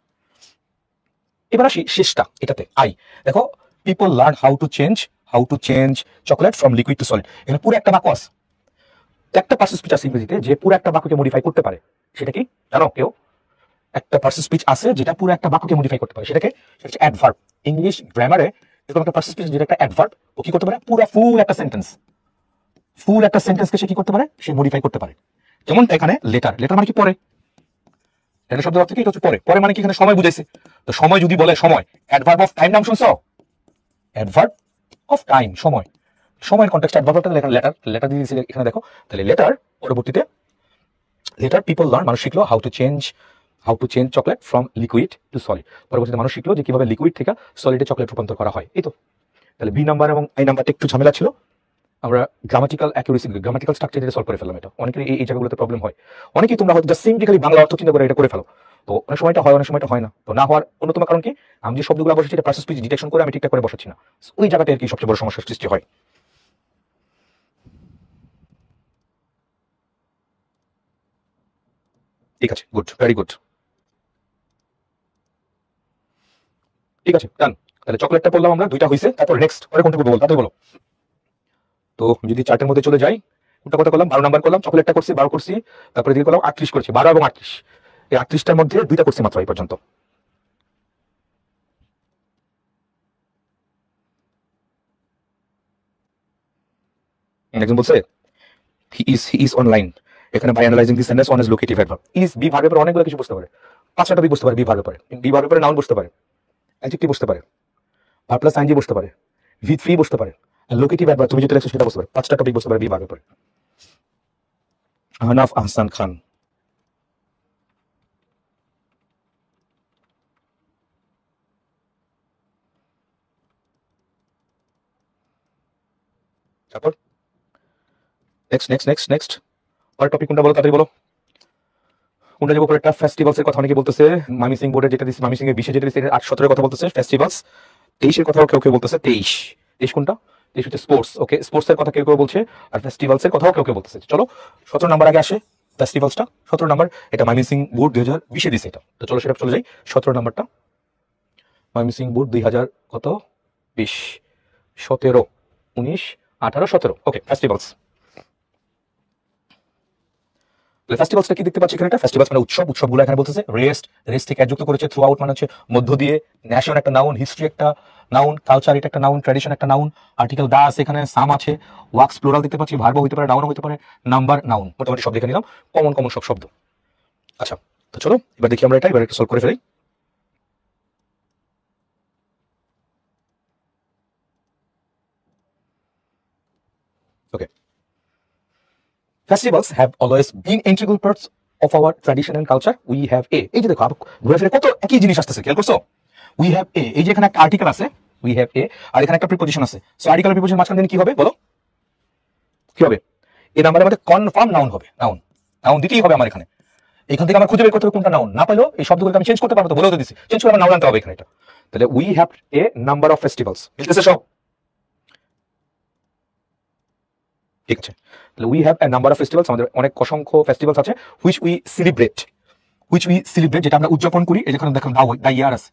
এবার আসি শেষটা, এটাতে আই। দেখো people learn how to change chocolate from liquid to solid. এখানে পুরো একটা বাক্য আছে। একটা পার্সন স্পিচ আছে ইংরেজিতে যে পুরো একটা বাক্যকে মডিফাই করতে পারে। সেটা কি জানো কেউ? একটা পার্সন স্পিচ আছে যেটা পুরো একটা বাক্যকে মডিফাই করতে পারে। সেটাকে, সেটা হচ্ছে অ্যাডভার্ব। ইংলিশ গ্রামারে এরকম একটা পার্সন স্পিচ যেটা একটা অ্যাডভার্ব, ও কি করতে পারে, পুরো ফুল একটা সেন্টেন্সকে সে কি করতে পারে, সে মডিফাই করতে পারে। যেমন এখানে লেটার মানে কি পরে, এটা শব্দের অর্থ কি, এটা হচ্ছে পরে মানে কি, এখানে সময় বুঝাইছে। তো সময় যদি বলে সময়, অ্যাডভার্ব অফ টাইম নাম শুনছো? অ্যাডভার্ব অফ টাইম, সময়ের কনটেক্সট অ্যাডভার্বটা লেটার দিয়ে দিয়েছে এখানে দেখো। তাহলে পরবর্তীতে পিপল লার্ন, মানুষ শিখলো how to change chocolate from liquid to solid. পরবর্তীতে মানুষ শিখলো যে কিভাবে লিকুইড থেকে সলিডে চকলেট রূপান্তর করা হয়। এই তো। তাহলে বি নাম্বার এবং আই নাম্বারটা একটু ঝামেলা ছিল। আমরা গ্রামাটিক্যাল স্ট্রাকচার দিয়ে সলভ করে ফেললাম। এটা অনেকের এই জায়গাগুলোতে প্রবলেম হয়। অনেকেই তোমরা হয়তো জাস্ট সিম্পলি বাংলা অর্থ চিন্তা করে এটা করে ফেলো। তো অনেক সময়টা হয়, অনেক সময়টা হয় না। তো না হওয়ার অন্যতম কারণ কি, আমি যে শব্দগুলো বসেছি এটা পার্সন স্পিচ ডিটেকশন করে আমি ঠিকঠাক করে বসাচ্ছি না। ওই জায়গাটা আর কি সবচেয়ে বড় সমস্যার সৃষ্টি হয়। ঠিক আছে, গুড, ভেরি গুড। ঠিক আছে, ডান। তাহলে চকলেটটা বললাম আমরা, দুইটা হয়েছে। তারপর নেক্সট পরে কোনটা করবো তাতে বলো। তো যদি চার্টের মধ্যে চলে যাই, কোনটা কথা করলাম, 12 নাম্বার করলাম, চকলেটটা করছি 12 করছি, তারপরে দিয়ে করলাম 38 করছি, 12 এবং 38। এই 38টার মধ্যে দুইটা করছি মাত্র এই পর্যন্ত। একজন বলছে হি ইজ অনলাইন। এখানে by analysing this sentence one is locative adverb. Is be ভার্বের পরে অনেকগুলো কিছু বুঝতে পারে। 5টা টপিক বুঝতে পারে বি ভার্বের পরে। বি ভার্বের পরে নাউন বুঝতে পারে, অ্যাডজেক্টিভ বুঝতে পারে, ভার্ব প্লাস আইএনজি বুঝতে পারে, ভি থ্রি বুঝতে পারে, আর লোকেটিভ অ্যাডভার্ব তুমি যেটা লেখছো সেটা বুঝতে পারে। 5টা টপিক বুঝতে পারে বি ভার্বের পরে। আহনাফ আহসান খান। তারপর নেক্সট পরের টপিক কোনটা বলো, তাড়াতাড়ি বলো। কোনটা যাবো পরেরটা? ফেস্টিভ্যালস এর কথা অনেকে বলতেছে। মাইমিসিং বোর্ডের যেটা দিচ্ছে, মাইমিসিং এর 20 যেটা দিচ্ছে 8-17 এর কথা বলতেছে। ফেস্টিভ্যালস 23 এর কথাও কেউ বলতেছে। 23 কোনটা? 23 হচ্ছে স্পোর্টস। ওকে, স্পোর্টস এর কথা কেউ বলছে, আর ফেস্টিভ্যালস এর কথাও কেউ বলতেছে। চলো 17 নাম্বার আগে আসে ফেস্টিভ্যালসটা। 17 নাম্বার এটা মাইমিসিং বোর্ড 2020 এ দিছে এটা। তো চলো সেটা চলে যাই। 17 নাম্বারটা মাইমিসিং বোর্ড 2000 কত 20 17 19 18 17। ওকে, ফেস্টিভ্যালস। ফেস্টিভ্যালসটা কি দেখতে পাচ্ছি এখানে? একটা ফেস্টিভ্যালস মানে উৎসবগুলো এখানে বলতেছে। রেস্ট থেকে যুক্ত করেছে। থ্রু আউট মানে হচ্ছে মধ্য দিয়ে। ন্যাশন একটা নাউন, হিস্ট্রি একটা নাউন, কালচার এটা একটা নাউন, ট্র্যাডিশন একটা নাউন, আর্টিকেল দা আছে এখানে, সাম আছে, ওয়ার্কস প্লুরাল দেখতে পাচ্ছি, ভার্ব হতে পারে, নাউন হতে পারে, নাম্বার নাউন, মোটামুটি সব দেখে নিলাম। কমন সব শব্দ। আচ্ছা, তো চলো এবার দেখি আমরা এটা এবার একটু সলভ করে ফেলি। ওকে, festivals have always been integral parts of our tradition and culture. We have a, এই যে দেখো ঘুরে ফিরে কত একই জিনিস আসতেছে, খেয়াল করছো? We have a, এই যে এখানে একটা আর্টিকেল আছে, we have a, আর এখানে একটা প্রিপোজিশন আছে। সো আর্টিকেল আর প্রিপোজিশন মাঝখানে কি হবে বলো? কি হবে? এই নাম্বারের মধ্যে কনফার্ম নাউন হবে, নাউন নাউন দিতেই হবে আমার এখানে। এখান থেকে আমার খুঁজে বের করতে হবে কোনটা নাউন, না পাইলেও এই শব্দগুলোকে আমি চেঞ্জ করতে পারবো, তো বলেও তো দিচ্ছি, চেঞ্জ করে আমার নাউন আনতে হবে এখানে। এটা তাহলে we have a number of festivals, মিলতেছে সব? ঠিক আছে, তাহলে we have a number of festivals, আমাদের অনেক অসংখ্য ফেস্টিভ্যালস আছে, হুইচ উই সেলিব্রেট, যেটা আমরা উদযাপন করি। এই যেখানে দেখো নাও দা ইয়ার আছে,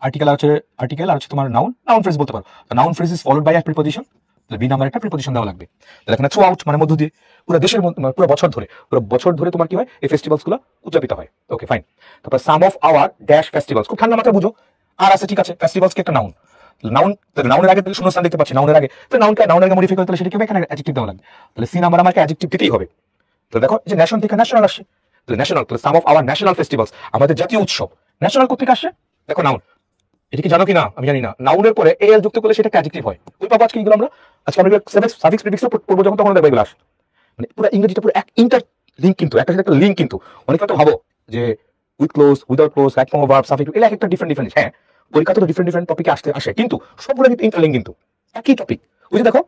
আর্টিকেল আর হচ্ছে তোমার নাউন ফ্রেজ বলতে পারো। Noun phrase is followed by a preposition, তাহলে বি নাম্বার একটা প্রিপজিশন দেওয়া লাগবে। তাহলে এখানে থ্রু আউট মানে মধ্য দিয়ে, পুরো দেশের পুরো বছর ধরে তোমার কি হয়, এই ফেস্টিভ্যালস গুলো উদযাপিত হয়। Okay fine. তারপর সাম অফ আওয়ার ড্যাশ ফেস্টিভ্যালস, খুব ঠান্ডা মাথায় বুঝো, আর আছে ঠিক আছে, ফেস্টিভ্যালস কি একটা নাউন, নাউনের আগে শূন্যস্থান দেখতে পাচ্ছি, নাউনের আগে, তো নাউনের আগে মডিফাই করতে সেটা কি এখানে অ্যাডজেক্টিভ দেওয়া লাগবে। তাহলে সি নাম্বার আমাকে অ্যাডজেক্টিভ দিতেই হবে। তো দেখো যে ন্যাশনাল থেকে ন্যাশনাল আসছে, তাহলে ন্যাশনাল, তাহলে সাম অফ আওয়ার ন্যাশনাল ফেস্টিভ্যালস, আমাদের জাতীয় উৎসব, ন্যাশনাল কোথেকে আসছে দেখো নাউন। এটা কি জানো কিনা আমি জানি না, নাউনের পরে এল যুক্ত করলে সেটা অ্যাডজেক্টিভ হয়। ওই পাবো আজকে এগুলো আমরা, আজকে আমরা সাফিক্স প্রিফিক্স পড়বো যখন, তখন দেখবো এগুলো আসে। মানে পুরো ইংরেজিটা পুরো এক ইন্টার লিঙ্ক, কিন্তু একটা সাথে একটা লিঙ্ক, কিন্তু অনেকে তো ভাবো যে with close, without close, right form of verb, suffix, এগুলো একটা ডিফারেন্ট, হ্যাঁ পরীক্ষা তো ডিফারেন্ট টপিকে আসে, কিন্তু সবগুলো কিন্তু ইন্টারলিঙ্ক, কিন্তু একই টপিক। ওই যে দেখো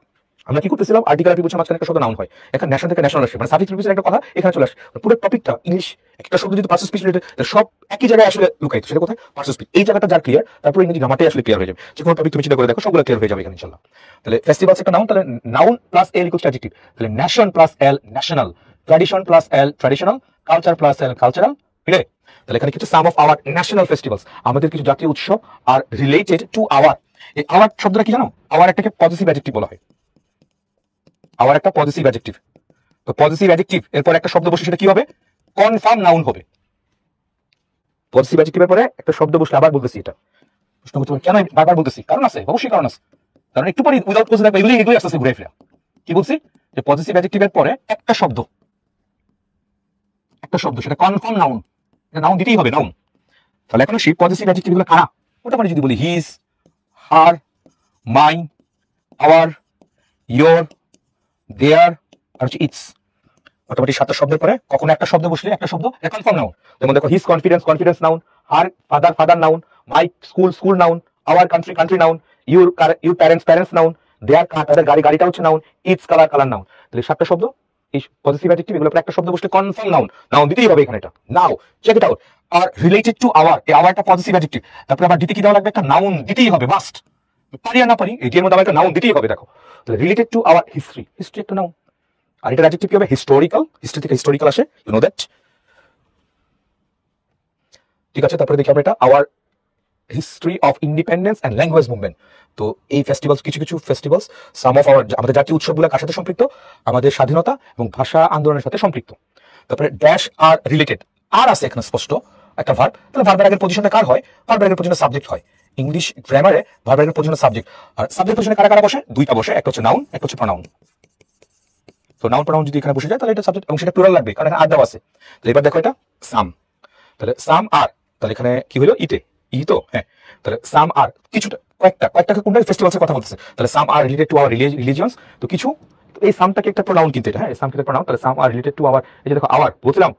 আমরা কি করতেছিলাম, আর্টিকেল আর প্রিপজিশন মাঝখানে একটা শব্দ নাউন হয়, এখানে ন্যাশনাল থেকে ন্যাশনাল আসে, মানে সাফিক্স প্রিফিক্সের একটা কথা এখানে চলে আসে, পুরো টপিকটা ইংলিশ। একটা শব্দ যদি পার্সন স্পিচ রিলেটেড, সব একই জায়গায় আসলে লুকাইতো, সেটা কোথায়, পার্সন স্পিচ। এই জায়গাটা যার ক্লিয়ার, তারপর ইংরেজি গ্রামারটাই আসলে ক্লিয়ার হয়ে যাবে। যে কোনো টপিক তুমি চিন্তা করে দেখো, সবগুলো ক্লিয়ার হয়ে যাবে এখানে ইনশাআল্লাহ। তাহলে ফেস্টিভ্যালস একটা নাউন, তাহলে noun plus L equals adjective, তাহলে nation plus L national, tradition plus L traditional, culture plus L cultural, বুঝলে? তাহলে এখানে কিছু সাম অফ আওয়ার ন্যাশনাল ফেস্টিভ্যালস, আমাদের কিছু জাতীয় উৎসব আর রিলেটেড টু আওয়ার। এই আওয়ার শব্দটা কি জানো, আওয়ার একটাকে পজিটিভ অ্যাডজেক্টিভ বলা হয়, আওয়ার একটা পজিটিভ অ্যাডজেক্টিভ। তো পজিটিভ অ্যাডজেক্টিভ এরপর একটা শব্দ বসে, সেটা কি হবে, কনফার্ম নাউন হবে। পজিটিভ অ্যাডজেক্টিভের পরে একটা শব্দ বসলে, আবার বলতেছি এটা প্রশ্ন করতে কেন বারবার বলতেছি, কারণ আছে, অবশ্যই কারণ আছে, কারণ একটু পরে উইদাউট ক্লোজ দেখবে এগুলোই আসতেছে ঘুরে ফিরে। কি বলছি, যে পজিটিভ অ্যাডজেক্টিভের পরে একটা শব্দ, সেটা কনফার্ম নাউন, এটা নাউন দিতেই হবে, নাউন। তাহলে এখন সেই পজিটিভ অ্যাডজেক্টিভ গুলো কারা, মোটামুটি যদি বলি his, her, my, our, your, their আর হচ্ছে ইটস, মোটামুটি 7টা শব্দের পরে কখনো একটা শব্দ বসলে, একটা শব্দ কনফার্ম নাউন। যেমন দেখো his confidence noun, her father noun, my school noun, our country noun, your parents noun, their তাদের গাড়িটা হচ্ছে নাউন, ইটস কালার নাউন। তাহলে 7টা শব্দ, এই পজিটিভ অ্যাডজেক্টিভ, এগুলো একটা শব্দ বসলে কনফার্ম নাউন দিতেই হবে এখানে। এটা now check it out, are related to our, এই আওয়ারটা পজিটিভ অ্যাডজেক্টিভ, তারপরে আবার দিতে কি দেওয়া লাগবে, একটা নাউন দিতেই হবে, মাস্ট, পারি আর না পারি এর মধ্যে আমার একটা নাউন দিতেই হবে। দেখো তাহলে রিলেটেড টু আওয়ার হিস্ট্রি একটা নাউন, আর এটা অ্যাডজেক্টিভ কি হবে, হিস্টোরিক্যাল, হিস্ট্রি থেকে হিস্টোরিক্যাল আসে, ইউ নো দ্যাট। ঠিক আছে, তারপরে দেখি আমরা এটা our history of independence and language movement. তো এই ফেস্টিভ্যালস, কিছু ফেস্টিভ্যালস সাম অফ আওয়ার, আমাদের জাতীয় উৎসবগুলো কার সাথে সম্পৃক্ত, আমাদের স্বাধীনতা এবং ভাষা আন্দোলনের সাথে সম্পৃক্ত। তারপরে ড্যাশ আর রিলেটেড, আর আছে এখানে স্পষ্ট একটা ভার্ব, তাহলে ভার্বের আগের পজিশনটা কার হয়, ভার্বের আগের পজিশনে সাবজেক্ট হয়। ইংলিশ গ্রামারে ভার্বের আগের পজিশনে সাবজেক্ট, আর সাবজেক্ট পজিশনে কারা বসে, দুইটা বসে, একটা হচ্ছে নাউন, একটা হচ্ছে প্রনাউন। তো নাউন প্রনাউন যদি এখানে বসে যায়, তাহলে এটা সাবজেক্ট এবং সেটা প্লুরাল লাগবে, কারণ এখানে আর দেওয়া আছে। তাহলে এবার দেখো এটা সাম, তাহলে সাম আর, তাহলে এখানে কি হলো, তো হ্যাঁ, তাহলে সাম আর কিছুটা, কয়েকটা কোনটা ফেস্টিভ্যালসের কথা বলতেছে, তাহলে some are related to our religions. তো কিছু, এই সামটাকে একটা প্রনাউন কিন্তু এটা, হ্যাঁ সাম কিন্তু প্রনাউন, তাহলে some are related to our, এই যে দেখো আওয়ার বলছিলাম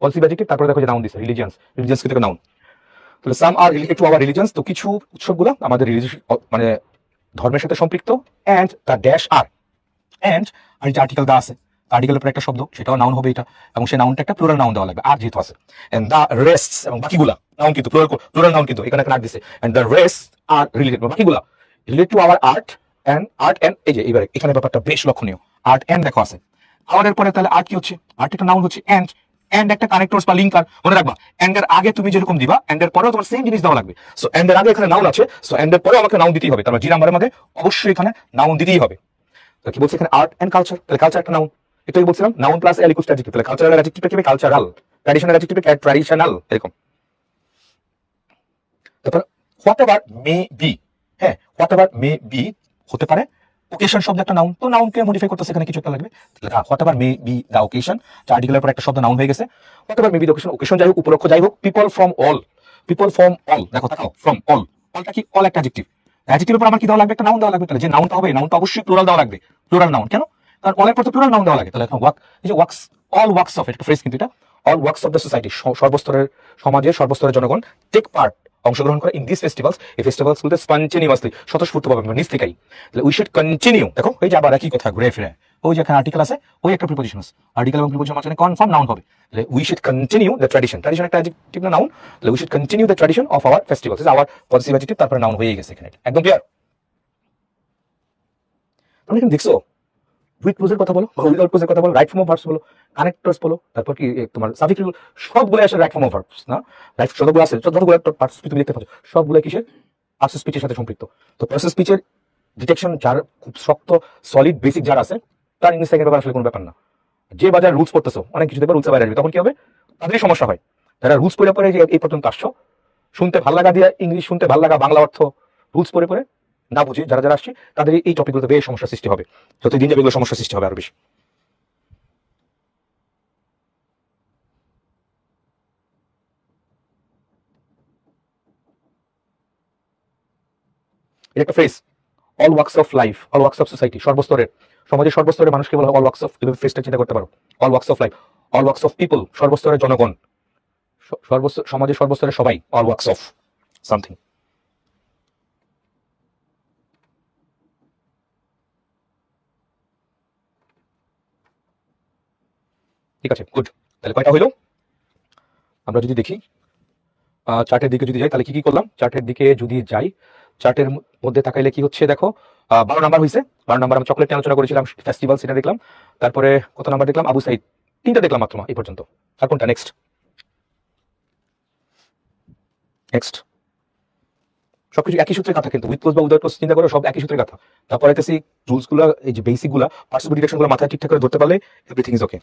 পজিটিভ অ্যাডজেক্টিভ, তারপরে দেখো যে নাউন দিছে রিলিজিয়ন্স থেকে নাউন, তাহলে some are related to our religions. তো কিছু উৎসবগুলো আমাদের রিলিজিয়াস মানে ধর্মের সাথে সম্পৃক্ত, and the dash are, and are যে আর্টিকেল দা আছে, আর্টিকেলের উপরে একটা শব্দ, সেটাও নাউন হবে এটা, এবং সেই নাউনটা একটা প্লুরাল নাউন দেওয়া লাগবে, আর যেহেতু আছে, এন্ড দ্য রেস্টস, এবং বাকিগুলা নাউন কিন্তু প্লুরাল নাউন কিন্তু এখানে আর দিছে, and the rest are related, বাকিগুলা related to our art and এই যে এবারে এখানে ব্যাপারটা বেশ লক্ষণীয়, আর্ট এন্ড দেখো আছে, আওয়ারের পরে তাহলে আর্ট কি হচ্ছে, আর্ট একটা নাউন হচ্ছে, এন্ড একটা কানেক্টরস বা লিঙ্কার, মনে রাখবা এন্ড এর আগে তুমি যেরকম দিবা, এন্ড এর পরেও তোমার সেম জিনিস দেওয়া লাগবে। সো এন্ড এর আগে এখানে নাউন আছে, সো এন্ড এর পরেও আমাকে নাউন দিতেই হবে, তারপর জি নাম্বারের মধ্যে অবশ্যই এখানে নাউন দিতেই হবে। তো কি বলছে এখানে, আর্ট এন্ড কালচার, তাহলে কালচার একটা নাউন, এটাই বলছিলাম, noun plus L equals adjective, তাহলে কালচারাল অ্যাডজেক্টিভটা কি হবে, কালচারাল, ট্র্যাডিশনাল অ্যাডজেক্টিভটা ট্র্যাডিশনাল, এরকম। তারপর হোয়াটএভার মে বি, হ্যাঁ হোয়াটএভার মে বি হতে পারে, ওকেশন শব্দ একটা নাউন, তো নাউনকে মডিফাই করতেছে এখানে কিছু একটা লাগবে, তাহলে whatever may be the occasion, আর্টিকেলের পর একটা শব্দ নাউন হয়ে গেছে, whatever may be the occasion, occasion যাই হোক, উপলক্ষ যাই হোক, পিপল ফ্রম অল, দেখো তাকাও, ফ্রম অল, অলটা কি, অল একটা অ্যাডজেক্টিভ, অ্যাডজেক্টিভের পর আমার কি দেওয়া লাগবে, একটা নাউন দেওয়া লাগবে, তাহলে যে নাউনটা হবে, নাউনটা অবশ্যই প্লুরাল দেওয়া লাগবে, প্লুরাল নাউন, কেন, কারণ অলের পর তো প্লুরাল নাউন দেওয়া লাগে। তাহলে এখন ওয়ার্ক, এই যে ওয়ার্কস, অল ওয়ার্কস অফ, একটা ফ্রেজ কিন্তু এটা, all works of the society, সর্বস্তরের সমাজের সর্বস্তরের জনগণ টেক পার্ট, অংশগ্রহণ করে ইন দিস ফেস্টিভ্যালস, এই ফেস্টিভ্যালস গুলোতে স্পন্টেনিয়াসলি, স্বতঃস্ফূর্তভাবে, নিজ থেকেই, তাহলে উই শুড কন্টিনিউ, দেখো এই যে আবার একই কথা ঘুরে ফিরে, ওই যে এখানে আর্টিকেল আছে, ওই একটা প্রিপোজিশন আছে, আর্টিকেল এবং প্রিপোজিশন মাঝখানে কনফার্ম নাউন হবে। তাহলে we should continue the tradition, tradition একটা অ্যাডজেক্টিভ না নাউন, তাহলে we should continue the tradition of our festivals, our positive adjective, তারপরে নাউন হয়ে গেছে এখানে, একদম ক্লিয়ার। তুমি এখানে দেখছো উইথ ক্লোজের কথা বলো, উইদাউট ক্লোজের কথা বলো, রাইট ফর্ম অফ ভার্বস বলো, কানেক্টরস বলো, তারপর কি তোমার সাফিক্স সবগুলো আসলে রাইট ফর্ম অফ ভার্বস না, রাইট যতগুলো আছে যতগুলো পার্টস তুমি দেখতে পাচ্ছ সবগুলো কিসের, পার্টস স্পিচের সাথে সম্পৃক্ত। তো পার্টস স্পিচের ডিটেকশন যার খুব শক্ত সলিড বেসিক যার আছে তার ইংলিশ সেকেন্ড ব্যাপার আসলে কোনো ব্যাপার না। যে বাজার রুলস পড়তেছো অনেক কিছু দেখবে রুলসে বাইরে আসবে, তখন কি হবে, তাদেরই সমস্যা হয়। যারা রুলস পড়ে পড়ে যে এই পর্যন্ত আসছো, শুনতে ভালো লাগা দিয়ে ইংলিশ শুনতে ভালো লাগা বাংলা অর্থ রুলস পড়ে পড়ে না বুঝে যারা যারা আসছে, তাদের এই টপিকগুলোতে বেশ সমস্যার সৃষ্টি হবে, যতই দিন যাবে এগুলো সমস্যার সৃষ্টি হবে আরো বেশি। এটা একটা phrase, all works of life, all works of society, সর্বস্তরের সমাজের সর্বস্তরের মানুষকে বলা হয় অল ওয়ার্কস অফ, তুমি ফ্রেজটা চিন্তা করতে পারো, all works of life, all works of people, সর্বস্তরের জনগণ, সমাজের সর্বস্তরের সবাই, অল ওয়ার্কস অফ সামথিং। ঠিক আছে, গুড। তাহলে কয়টা হইলো, আমরা যদি দেখি চার্টের দিকে যদি যাই, তাহলে কি কি করলাম, চার্টের দিকে যদি যাই, চার্টের মধ্যে তাকাইলে কি হচ্ছে দেখো, 12 নাম্বার হয়েছে, 12 নাম্বার আমি চকলেট নিয়ে আলোচনা করেছিলাম, ফেস্টিভ্যাল সেটা দেখলাম, তারপরে কত নাম্বার দেখলাম, আবু সাইদ, 3টা দেখলাম মাত্র এই পর্যন্ত। আর কোনটা নেক্সট, নেক্সট সবকিছু একই সূত্রে কথা, কিন্তু উইথ ক্লোজ বা উইদাউট ক্লোজ চিন্তা করো সব একই সূত্রে কথা। তারপরে দেখছি রুলস গুলো, এই যে বেসিক গুলা, পার্সিবল ডিরেকশন গুলো মাথায় ঠিকঠাক করে ধরতে পারলে এভরিথিং ইজ ওকে।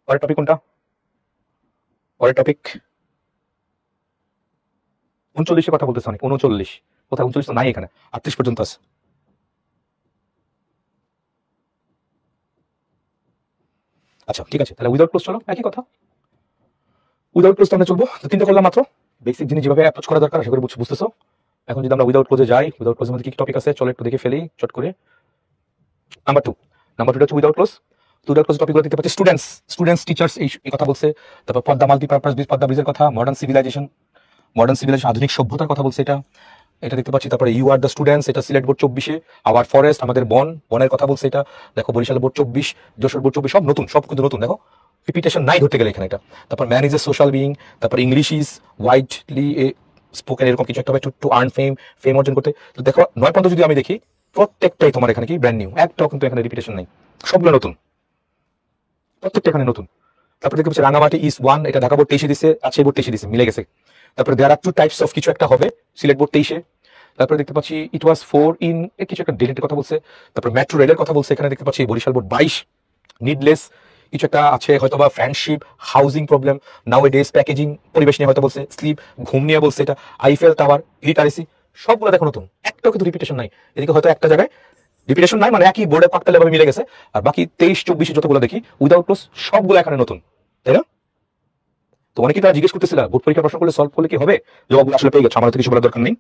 পরের টপিক কোনটা, পরের টপিক 39 কথা বলতেছে অনেক, 39 কোথায়, 39 তো নাই এখানে, 38 পর্যন্ত আছে। আচ্ছা ঠিক আছে, তাহলে উইদাউট ক্লোজ চলো, একই কথা, উইদাউট ক্লোজ আমরা চলবো। তো 3টা করলাম মাত্র, বেসিক জিনিস যেভাবে অ্যাপ্রোচ করা দরকার আশা করি বুঝতেছো। এখন যদি আমরা উইদাউট ক্লোজে যাই, উইদাউট ক্লোজের মধ্যে কি টপিক আছে চলো একটু দেখে ফেলি চট করে। নাম্বার 2, নাম্বার 2টা হচ্ছে উইদাউট ক্লোজ। উইদাউট ক্লোজ টপিকগুলো দেখতে পাচ্ছি স্টুডেন্টস, স্টুডেন্টস টিচার্স এই কথা বলছে, তারপর পদ্মা মাল্টিপারপাস ব্রিজ, পদ্মা ব্রিজের কথা, মডার্ন সিভিলাইজেশন, মডার্ন সিভিলাইজেশন আধুনিক সভ্যতার কথা বলছে এটা, এটা দেখতে পাচ্ছি। তারপরে ইউ আর দ্য স্টুডেন্টস, এটা সিলেট বোর্ড 24-এ, আওয়ার ফরেস্ট আমাদের বন, বনের কথা বলছে এটা, দেখো বরিশাল বোর্ড 24, যশোর বোর্ড 24, সব নতুন, সব কিন্তু নতুন, দেখো রিপিটেশন নাই ধরতে গেলে এখানে এটা। তারপর man is a social being, তারপর ইংলিশ ইজ ওয়াইডলি স্পোকেন, এরকম কিছু একটা হবে, টু আর্ন ফেম, ফেম অর্জন করতে। তো দেখো 9 পর্যন্ত যদি আমি দেখি প্রত্যেকটাই তোমার এখানে কি ব্র্যান্ড নিউ, একটাও কিন্তু এখানে রিপিটেশন নাই, সবগুলো নতুন, প্রত্যেকটা এখানে নতুন। তারপরে দেখতে পাচ্ছি রাঙামাটি ইজ ওয়ান, এটা ঢাকা বোর্ড 23-এ দিছে, আছে বোর্ড 23-এ দিছে, মিলে গেছে। তারপরে দেয়ার আর টু টাইপস অফ কিছু একটা হবে, সিলেট বোর্ড 23-এ। তারপরে দেখতে পাচ্ছি ইট ওয়াজ 4 ইন কিছু একটা ডেটের কথা বলছে। তারপর মেট্রো রেলের কথা বলছে, এখানে দেখতে পাচ্ছি বরিশাল বোর্ড 22, নিডলেস কিছু একটা আছে হয়তো বা ফ্রেন্ডশিপ, হাউজিং প্রবলেম, নাও এ ডেজ প্যাকেজিং, পরিবেশ নিয়ে হয়তো বলছে, স্লিপ ঘুম নিয়ে বলছে এটা, আইফেল টাওয়ার, লিটারেসি, সবগুলো দেখো নতুন, একটাও কিন্তু রিপিটেশন নাই। এদিকে হয়তো একটা জায়গায় রিপিটেশন নাই, মানে একই বোর্ডে পাকতালে ভাবে মিলে গেছে, আর বাকি 23-24 যতগুলো দেখি উইদাউট ক্লোজ সবগুলো এখানে নতুন, তাই না? তো অনেকে তারা জিজ্ঞেস করতেছিল বোর্ড পরীক্ষা প্রশ্ন করলে সলভ করলে কি হবে, জবাবগুলো আসলে পেয়ে গেছে, আমার তো কিছু বলার দরকার নেই।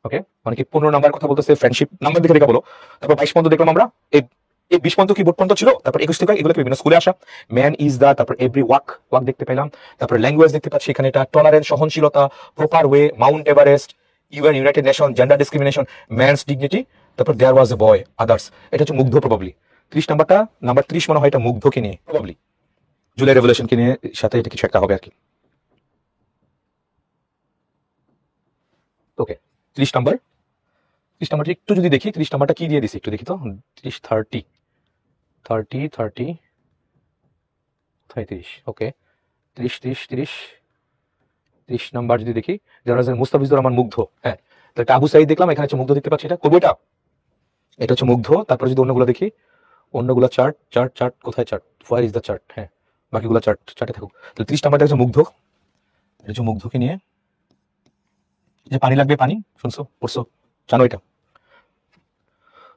ওকে, মানে কি 15 নাম্বার কথা বলতেছে ফ্রেন্ডশিপ, নাম্বার দেখে দেখা বলো। তারপর 22 পর্যন্ত দেখলাম আমরা, এই এই 20 পর্যন্ত কি বোর্ড পর্যন্ত ছিল, তারপর 21 থেকে এগুলো বিভিন্ন স্কুলে আসা, ম্যান ইজ দা, তারপর এভরি ওয়াক, ওয়াক দেখতে পেলাম, তারপর ল্যাঙ্গুয়েজ দেখতে পাচ্ছি এখানে, এটা টলারেন্স সহনশীলতা, proper way, Mount Everest, UN United nation, gender discrimination, man's dignity, তারপর দেয়ার ওয়াজ এ বয়, আদার্স, এটা হচ্ছে মুগ্ধ প্রবাবলি। 30 নাম্বারটা, নাম্বার 30 মনে হয় এটা মুগ্ধকে নিয়ে প্রবাবলি, জুলাই রেভলিউশনকে নিয়ে সাথে এটা কিছু একটা হবে আর কি। ওকে, 30 নাম্বার, 30 নাম্বারটা একটু যদি দেখি, 30 নাম্বারটা কি দিয়ে দিছি একটু দেখি তো, 30 30 30 30 30, ওকে, 30 30 30 30 নাম্বার যদি দেখি, যারা মুস্তাফিজুর রহমান মুগ্ধ, হ্যাঁ, তো এটা আবু সাইদ দেখলাম, এখানে হচ্ছে মুগ্ধ দেখতে পাচ্ছি, এটা করবো এটা, এটা হচ্ছে মুগ্ধ। তারপর যদি অন্যগুলো দেখি, অন্যগুলো চার্ট চার্ট চার্ট, কোথায় chart, where is the chart, হ্যাঁ বাকিগুলো চার্ট চার্টে থাকুক। তো 30 নাম্বারটা হচ্ছে মুগ্ধ, এটা হচ্ছে মুগ্ধকে নিয়ে, যে পানি লাগবে পানি, শুনছো পড়ছো, জানো এটা,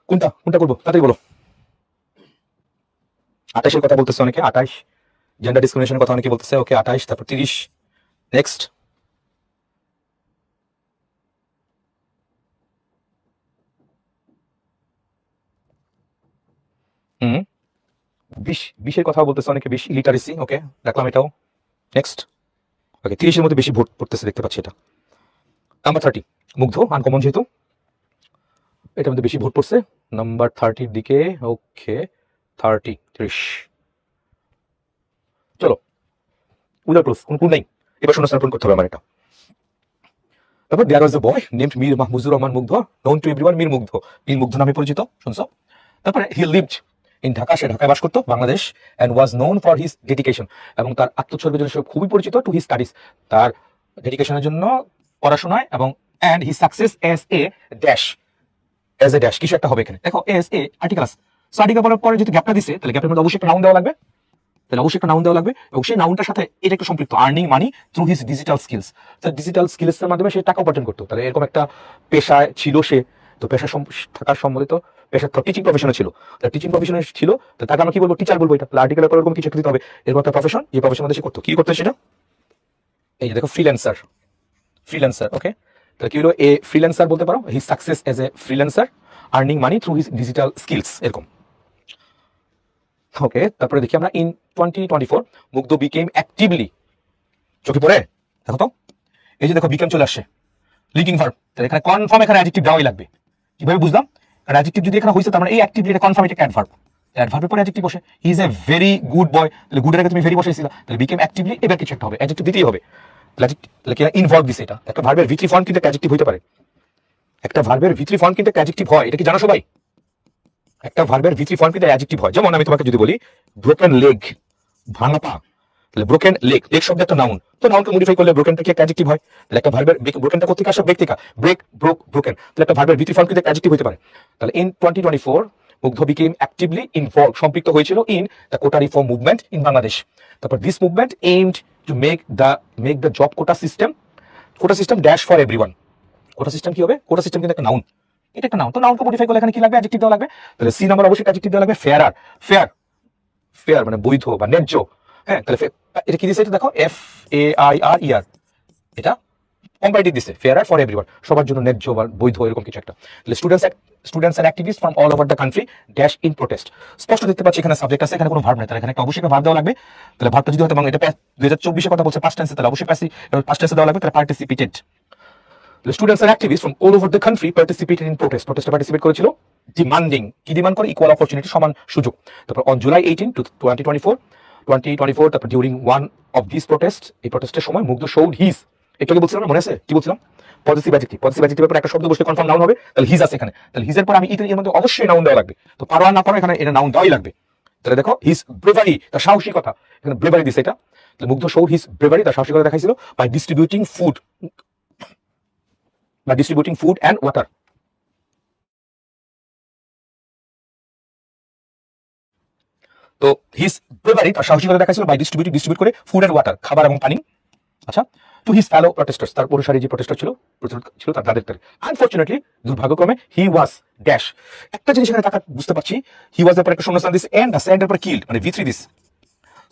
কোনটা কোনটা করবো তাড়াতাড়ি বলো। 28-এর কথা বলতেছে অনেকে, 28 জেন্ডার ডিসক্রিমিনেশনের কথা অনেকে বলতেছে, ওকে 28, তারপর 30, নেক্সট। হুম, 20-20-এর কথা বলতেছে অনেকে, 20 লিটারেসি, ওকে রাখলাম এটাও, নেক্সট। ওকে, 30-এর মধ্যে বেশি ভোট পড়তেছে দেখতে পাচ্ছি এটা। নাম্বার 30 মুগ্ধ, আনকমন যেহেতু এটার মধ্যে বেশি ভোট পড়ছে। নাম্বার 30-র দিকে, ওকে 30 চলো উইদাউট ক্লোজ, কোন নেই, এবার শূন্যস্থান পূরণ করতে হবে আমার এটা। তারপর দেয়ার ওয়াজ এ বয় নেমড মীর মাহমুদুর রহমান মুগ্ধ, নোন টু এভরিওয়ান মীর মুগ্ধ, মীর মুগ্ধ নামে পরিচিত, শুনছো? তারপরে হি লিভড ইন ঢাকা, সে ঢাকায় বাস করতো, Bangladesh, and was known for his dedication, এবং তার আত্মোৎসর্গের জন্য সে খুবই পরিচিত, টু হিজ স্টাডিজ, তার ডেডিকেশনের জন্য পড়াশোনায়, এবং and his success as a dash, as a dash কিছু একটা হবে এখানে, দেখো as a article, so article বলার পরে যদি গ্যাপটা দিছে, তাহলে গ্যাপের মধ্যে অবশ্যই একটা নাউন দেওয়া লাগবে, তাহলে অবশ্যই একটা নাউন দেওয়া লাগবে, এবং সেই নাউনটার সাথে এটা একটু সম্পৃক্ত, earning money through his digital skills, digital skills এর মাধ্যমে সে টাকা উপার্জন করতো, তাহলে এরকম একটা পেশায় ছিল সে, তো পেশা থাকার সম্বলিত পেশা টিচিং প্রফেশনে ছিল, টিচিং প্রফেশনে ছিল, তো তাকে আমরা কি বলবো, টিচার বলবো, এটা আর্টিকেলের পর এরকম কিছু দিতে হবে, এরকম একটা প্রফেশন, যে প্রফেশন মধ্যে সে করতো, কি করতো সেটা, এই যে দেখো ফ্রিল্যান্সার, ফ্রিল্যান্সার, ওকে, তাহলে কি হলো, এ ফ্রিল্যান্সার বলতে পারো, his success as a freelancer, earning money through his digital skills, এরকম। ওকে, তারপরে দেখি আমরা ইন 2024 মুগ্ধ বিকেম অ্যাক্টিভলি, চোখে পড়ে দেখো তো, এই যে দেখো বিকেম চলে আসছে, লিঙ্কিং ভার্ব, তাহলে এখানে কনফার্ম, এখানে অ্যাডজেক্টিভ দেওয়াই লাগবে। কিভাবে বুঝলাম, কারণ অ্যাডজেক্টিভ যদি এখানে হইছে, তার মানে এই অ্যাক্টিভলি এটা কনফার্ম, এটা অ্যাডভার্ব, অ্যাডভার্বের পরে অ্যাডজেক্টিভ বসে, he is a very good boy, তাহলে গুডের আগে তুমি ভেরি বসাইছিলা, তাহলে বিকেম অ্যাক্টিভলি, এবার কিছু একটা হবে, অ্যাডজেক্টিভ দিতেই হবে, তাহলে কি ইনভলভ দিছে, এটা একটা ভার্বের ভিত্রি ফর্ম কিন্তু অ্যাডজেক্টিভ হইতে পারে, একটা ভার্বের ভিত্রি ফর্ম কিন্তু অ্যাডজেক্টিভ হয়, এটা কি জানো সবাই? একটা ভার্বের ভিত্রি ফর্ম কিন্তু অ্যাডজেক্টিভ হয়, যেমন আমি তোমাকে যদি বলি ব্রোকেন লেগ, ভাঙা পা, তাহলে ব্রোকেন লেগ, লেগ শব্দ একটা নাউন, তো নাউনকে মডিফাই করলে ব্রোকেনটা কি একটা অ্যাডজেক্টিভ হয়, তাহলে একটা ভার্বের, ব্রোকেনটা কোথা থেকে আসে, ব্রেক থেকে, ব্রেক, ব্রোক, ব্রোকেন, তাহলে একটা ভার্বের ভিত্রি ফর্ম কিন্তু অ্যাডজেক্টিভ হতে পারে। তাহলে ইন 2024 মুগ্ধ বিকেম অ্যাক্টিভলি ইনভলভ, সম্পৃক্ত হয়েছিল in the quota reform movement in Bangladesh. তারপর this movement aimed to make the job quota system dash for everyone, quota system কি হবে, কোটা সিস্টেম কিন্তু একটা নাউন, এটা একটা নাউন, তো নাউনকে মডিফাই করলে এখানে কি লাগবে, অ্যাডজেক্টিভ দেওয়া লাগবে, তাহলে সি নাম্বার অবশ্যই অ্যাডজেক্টিভ দেওয়া লাগবে, ফেয়ার, ফেয়ার, ফেয়ার মানে বৈধ বা ন্যায্য, হ্যাঁ, তাহলে এটা কি দিছে, এটা দেখো FAIR, এটা কম্পারেটিভ দিছে, ফেয়ার ফর এভরিওয়ান, সবার জন্য ন্যায্য বা বৈধ, এরকম কিছু একটা। তাহলে students and activist from all over the country dash in protest, স্পষ্ট দেখতে পাচ্ছি এখানে সাবজেক্ট আছে, এখানে কোনো ভার্ব নেই, তাহলে এখানে একটা অবশ্যই একটা ভার্ব দেওয়া লাগবে, তাহলে ভার্বটা যদি হতো, এবং এটা 2024 এর কথা বলছে পাস্ট টেন্সে, তাহলে অবশ্যই পাস্ট টেন্সে দেওয়া লাগবে, তাহলে পার্টিসিপেটেড, তাহলে students and activist from all over the country participated in প্রোটেস্টে পার্টিসিপেট করেছিল, ডিমান্ডিং, কি ডিমান্ড করে, ইকুয়াল অপরচুনিটি, সমান সুযোগ। তারপর অন জুলাই 18 to 2024, তারপর during one of this protest, এই প্রোটেস্টের সময় মুগ্ধ শোড হিজ, একটু আগে বলছিলাম মনে আছে, কি বলছিলাম, পজিটিভ অ্যাডজেক্টিভের পর একটা শব্দ বসলে কনফার্ম নাউন হবে, তাহলে হিজ আছে এখানে, তাহলে হিজের পর আমি এর মধ্যে অবশ্যই নাউন দেওয়া লাগবে, তো পারো আর না পারো এখানে এটা নাউন দেওয়াই লাগবে। তাহলে দেখো হিজ ব্রেভারি, তার সাহসিকতা, এখানে ব্রেভারি দিছে, এটা তাহলে মুগ্ধ শোড হিজ ব্রেভারি, তার সাহসিকতা দেখাইছিল by distributing food and water. তো হিজ ব্রেভারি, তার সাহসিকতা দেখাইছিল বাই ডিস্ট্রিবিউট করে ফুড অ্যান্ড ওয়াটার, খাবার এবং পানি, আচ্ছা, টু হিজ ফেলো প্রোটেস্টার্স, তার অনুসারী যে প্রোটেস্টার ছিল তাদের। আনফরচুনেটলি, দুর্ভাগ্যক্রমে, হি ওয়াজ ড্যাশ, একটা জিনিস এখানে টাকা বুঝতে পারছি, হি ওয়াজ এর পর একটা শূন্যস্থান দিস, এন্ড আছে, এন্ডের পর কিল্ড মানে ভিত্রি দিস,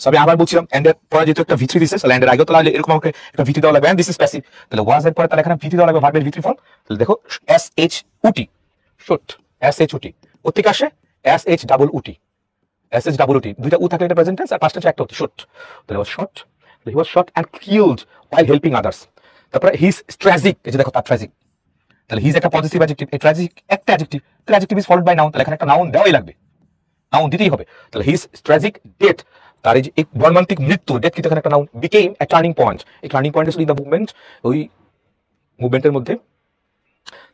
সো আমি আবার বলছিলাম এন্ডের পরে যেহেতু একটা ভিত্রি দিছে, তাহলে এন্ডের আগেও তাহলে এরকম আমাকে একটা ভিত্রি দেওয়া লাগবে, এন্ড দিস ইজ প্যাসিভ, তাহলে ওয়াজ এর পরে তাহলে এখানে ভিত্রি দেওয়া লাগবে, ভার্বের ভিত্রি ফর্ম, তাহলে দেখো SHUT, শুট, SHUT, ওর থেকে আসে SHUT, দুইটা উ থাকলে এটা প্রেজেন্ট টেন্স, আর পাঁচটা হচ্ছে একটা শুট, তাহলে ওয়াজ shot, he was shot and killed while helping others। তারপরে he's tragic, এই যে দেখো তার ট্র্যাজিক, তাহলে he's একটা পজিটিভ অ্যাডজেক্টিভ, এই ট্র্যাজিক একটা অ্যাডজেক্টিভ, তাহলে adjective is followed by noun, তাহলে এখানে একটা নাউন দেওয়াই লাগবে, নাউন দিতেই হবে, তাহলে he's tragic death, তার এই যে এক মর্মান্তিক মৃত্যু, ডেথ কিন্তু এখানে একটা noun, became a turning point, এই টার্নিং পয়েন্ট ছিল ইন দ্য মুভমেন্ট, ওই মুভমেন্টের মধ্যে।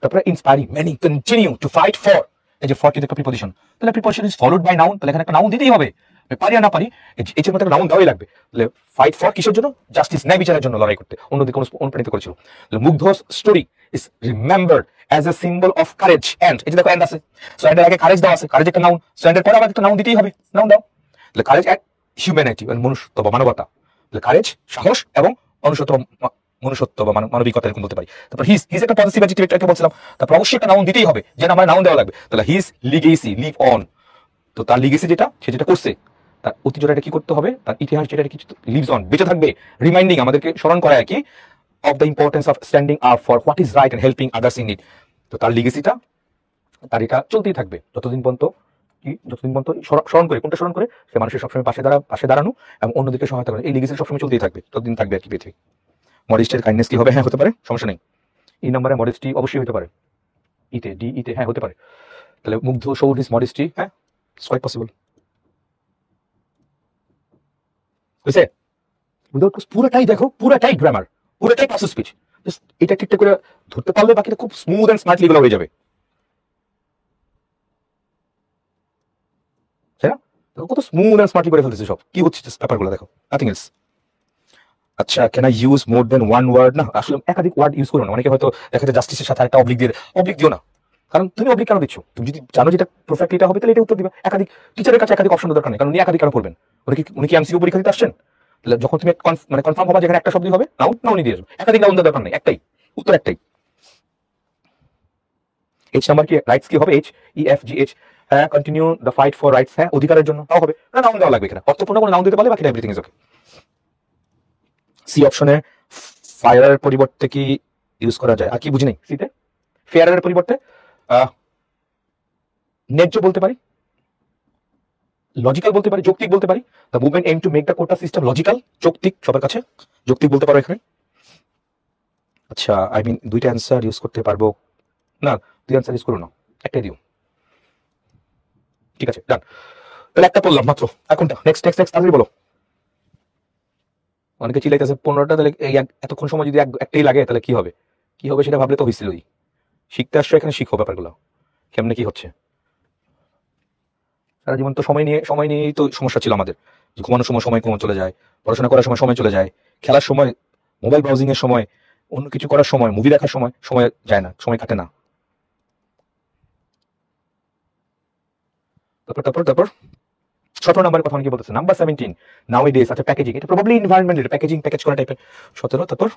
তারপরে inspiring many continue to fight for, এই যে ফর কিন্তু একটা প্রিপজিশন, তাহলে preposition is followed by noun, তাহলে এখানে একটা নাউন দিতেই হবে, পারি আর না পারি এই যে মধ্যে নাউন দেওয়াই লাগবে, তাহলে ফাইট ফর কিসের জন্য, জাস্টিস, ন্যায় বিচারের জন্য লড়াই করতে, অন্যদিকে অনুপ্রাণিত করেছিল। Mugdho's story is remembered as a symbol of courage, and এই যে দেখো এন্ড আছে, সো এন্ডের আগে কারেজ দেওয়া আছে, কারেজ একটা নাউন, সো এন্ডের পরে আবার একটা নাউন দিতেই হবে, নাউন দাও, তাহলে কারেজ এন্ড হিউম্যানিটি মানে মনুষ্যত্ব বা মানবতা, তাহলে কারেজ সাহস এবং মনুষ্যত্ব বা মানবিকতা এরকম বলতে পারি। তারপর হিজ একটা পজিটিভ অ্যাডজেক্টিভ একটা বলছিলাম, তারপর অবশ্যই একটা নাউন দিতেই হবে, যেন আমার নাউন দেওয়া লাগবে, তাহলে হিজ লিগেসি, লিভ অন, তো তার লিগেসি যেটা সে যেটা করছে, তার ঐতিহ্যটা এটা কি করতে হবে, তার ইতিহাস যেটা কিছু লিভস অন, বেঁচে থাকবে, রিমাইন্ডিং আমাদেরকে স্মরণ করায় কি of the importance of standing up for what is right and helping others in need, তো তার লিগেসিটা, তার এটা চলতেই থাকবে যতদিন পর্যন্ত স্মরণ করে, কোনটা স্মরণ করে, সে মানুষের সবসময় পাশে দাঁড়ানো এবং অন্যদিকে সহায়তা করে, এই লিগেসি সবসময় চলতেই থাকবে, ততদিন থাকবে আর কি পৃথিবী। মডেস্টের কাইন্ডনেস কি হবে? হ্যাঁ হতে পারে, সমস্যা নেই। ই নাম্বারে মডেস্টি অবশ্যই হতে পারে, ইতে ডি ইতে হ্যাঁ হতে পারে। তাহলে মুগ্ধ শোড হিজ মডেস্টি, হ্যাঁ ইটস কোয়াইট পসিবল। বুঝছে? পুরোটাই দেখো, পুরোটাই গ্রামার, পুরোটাই পাসিভ স্পিচ। এটা ঠিকঠাক করে ধরতে পারলে বাকিটা খুব স্মুথ এন্ড স্মার্টলি এগুলো হয়ে যাবে, তাই না? কত স্মুথ এন্ড স্মার্টলি করে ফেলতেছে সব। কি হচ্ছে ব্যাপারগুলো দেখো, নাথিং এলস। আচ্ছা, can I use more than one word? না, আসলে একাধিক ওয়ার্ড ইউজ করো না। অনেকে হয়তো দেখা যায় জাস্টিসের সাথে একটা অবলিক দিয়ে, অবলিক দিও না। কারণ তুমি অবলিক কেন দিচ্ছ? তুমি যদি জানো যেটা পারফেক্ট এটা হবে, তাহলে এটা উত্তর দিবা। একাধিক টিচারের কাছে একাধিক অপশন দরকার নেই, কারণ উনি একাধিক কেন পড়বেন? উনি কি এমসিকিউ পরীক্ষা দিতে আসছেন? তাহলে যখন তুমি মানে কনফার্ম হবা যেখানে একটা শব্দই হবে, নাউন, নাউনই দিয়ে আসবে। একাধিক নাউন দরকার নেই, একটাই উত্তর, একটাই। এইচ নাম্বার কি রাইটস কি হবে? H E F G H. হ্যাঁ, continue the fight for rights, হ্যাঁ অধিকারের জন্য, তাও হবে না। নাউন দেওয়া লাগবে এখানে, অর্থপূর্ণ কোনো নাউন দিতে পারলে বাকিটা এভরিথিং ইজ ওকে। সি অপশনে ফায়ারের পরিবর্তে কি ইউজ করা যায়? আর কি বুঝি নেই সিতে? ফেয়ারের পরিবর্তে ন্যায্য বলতে পারি, লজিক্যাল বলতে পারি, যৌক্তিক বলতে পারি। The movement aim to make the quota system logical, যৌক্তিক, সবার কাছে যৌক্তিক বলতে পারো এখানে। আচ্ছা, আই মিন দুইটা অ্যান্সার ইউজ করতে পারবো না? দুই অ্যান্সার ইউজ করো না, একটাই দিও। ঠিক আছে, ডান। তাহলে একটা পড়লাম মাত্র, এখনটা নেক্সট নেক্সট নেক্সট তাড়াতাড়ি বলো। অনেকে চিলাইতেছে 15টা, তাহলে এই এতক্ষণ সময় যদি একটাই লাগে তাহলে কি হবে? কি হবে সেটা ভাবলে তো হয়েছিলই। শিখতে আসছো এখানে, শিখো ব্যাপারগুলো কেমনে কি হচ্ছে। সারা জীবন তো সময় নিয়েই তো সমস্যা ছিল আমাদের, যে ঘুমানোর সময় সময় কমে চলে যায়, পড়াশোনা করার সময় সময় চলে যায়, খেলার সময়, মোবাইল ব্রাউজিং এর সময়, অন্য কিছু করার সময়, মুভি দেখার সময় সময় যায় না, সময় কাটে না। তারপর তারপর তারপর 17 নাম্বারের কথা অনেকে বলতেছে। নাম্বার 17 নাও এ ডেজ। আচ্ছা, প্যাকেজিং, এটা প্রবাবলি এনভায়রনমেন্ট, এটা প্যাকেজিং, প্যাকেজ করা টাইপের। 17, তারপর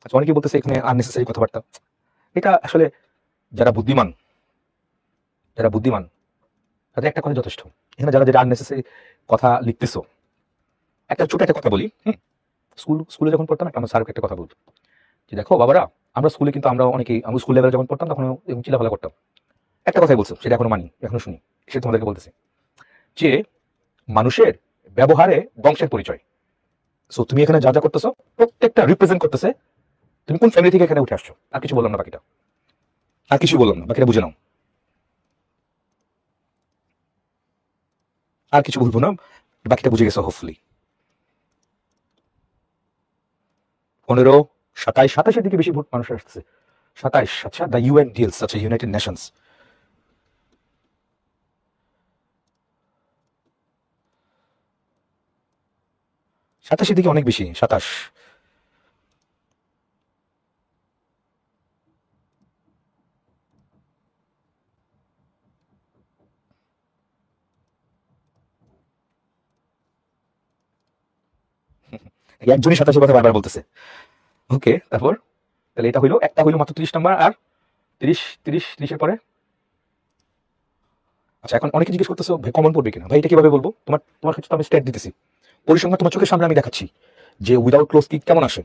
আচ্ছা, অনেকে বলতেছে এখানে আননেসেসারি কথাবার্তা। এটা আসলে যারা বুদ্ধিমান, যারা বুদ্ধিমান তাদের একটা কথা যথেষ্ট। এখানে যারা যেটা আননেসেসারি কথা লিখতেছো, একটা ছোট একটা কথা বলি। স্কুলে যখন পড়তাম, একটা আমার স্যারকে একটা কথা বলতো যে দেখো বাবারা, আমরা স্কুলে কিন্তু আমরা অনেকেই, আমরা স্কুল লেভেলে যখন পড়তাম তখন চিলাফালা করতাম। একটা কথাই বলছো, সেটা এখনো মানি, এখনো শুনি, সে তোমাদেরকে বলতেছে যে মানুষের ব্যবহারে বংশের পরিচয়। সো তুমি এখানে যা যা করতেছো প্রত্যেকটা রিপ্রেজেন্ট করতেছে তুমি কোন ফ্যামিলি থেকে এখানে উঠে আসছো। আর কিছু বললাম না, বাকিটা আর কিছু বললাম না, বাকিটা বুঝে নাও। আর কিছু বলবো না, বাকিটা বুঝে গেছো হোপফুলি। 15, 27, 27-এর দিকে বেশি ভোট মানুষের আসতেছে। 27, আচ্ছা, দ্য ইউএন ডিলস, আচ্ছা ইউনাইটেড নেশনস। 27-এর দিকে অনেক বেশি, 27। একজনই 27-এর কথা বারবার বলতেছে। ওকে, তারপর তাহলে এটা হইলো, একটা হইলো মাত্র 30 নাম্বার, আর 30-30-30-এর পরে। আচ্ছা, এখন অনেকে জিজ্ঞেস করতেছো ভাই কমন পড়বে কিনা। ভাই এটা কিভাবে বলবো? তোমার ক্ষেত্রে আমি স্টেট দিতেছি, পরিসংখ্যান তোমার চোখের সামনে আমি দেখাচ্ছি যে উইদাউট ক্লোজ কি কেমন আসে।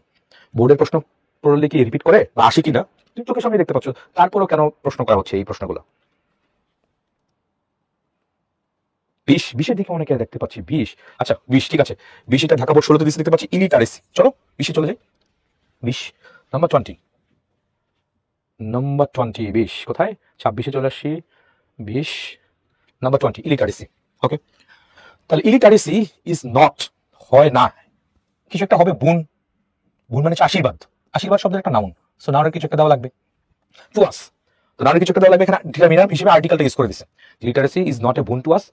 বোর্ডের প্রশ্ন পড়লে কি রিপিট করে বা আসে কিনা তুমি চোখের সামনে দেখতে পাচ্ছ, তারপরও কেন প্রশ্ন করা হচ্ছে এই প্রশ্নগুলো। 20-20-এর দিকে অনেকে দেখতে পাচ্ছি 20। আচ্ছা 20, ঠিক আছে। 20 এটা ঢাকা বোর্ড 16-তে দিচ্ছে দেখতে পাচ্ছি, ইলিটারেসি। চলো 20-এ চলে যাই। 20 নাম্বার 20, নাম্বার 20, 20 কোথায়? 26-এ চলে আসছি। 20 নাম্বার 20, ইলিটারেসি। ওকে, তাহলে ইলিটারেসি ইজ নট, হয় না, কিছু একটা হবে বুন। বুন মানে হচ্ছে আশীর্বাদ, আশীর্বাদ শব্দের একটা নাউন। সো নাউনের কিছু একটা দেওয়া লাগবে টু আস। তো নাউনের কিছু একটা দেওয়া লাগবে, এখানে ডিটারমিনার হিসেবে আর্টিকেলটা ইউজ করে দিছে। লিটারেসি ইজ নট এ বুন টু আস,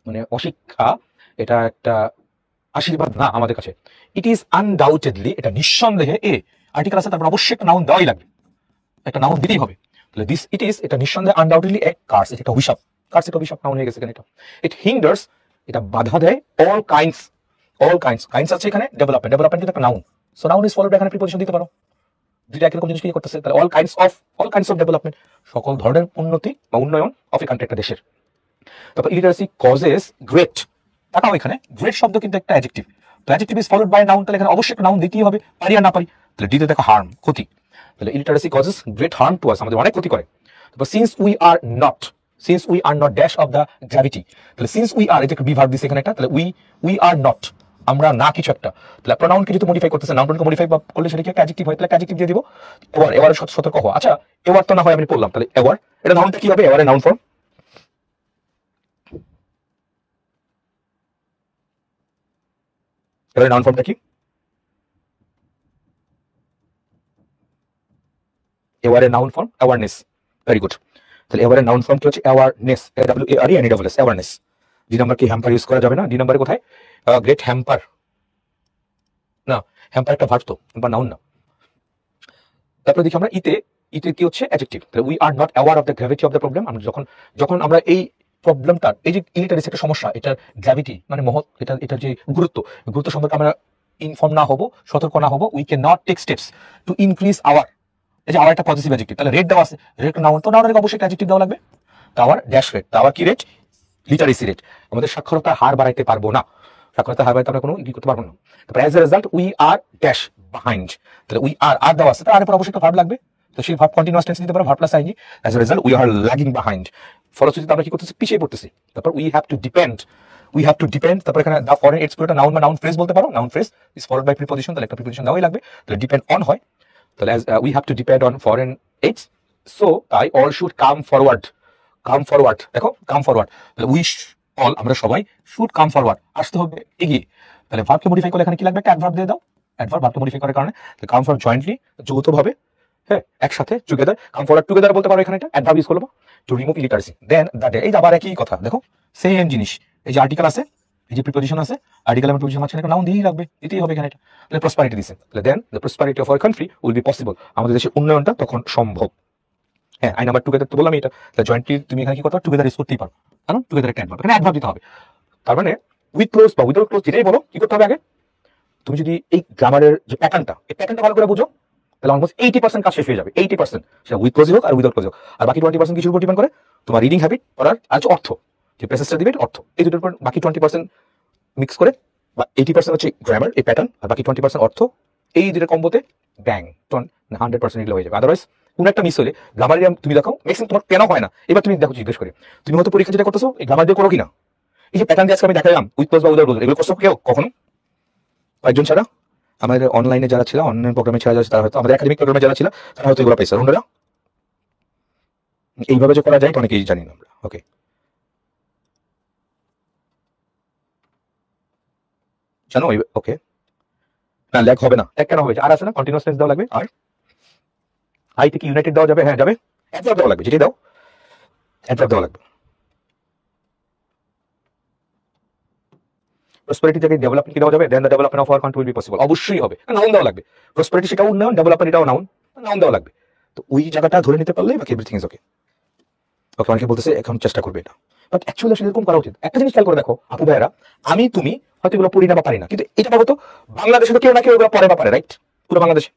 মানে অশিক্ষা এটা একটা আশীর্বাদ না আমাদের কাছে। ইট ইজ আনডাউটেডলি, এটা নিঃসন্দেহে, এ আর্টিকেল আছে, তারপর অবশ্যই একটা নাউন দেওয়াই লাগবে, একটা নাউন দিতেই হবে। তাহলে দিস ইট ইজ, এটা নিঃসন্দেহে আনডাউটেডলি এ কার্স, এটা একটা অভিশাপ। কার্স একটা অভিশাপ, নাউন হয়ে গেছে এখানে এটা। ইট হিন্ডার্স, এটা বাধা দেয়, all kinds, all kinds, kinds আছে এখানে, ডেভেলপমেন্ট, ডেভেলপমেন্ট কিন্তু একটা noun. So noun is followed, এখানে প্রিপোজিশন দিতে পারো। দুইটা একই রকম জিনিস কি করতেছে, তাহলে অল কাইন্ডস অফ ডেভেলপমেন্ট, সকল ধরনের উন্নতি বা উন্নয়ন অফ এ কান্ট্রি, একটা দেশের। তারপর ইলিটারেসি কজেস গ্রেট, তাকাও এখানে গ্রেট শব্দ কিন্তু একটা অ্যাডজেক্টিভ। তো adjective is followed by noun, তাহলে এখানে অবশ্যই একটা নাউন দিতেই হবে, পারি আর না পারি। তাহলে ডিতে দেখো হার্ম, ক্ষতি। তাহলে illiteracy causes great harm to us, আমাদের অনেক ক্ষতি করে। তারপর since we are not dash of the gravity, তাহলে সিন্স উই আর, এটা বি ভার্ব দিছে এখানে একটা, তাহলে উই আর নট, আমরা না কিছু একটা, তাহলে প্রনাউনকে যেহেতু মডিফাই করতেছে, নাউনকে মডিফাই করলে সেটা কি একটা অ্যাডজেক্টিভ হয়, তাহলে অ্যাডজেক্টিভ দিয়ে দিব। এবার সতর্ক হওয়া। আচ্ছা এবার তো না হয় আমি পড়লাম, তাহলে এবার এটা নাউনটা কি হবে, এবারে নাউন ফর্ম, এবারে নাউন ফর্মটা কি, এবারে noun form awareness, very good. তাহলে এবারে নাউন ফর্ম কি হচ্ছে, awareness, AWARENESS, awareness. D number কি হ্যাম্পার ইউজ করা যাবে না, ডি নাম্বারে কোথায়, গ্রেট হ্যাম্পার, না হ্যাম্পার একটা ভার্ব তো, বা নাউন না। তারপরে দেখি আমরা ইতে কি হচ্ছে, অ্যাডজেক্টিভ, তাহলে we are not aware of the gravity of the problem, আমরা যখন আমরা এই প্রবলেমটার, এই যে ইলিটারেসি একটা সমস্যা, এটার গ্র্যাভিটি মানে মহৎ, এটার যে গুরুত্ব সম্পর্কে আমরা ইনফর্ম না হবো, সতর্ক না হবো, we can not take steps to increase our, এই যে আওয়ার একটা পজিটিভ অ্যাডজেক্টিভ, তাহলে রেট দেওয়া আছে, রেট নাউন, তো নাউনের অবশ্যই অ্যাডজেক্টিভ দেওয়া লাগবে। টাওয়ার ড্যাশ রেট, টাওয়ার কি রেট, লিটারেসি রেট, আমাদের সাক্ষরতার হার বাড়াইতে পারবো না, সাক্ষরতার হার বাড়াইতে আমরা কোনো ই করতে পারবো না। তারপরে as a result we R dash behind, তাহলে উই আর দেওয়া আছে, তার আরের পর অবশ্যই একটা ভার্ব লাগবে, তো সেই ভার্ব কন্টিনিউয়াস টেন্স দিতে পারো, verb plus ING. As a result we are lagging behind, ফলশ্রুতিতে আমরা কি করতেছি, পিছিয়ে পড়তেছি। তারপর উই হ্যাভ টু ডিপেন্ড, তারপর এখানে দা ফরেন এইডস পুরোটা নাউন বা নাউন ফ্রেজ বলতে পারো, noun phrase is followed by preposition, তাহলে একটা প্রিপজিশন দেওয়াই লাগবে, তাহলে ডিপেন্ড অন হয়, তাহলে we have to depend on foreign AIDS, so তাই অল শুড কাম ফরওয়ার্ড, দেখো কাম ফরওয়ার্ড, তাহলে উই অল, আমরা সবাই শুড কাম ফরওয়ার্ড, আসতে হবে এগিয়ে। তাহলে ভার্বকে মডিফাই করলে এখানে কি লাগবে, একটা অ্যাডভার্ব দিয়ে দাও, অ্যাডভার্ব ভার্বকে মডিফাই করার কারণে, কাম ফর জয়েন্টলি, যৌথভাবে, হ্যাঁ একসাথে, টুগেদার, কাম ফরওয়ার্ড টুগেদার বলতে পারো, এখানে এটা অ্যাডভার্ব ইউজ করবো to remove illiteracy. Then the day, এই আবার একই কথা, দেখো সেম জিনিস, এই যে আর্টিকেল আছে, এই যে প্রিপজিশন আছে, আর্টিকেল এবং প্রিপজিশন মাঝখানে একটা নাউন দিয়েই রাখবে, দিতেই হবে এখানে এটা, তাহলে প্রসপারিটি দিছে, তাহলে then the prosperity of our country will be possible, আমাদের দেশের উন্নয়নটা তখন সম্ভব। হ্যাঁ আই নাম্বার টুগেদার তো বললাম এটা, তাহলে জয়েন্টলি তুমি এখানে কি করতে পারো, টুগেদার ইউজ করতেই পারো, কারণ টুগেদার একটা অ্যাডভার্ব, এখানে অ্যাডভার্ব দিতে হবে। তার মানে উইথ ক্লোজ বা উইদাউট ক্লোজ যেটাই বলো, কি করতে হবে আগে, তুমি যদি এই গ্রামারের যে প্যাটার্নটা, এই প্যাটার্নটা ভালো করে বুঝো, তাহলে অলমোস্ট 80% কাজ শেষ হয়ে যাবে, 80%, সেটা উইথ ক্লোজ হোক আর উইদাউট ক্লোজ হোক। আর বাকি 20% কিছুর উপর ডিপেন্ড করে, তোমার রিডিং হ্যাবিট পড়ার আর অর্থ, যে প্যাসেজটা দিবে অর্থ, এই দুটোর উপর বাকি 20% মিক্স করে, বা 80% হচ্ছে গ্রামার এই প্যাটার্ন, আর বাকি 20% অর্থ, এই দুটো কম্বোতে ব্যাং 100% এগুলো হয়ে যাবে। আদারওয়াইজ কোন একটা মিস হলে, গ্রামারে তুমি দেখো ম্যাক্সিমাম তোমার কেন হয় না, এবার তুমি দেখো জিজ্ঞেস করে, তুমি হয়তো পরীক্ষা যেটা করতেছো এই গ্রামার দিয়ে করো কিনা, এই যে প্যাটার্ন দিয়ে আজকে আমি দেখালাম উইথ ক্লোজ বা উইদাউট ক্লোজ, এগুলো করছো কেউ কখনো, কয়েকজন ছাড়া, আমাদের অনলাইনে যারা ছিল, অনলাইন প্রোগ্রামে ছাড়া যারা, তারা হয়তো, আমাদের একাডেমিক প্রোগ্রামে যারা ছিল তারা হয়তো এগুলো পাইছে, অন্যরা এইভাবে যে করা যায় এটা অনেকেই জানি না আমরা। ওকে জানো, ওকে না ল্যাগ হবে না, ল্যাগ কেন হবে, আর আছে না কন্টিনিউয়াস টেন্স দেওয়া লাগবে, আর আই থেকে ইউনাইটেড দেওয়া যাবে, হ্যাঁ যাবে, অ্যাডভার্ব দেওয়া লাগবে, যেটাই দাও অ্যাডভার্ব দেওয়া লাগবে। প্রসপারিটি থেকে ডেভেলপমেন্ট কি দেওয়া যাবে, then the development of our country will be possible, অবশ্যই হবে, নাউন দেওয়া লাগবে, প্রসপারিটি সেটাও উন্নয়ন, ডেভেলপমেন্ট এটাও নাউন, নাউন দেওয়া লাগবে। তো ওই জায়গাটা ধরে নিতে পারলে বাকি এভরিথিং ইজ ওকে। ওকে অনেকে বলতেছে এখন চেষ্টা করবে এটা, বাট অ্যাকচুয়ালি আসলে এরকম করা উচিত। একটা জিনিস খেয়াল করে দেখো আপু ভাইয়েরা, আমি তুমি হয়তো এগুলো পড়ি না বা পারি না, কিন্তু এটা পাবো তো বাংলাদেশে তো কেউ না কেউ এগুলো পড়ে বা পারে, রাইট, পুরো বাংলাদেশে।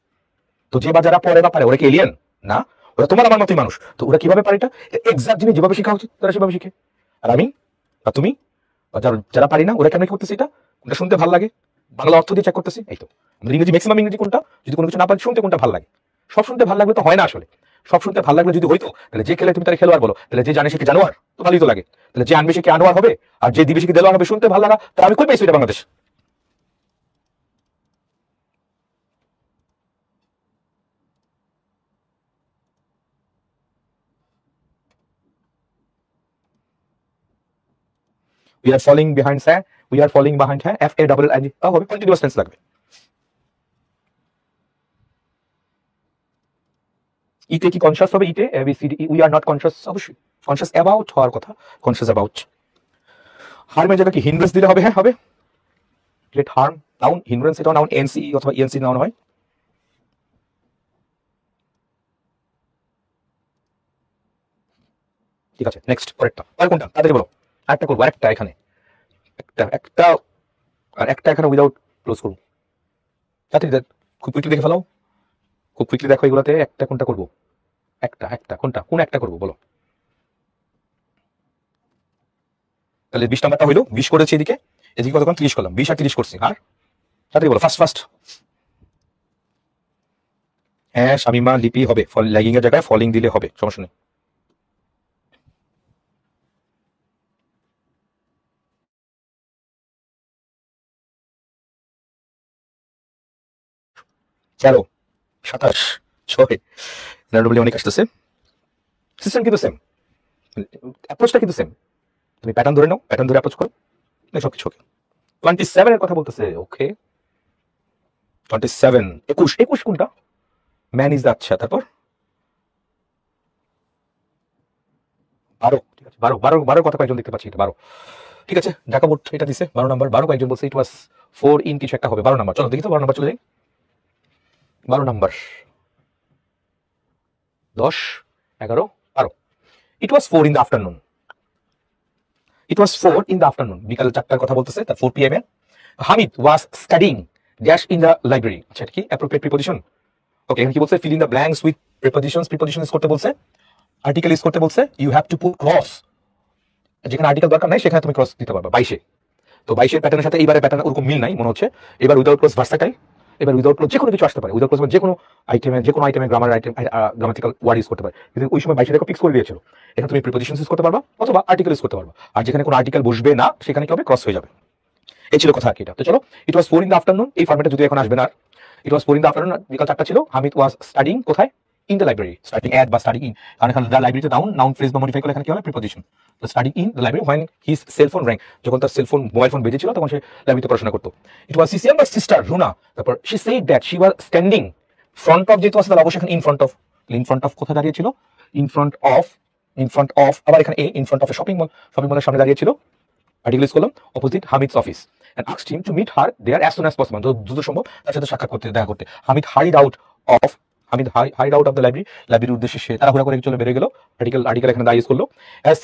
তো যে বা যারা পড়ে বা পারে ওরা কি এলিয়েন না, ওরা তোমার আমার মতোই মানুষ, তো ওরা কিভাবে পারে এটা, এক্সাক্ট জিনিস যেভাবে শেখা উচিত তারা সেভাবে শিখে। আর আমি বা তুমি বা যারা পারি না ওরা কেন করতেছি এটা, কোনটা শুনতে ভালো লাগে, বাংলা অর্থ দিয়ে চেক করতেছি, এই তো আমাদের ইংরেজি ম্যাক্সিমাম ইংরেজি কোনটা, যদি কোনো কিছু না পারি শুনতে কোনটা ভালো লাগে, সব শুনতে ভালো লাগবে তো হয় না আসলে, সব শুনতে ভালো লাগলে যদি হইতো, তাহলে যে খেলে তুমি তারা খেলোয়াড় বলো, তাহলে যে জানে সে কি জানোয়ার, তো ভালোই তো লাগে, তাহলে যে আনবে সে কি আনোয়ার হবে, আর যে দিবে সে কি দেলোয়ার হবে, শুনতে ভালো লাগা, তাহলে আমি কই পাইছি এটা Bangladesh. We are falling behind sir, we are falling behind, হ্যাঁ FALLING, তাও হবে, কন্টিনিউয়াস টেন্স লাগবে। ইতে কি কনসিয়াস হবে, ইতে ABCD, we are not conscious, অবশ্যই কনসিয়াস অ্যাবাউট হওয়ার কথা, কনসিয়াস অ্যাবাউট। হার্মের জায়গায় কি হিন্ড্রেন্স দিলে হবে, হ্যাঁ হবে, গ্রেট হার্ম নাউন, হিন্ড্রেন্স এটাও নাউন, NCE অথবা ENC নাউন হয়। ঠিক আছে নেক্সট পরেরটা, আর কোনটা তাড়াতাড়ি বলো, আরেকটা করবো, আরেকটা এখানে একটা আর একটা এখানে উইদাউট ক্লোজ করবো, তাড়াতাড়ি খুব কুইকলি দেখে ফেলাও, খুব কুইকলি দেখো এগুলোতে একটা কোনটা করবো, একটা কোনটা, কোন একটা করবো বলো। তাহলে 20 নাম্বারটা হইলো, 20 করেছি এদিকে, এদিকে কতক্ষণ 30 করলাম, 20 আর 30 করছি, আর তাড়াতাড়ি বলো ফার্স্ট ফার্স্ট। হ্যাঁ শামিমা লিপি হবে, ল্যাগিং এর জায়গায় ফলিং দিলে হবে, সমস্যা নেই। তেরো, 27, 6 র্যান্ডমলি অনেক আসতেছে। সিস্টেম কিন্তু সেম, অ্যাপ্রোচটা কিন্তু সেম। তুমি প্যাটার্ন ধরে নাও, প্যাটার্ন ধরে অ্যাপ্রোচ করো, সবকিছু ওকে। 27 এর কথা বলতেছে, ওকে 27, 21, 21 কোনটা? ম্যান ইজ দ্য, আচ্ছা তারপর 12, ঠিক আছে 12, 12, 12 কথা কয়েকজন দেখতে পাচ্ছি, এটা 12, ঠিক আছে। ঢাকা বোর্ড এটা দিছে 12 নাম্বার, 12 কয়েকজন বলছে ইট ওয়াজ 4 ইন কিছু একটা হবে, 12 নাম্বার। চলো দেখি তো 12 নাম্বার চলে যাই, 12 number 10, 11, 12, it was 4 in the afternoon, it was 4 in the afternoon, বিকাল 4টার কথা বলতেছে, তার 4 PM এ Hamid was studying dash in the library. আচ্ছা এটা কি অ্যাপ্রোপ্রিয়েট প্রিপোজিশন? ওকে, এখানে কি বলছে? Fill in the blanks with prepositions, preposition use করতে বলছে, আর্টিকেল ইউজ করতে বলছে, you have to put cross, যেখানে আর্টিকেল দরকার নাই সেখানে তুমি ক্রস দিতে পারবে। 22 তো 22 প্যাটার্নের সাথে এইবারে প্যাটার্ন ওরকম মিল নাই মনে হচ্ছে। এবার উইদাউট ক্রস ভার্সাটাইল, এবার উইদাউট ক্রস যে কোনো কিছু আসতে পারে, উইদাউট ক্রস যে কোনো আইটেমে grammar item grammatical word use করতে পারে, কিন্তু ওই সময় 22 ফিক্স করে দিয়েছিল। এখানে তুমি প্রিপোজিশন ইউজ করতে পারবা অথবা আর্টিকেল ইউজ করতে পারবা, আর যেখানে কোনো আর্টিকেল বসবে না সেখানে কি হবে? ক্রস হয়ে যাবে। এই ছিল কথা আর কি এটা। তো চলো, ইট ওয়াজ 4 ইন দ্য আফটারনুন, এই ফরম্যাটে যদি এখন আসবে না। ইট ওয়াজ 4 ইন দ্য আফটারনুন, বিকাল 4টা ছিল। হামিদ ওয়াজ স্টাডিং কোথায়? In the library. Studying at বা স্টাডিং ইন, কারণ এখানে দ্য লাইব্রেরিতে নাউন ফ্রেজ বা মডিফাই করলে এখানে কি হবে? প্রিপোজিশন। তো studying in the library when his cellphone rang, যখন তার সেলফোন মোবাইল ফোন বেজেছিল তখন সে লাইব্রেরিতে পড়াশোনা করতো। It was his younger sister Runa, তারপর she said that she was standing front of, যেহেতু আছে তাহলে অবশ্যই এখানে in front of, in front of কোথায় দাঁড়িয়েছিল? In front of, in front of, আবার এখানে a in front of shopping mall, shopping মলের সামনে দাঁড়িয়েছিল। আর্টিকেল ইউজ করলাম opposite Hamid's office and asked him to meet her there as soon as possible, দ্রুত সম্ভব তার সাথে সাক্ষাৎ করতে, দেখা করতে। Hamid হারিড out of, Hamid হারিড out of the library, লাইব্রেরির উদ্দেশ্যে সে তাড়াহুড়া করে চলে বেরিয়ে গেল। আর্টিকেল এখানে দা ইউজ করলো। as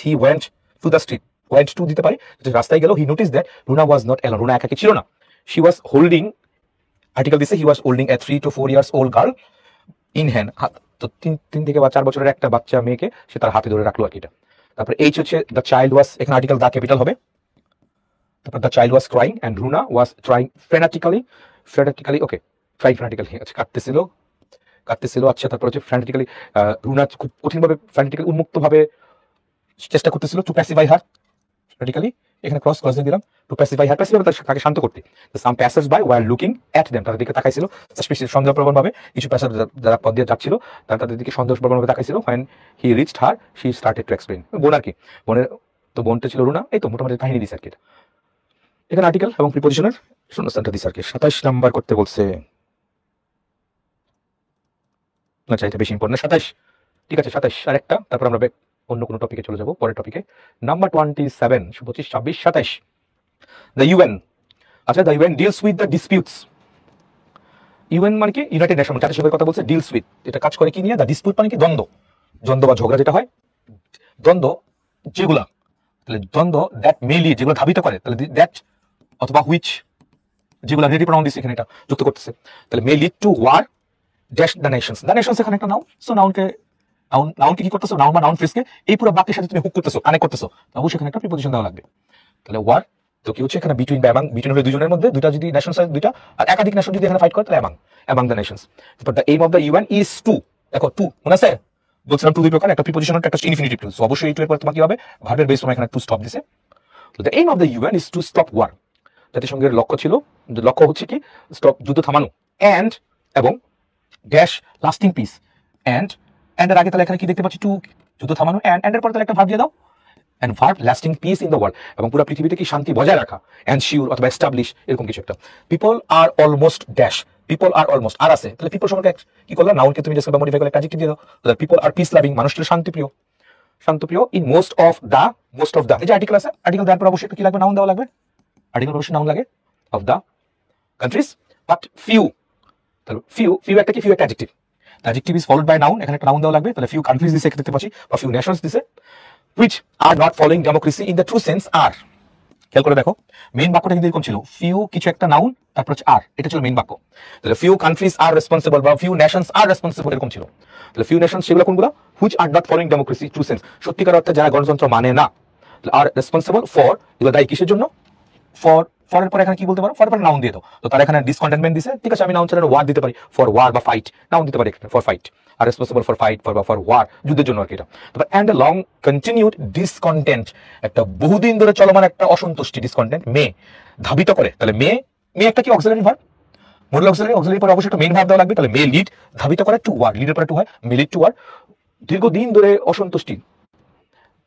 he went to the street, went to দিতে পারি, যে রাস্তায় গেল, he noticed that Runa was not alone, Runa একাকী ছিল না। she was holding, আর্টিকেল দিছে he was holding a 3 to 4 years old girl in hand, তো 3 থেকে 4 বছরের একটা বাচ্চা মেয়েকে সে তার হাতে ধরে রাখলো আর কি এটা। তারপর এইচ হচ্ছে দ্য চাইল্ড ওয়াজ, এখানে আর্টিকেল দা ক্যাপিটাল হবে। তারপর the child was crying and Runa was trying frantically, okay trying frantically, আচ্ছা কাঁদতেছিল, আচ্ছা তারপর হচ্ছে ফ্রেনাটিক্যালি, রুনা খুব কঠিনভাবে ফ্রেনাটিক্যালি উন্মুক্তভাবে চেষ্টা করতেছিল টু প্যাসিফাই হার, ফ্রেনাটিক্যালি এখানে ক্রস দিয়ে দিলাম, টু প্যাসিফাই হার, প্যাসিফাই তাকে শান্ত করতে। Some passage by were looking at them, তাদের দিকে তাকাইছিল সাসপিশিয়াস, সন্দেহপ্রবণভাবে। কিছু প্যাসেজ যারা পথ দিয়ে যাচ্ছিল তারা তাদের দিকে সন্দেহপ্রবণভাবে তাকাইছিল। When he reached her she started to explain, বোন আর কি, বোনের তো বোনটা ছিল রুনা। এই তো মোটামুটি কাহিনী দিছে আর কি। এখানে আর্টিকেল এবং প্রিপোজিশনের শূন্যস্থানটা দিছে আর কি। 27 নাম্বার করতে বলছে, আচ্ছা এটা বেশি ইম্পর্টেন্ট 27, ঠিক আছে 27 আর একটা, তারপর আমরা অন্য কোনো টপিকে চলে যাব, পরের টপিকে। Number 27, 25, 26, 27, the UN. আচ্ছা the UN deals with the disputes, UN মানে কি? ইউনাইটেড নেশন, জাতিসংঘের কথা বলছে। ডিলস উইথ, এটা কাজ করে কি নিয়ে? দ্য ডিসপিউট মানে কি? দ্বন্দ্ব বা ঝগড়া যেটা হয়, দ্বন্দ্ব যেগুলা, তাহলে দ্বন্দ্ব দ্যাট মেইনলি যেগুলো ধাবিত করে, তাহলে দ্যাট অথবা হুইচ, যেগুলো রেডি প্রনাউন দিচ্ছে এখানে এটা যুক্ত করতেছে, তাহলে may lead to war dash the nations. The nations এখানে একটা নাউন, সো নাউনকে কি করতেছো? নাউন বা নাউন ফ্রেজকে এই পুরো বাক্যের সাথে তুমি হুক করতেছো, কানেক্ট করতেছো, অবশ্যই এখানে একটা প্রিপোজিশন দেওয়া লাগবে। তাহলে ওয়ার, তো কি হচ্ছে এখানে? বিটুইন বা অ্যামাং, বিটুইন হলে দুজনের মধ্যে, দুইটা যদি নেশনস হয় দুইটা, আর একাধিক নেশন যদি এখানে ফাইট করে তাহলে অ্যামাং দ্য নেশনস। তারপর the aim of the UN is to, দেখো টু মনে আছে বলছিলাম, টু দুই প্রকার, একটা প্রিপোজিশন একটা ইনফিনিটিভ টু, সো অবশ্যই এই টু এর পর তোমার কি হবে? ভার্বের বেস, তোমার এখানে টু স্টপ দিছে। তো the aim of the UN is to stop war, জাতিসংঘের লক্ষ্য ছিল, লক্ষ্য হচ্ছে কি? স্টপ, যুদ্ধ থামানো, এন্ড এবং ড্যাশ লাস্টিং পিস, এন্ড এর আগে তাহলে এখানে কি দেখতে পাচ্ছি? টু, যুদ্ধ থামানো, এন্ড এর পর তাহলে একটা ভার্ব দিয়ে দাও, and verb lasting peace in the world, এবং পুরো পৃথিবীতে কি শান্তি বজায় রাখা, এন্ড শিওর অথবা এস্টাবলিশ, এরকম কিছু একটা। পিপল আর অলমোস্ট ড্যাশ, পিপল আর অলমোস্ট, আর আছে, তাহলে পিপল সম্পর্কে কি করলো? নাউনকে তুমি ডেসক্রাইব বা মডিফাই করে একটা অ্যাডজেক্টিভ দিয়ে দাও। পিপল আর পিস লাভিং, মানুষ ছিল শান্তিপ্রিয় ইন মোস্ট অফ দ্য, এই যে আর্টিকেল আছে, আর্টিকেল দেওয়ার পর অবশ্যই কি লাগবে? নাউন দেওয়া লাগবে, আর্টিকেল অবশ্যই নাউন লাগে, of the countries, but few, তাহলে ফিউ একটা কি? ফিউ একটা adjective, adjective is followed by noun, এখানে একটা নাউন দেওয়া লাগবে। তাহলে ফিউ কান্ট্রিজ দিছে দেখতে পাচ্ছি, বা ফিউ নেশনস দিছে, which are not following democracy in the true sense আর। খেয়াল করে দেখো, মেইন বাক্যটা কিন্তু এরকম ছিল, ফিউ কিছু একটা নাউন, তারপর হচ্ছে আর, এটা ছিল মেইন বাক্য। তাহলে ফিউ কান্ট্রিজ আর রেসপন্সিবল বা ফিউ নেশনস আর রেসপন্সিবল, এরকম ছিল। তাহলে ফিউ নেশনস সেগুলো কোনগুলো? Which are not following democracy true sense, সত্যিকার অর্থে যারা গণতন্ত্র মানে না, আর রেসপন্সিবল ফর, এগুলো দায়ী কিসের জন্য? ফর ফরের পরে এখানে কি বলতে পারো, ফরের পরে নাউন দিয়ে দাও। তো তার এখানে ডিসকন্টেন্টমেন্ট দিছে, ঠিক আছে, আমি নাউন ছাড়া ওয়ার দিতে পারি, ফর ওয়ার বা ফাইট, নাউন দিতে পারি ফর ফাইট, আর responsible for fight for war, যুদ্ধের জন্য আর কি এটা। তারপর অ্যান্ড লং কন্টিনিউড ডিসকন্টেন্ট, একটা বহুদিন ধরে চলমান একটা অসন্তুষ্টি, ডিসকন্টেন্ট মে ধাবিত করে, তাহলে মে একটা কি অক্সিলারি ভার্ব, মডেল অক্সিলারি পরে অবশ্যই একটা মেইন ভার্ব দেওয়া লাগবে, তাহলে মে লিড ধাবিত করে টু ওয়ার, লিডের পরে টু হয়, মে লিড টু ওয়ার। দীর্ঘদিন ধরে অসন্তুষ্টি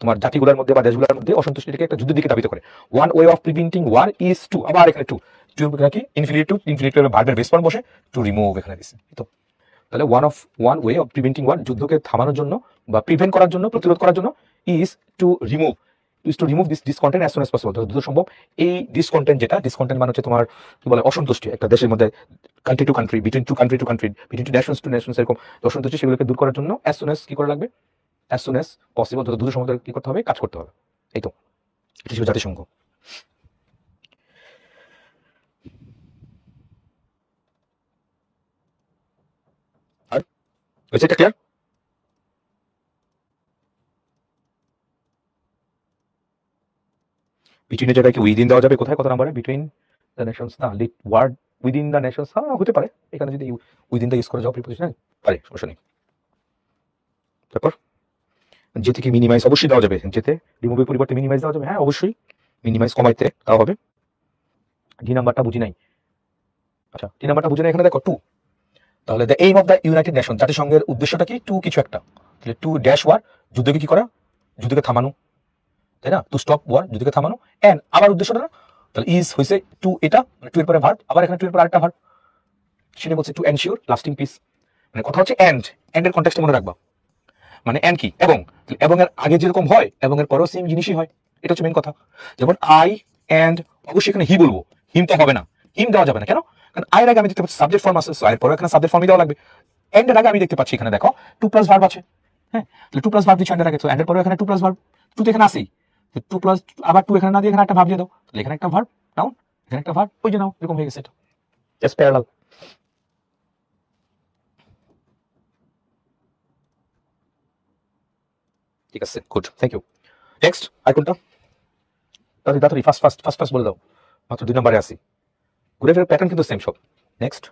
তোমার জাতিগুলোর মধ্যে বা দেশগুলোর মধ্যে অসন্তুষ্টিকে একটা যুদ্ধের দিকে ধাবিত করে। One way of preventing war is to, আবার এখানে টু কি ইনফিনিটিভ ভার্বের বেস ফর্ম বসে টু রিমুভ এখানে দিছে। তো তাহলে one way of preventing war, যুদ্ধকে থামানোর জন্য বা প্রিভেন্ট করার জন্য, প্রতিরোধ করার জন্য, is to remove this discontent as soon as possible, দ্রুত সম্ভব। এই ডিসকন্টেন্ট যেটা, ডিসকন্টেন্ট মানে হচ্ছে তোমার কি বলে অসন্তুষ্টি, একটা দেশের মধ্যে country to country, between two country, between two nations এরকম অসন্তুষ্টি, সেগুলোকে দূর করার জন্য অ্যাজ সুন অ্যাজ কি করা লাগবে, অ্যাজ সুন অ্যাজ পসিবল, দ্রুত সম্ভব কি করতে হবে, কাজ করতে হবে। এই তো এটা ছিল জাতিসংঘ। আর এটা ক্লিয়ার? বিটুইনের জায়গায় কি উইদিন দেওয়া যাবে? কোথায়, কত নাম্বারে? বিটুইন দ্য নেশনস না, lead war within the nations, হ্যাঁ হতে পারে, এখানে যদি উইদিন দ্য ইউজ করে যাও প্রিপোজিশন পারে, সমস্যা নেই। তারপর যে থেকে মিনিমাইজ অবশ্যই দেওয়া যাবে, যেতে রিমুভের পরিবর্তে মিনিমাইজ দেওয়া যাবে, হ্যাঁ অবশ্যই মিনিমাইজ কমাইতে দেওয়া হবে। ডি নাম্বারটা বুঝি নাই, আচ্ছা ডি নাম্বারটা বুঝি নাই, এখানে দেখো টু, তাহলে the aim of the United nation, জাতিসংঘের উদ্দেশ্যটা কি, টু কিছু একটা, তাহলে টু ড্যাশ ওয়ার, যুদ্ধকে কি করা, যুদ্ধকে থামানো, তাই না, টু স্টপ ওয়ার, যুদ্ধকে থামানো, এন্ড আবার উদ্দেশ্যটা না, তাহলে ইজ হইছে টু, এটা টু এর পরে ভার্ব, আবার এখানে টু এর পরে আরেকটা ভার্ব, সেটা বলছে টু এনশিওর লাস্টিং পিস, মানে কথা হচ্ছে এন্ডের কনটেক্সটে মনে রাখবা, মানে এন্ড কি, এবং এর আগে যেরকম হয় এবং এর পরেও সেম জিনিসই হয়, এটা হচ্ছে মেন কথা। যেমন আই এন্ড, অবশ্যই এখানে হি বলবো, হিম তো হবে না, হিম দেওয়া যাবে না, কেন, কারণ আয়ের আগে আমি দেখতে পাচ্ছি সাবজেক্ট ফর্ম আছে, এর পরে এখানে সাবজেক্ট ফর্মই দেওয়া লাগবে। এন্ডের আগে আমি দেখতে পাচ্ছি এখানে দেখো টু প্লাস ভার্ব আছে, হ্যাঁ, তাহলে টু প্লাস ভার্ব দিচ্ছি এন্ডের আগে, তো এন্ডের পরে এখানে টু প্লাস ভার্ব, টু তো এখানে আসেই, টু প্লাস আবার টু এখানে না দিয়ে এখানে একটা ভার্ব দিয়ে দাও, তাহলে এখানে একটা ভার্ব নাউন, এখানে একটা ভার্ব, ওই যে নাও, এরকম হয়ে গেছে, এটা জাস্ট প্যারালাল। ঠিক আছে, গুড, থ্যাংক ইউ। নেক্সট আর কোনটা, তাড়াতাড়ি ফাস্ট বলে দাও, মাত্র 2 নম্বরে আসি, ঘুরে ফেরার প্যাটার্ন কিন্তু সেম সব। নেক্সট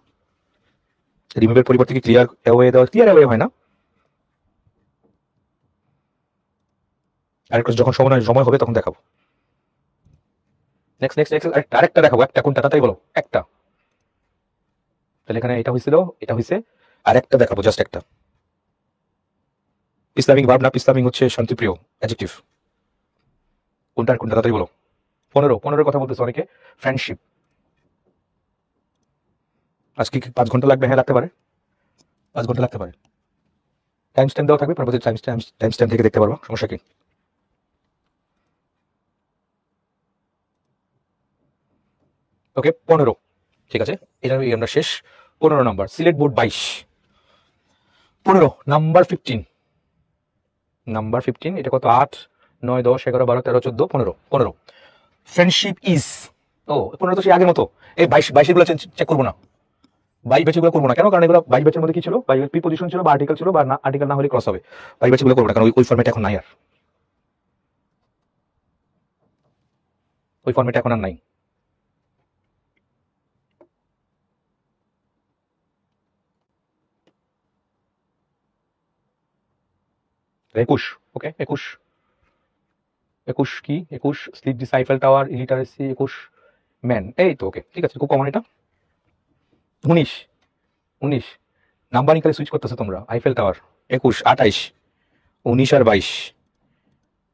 রিমুভের পরিবর্তে কি ক্লিয়ার অ্যাওয়ে দেওয়া, ক্লিয়ার অ্যাওয়ে হয় না, আরেকটা যখন সময় হবে তখন দেখাবো। নেক্সট আরেকটা দেখাবো, একটা কোনটা তাড়াতাড়ি বলো, একটা, তাহলে এখানে এটা হয়েছিল, এটা হয়েছে, আরেকটা দেখাবো, জাস্ট একটা। ইসলামিক ভার্ব না, ইসলামিক হচ্ছে শান্তিপ্রিয় অ্যাডজেক্টিভ, কোনটা তাড়াতাড়ি বলো। 15 কথা বলতেছে অনেকে, ফ্রেন্ডশিপ, আজকে কি 5 ঘন্টা লাগবে? হ্যাঁ লাগতে পারে, 5 ঘন্টা লাগতে পারে, টাইম স্ট্যাম্প দেওয়া থাকবে, পরবর্তী টাইম স্ট্যাম্প থেকে দেখতে পারবো, সমস্যা কি। ওকে 15, ঠিক আছে, এটা আমরা শেষ। 15 নাম্বার, সিলেট বোর্ড 22, 15 নাম্বার 15, এটা কত, 8 9 10 11 12 13 14 15 ফ্রেন্ডশিপ ইজ, ও 15 তো সেই আগের মতো, এই 22 গুলো চেক করবো না, 22 ব্যাচগুলো করবো না, কেন, কারণ এগুলো 22 ব্যাচের মধ্যে কি ছিল, 22 প্রিপোজিশন ছিল বা আর্টিকেল ছিল, বা আর্টিকেল না হলে ক্রস হবে, 22 ব্যাচগুলো করবো না, কারণ ওই ফরম্যাট এখন নাই, আর ওই ফরম্যাট এখন আর নাই। একুশ, ওকে 21 কি, 21 slip this Eiffel Tower, illiteracy, 21 man, এই তো ওকে, ঠিক আছে, খুব কমন এটা। 19 নাম্বারিং কালে সুইচ করতেছো তোমরা, আইফেল টাওয়ার 21 28 19 আর 22,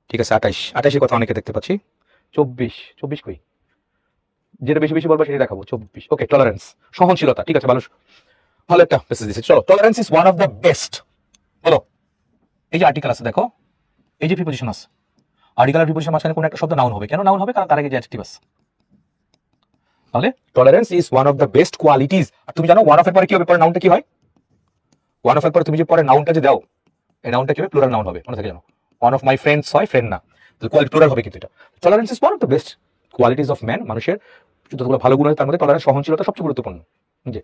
ঠিক আছে 28 এর কথা অনেকে দেখতে পাচ্ছি। 24 কই, যেটা বেশি বলবো সেটা দেখাবো, 24, ওকে টলারেন্স, সহনশীলতা, ঠিক আছে, ভালো একটা মেসেজ দিয়েছে। চলো, tolerance is one of the best, বলো, এই যে আর্টিকেল আছে দেখো, এই যে প্রিপোজিশন আছে, আর্টিকেল আর প্রিপোজিশন মাঝখানে কোন একটা শব্দ নাউন হবে, কেন নাউন হবে, কারণ তার আগে যে অ্যাডজেক্টিভ আছে, তাহলে tolerance is one of the best qualities. আর তুমি জানো ওয়ান অফ এর পরে কি হবে, পরে নাউনটা কি হয়, ওয়ান অফ এর পরে তুমি যে পরে নাউনটা যে দাও, এই নাউনটা কি হবে, প্লুরাল নাউন হবে, মনে থাকে জানো, ওয়ান অফ মাই ফ্রেন্ডস হয় ফ্রেন্ড না, কোয়ালিটি প্লুরাল হবে, কিন্তু এটা tolerance is one of the best qualities of man, মানুষের যতগুলো ভালো গুণ আছে তার মধ্যে টলারেন্স, সহনশীলতা সবচেয়ে গুরুত্বপূর্ণ। যে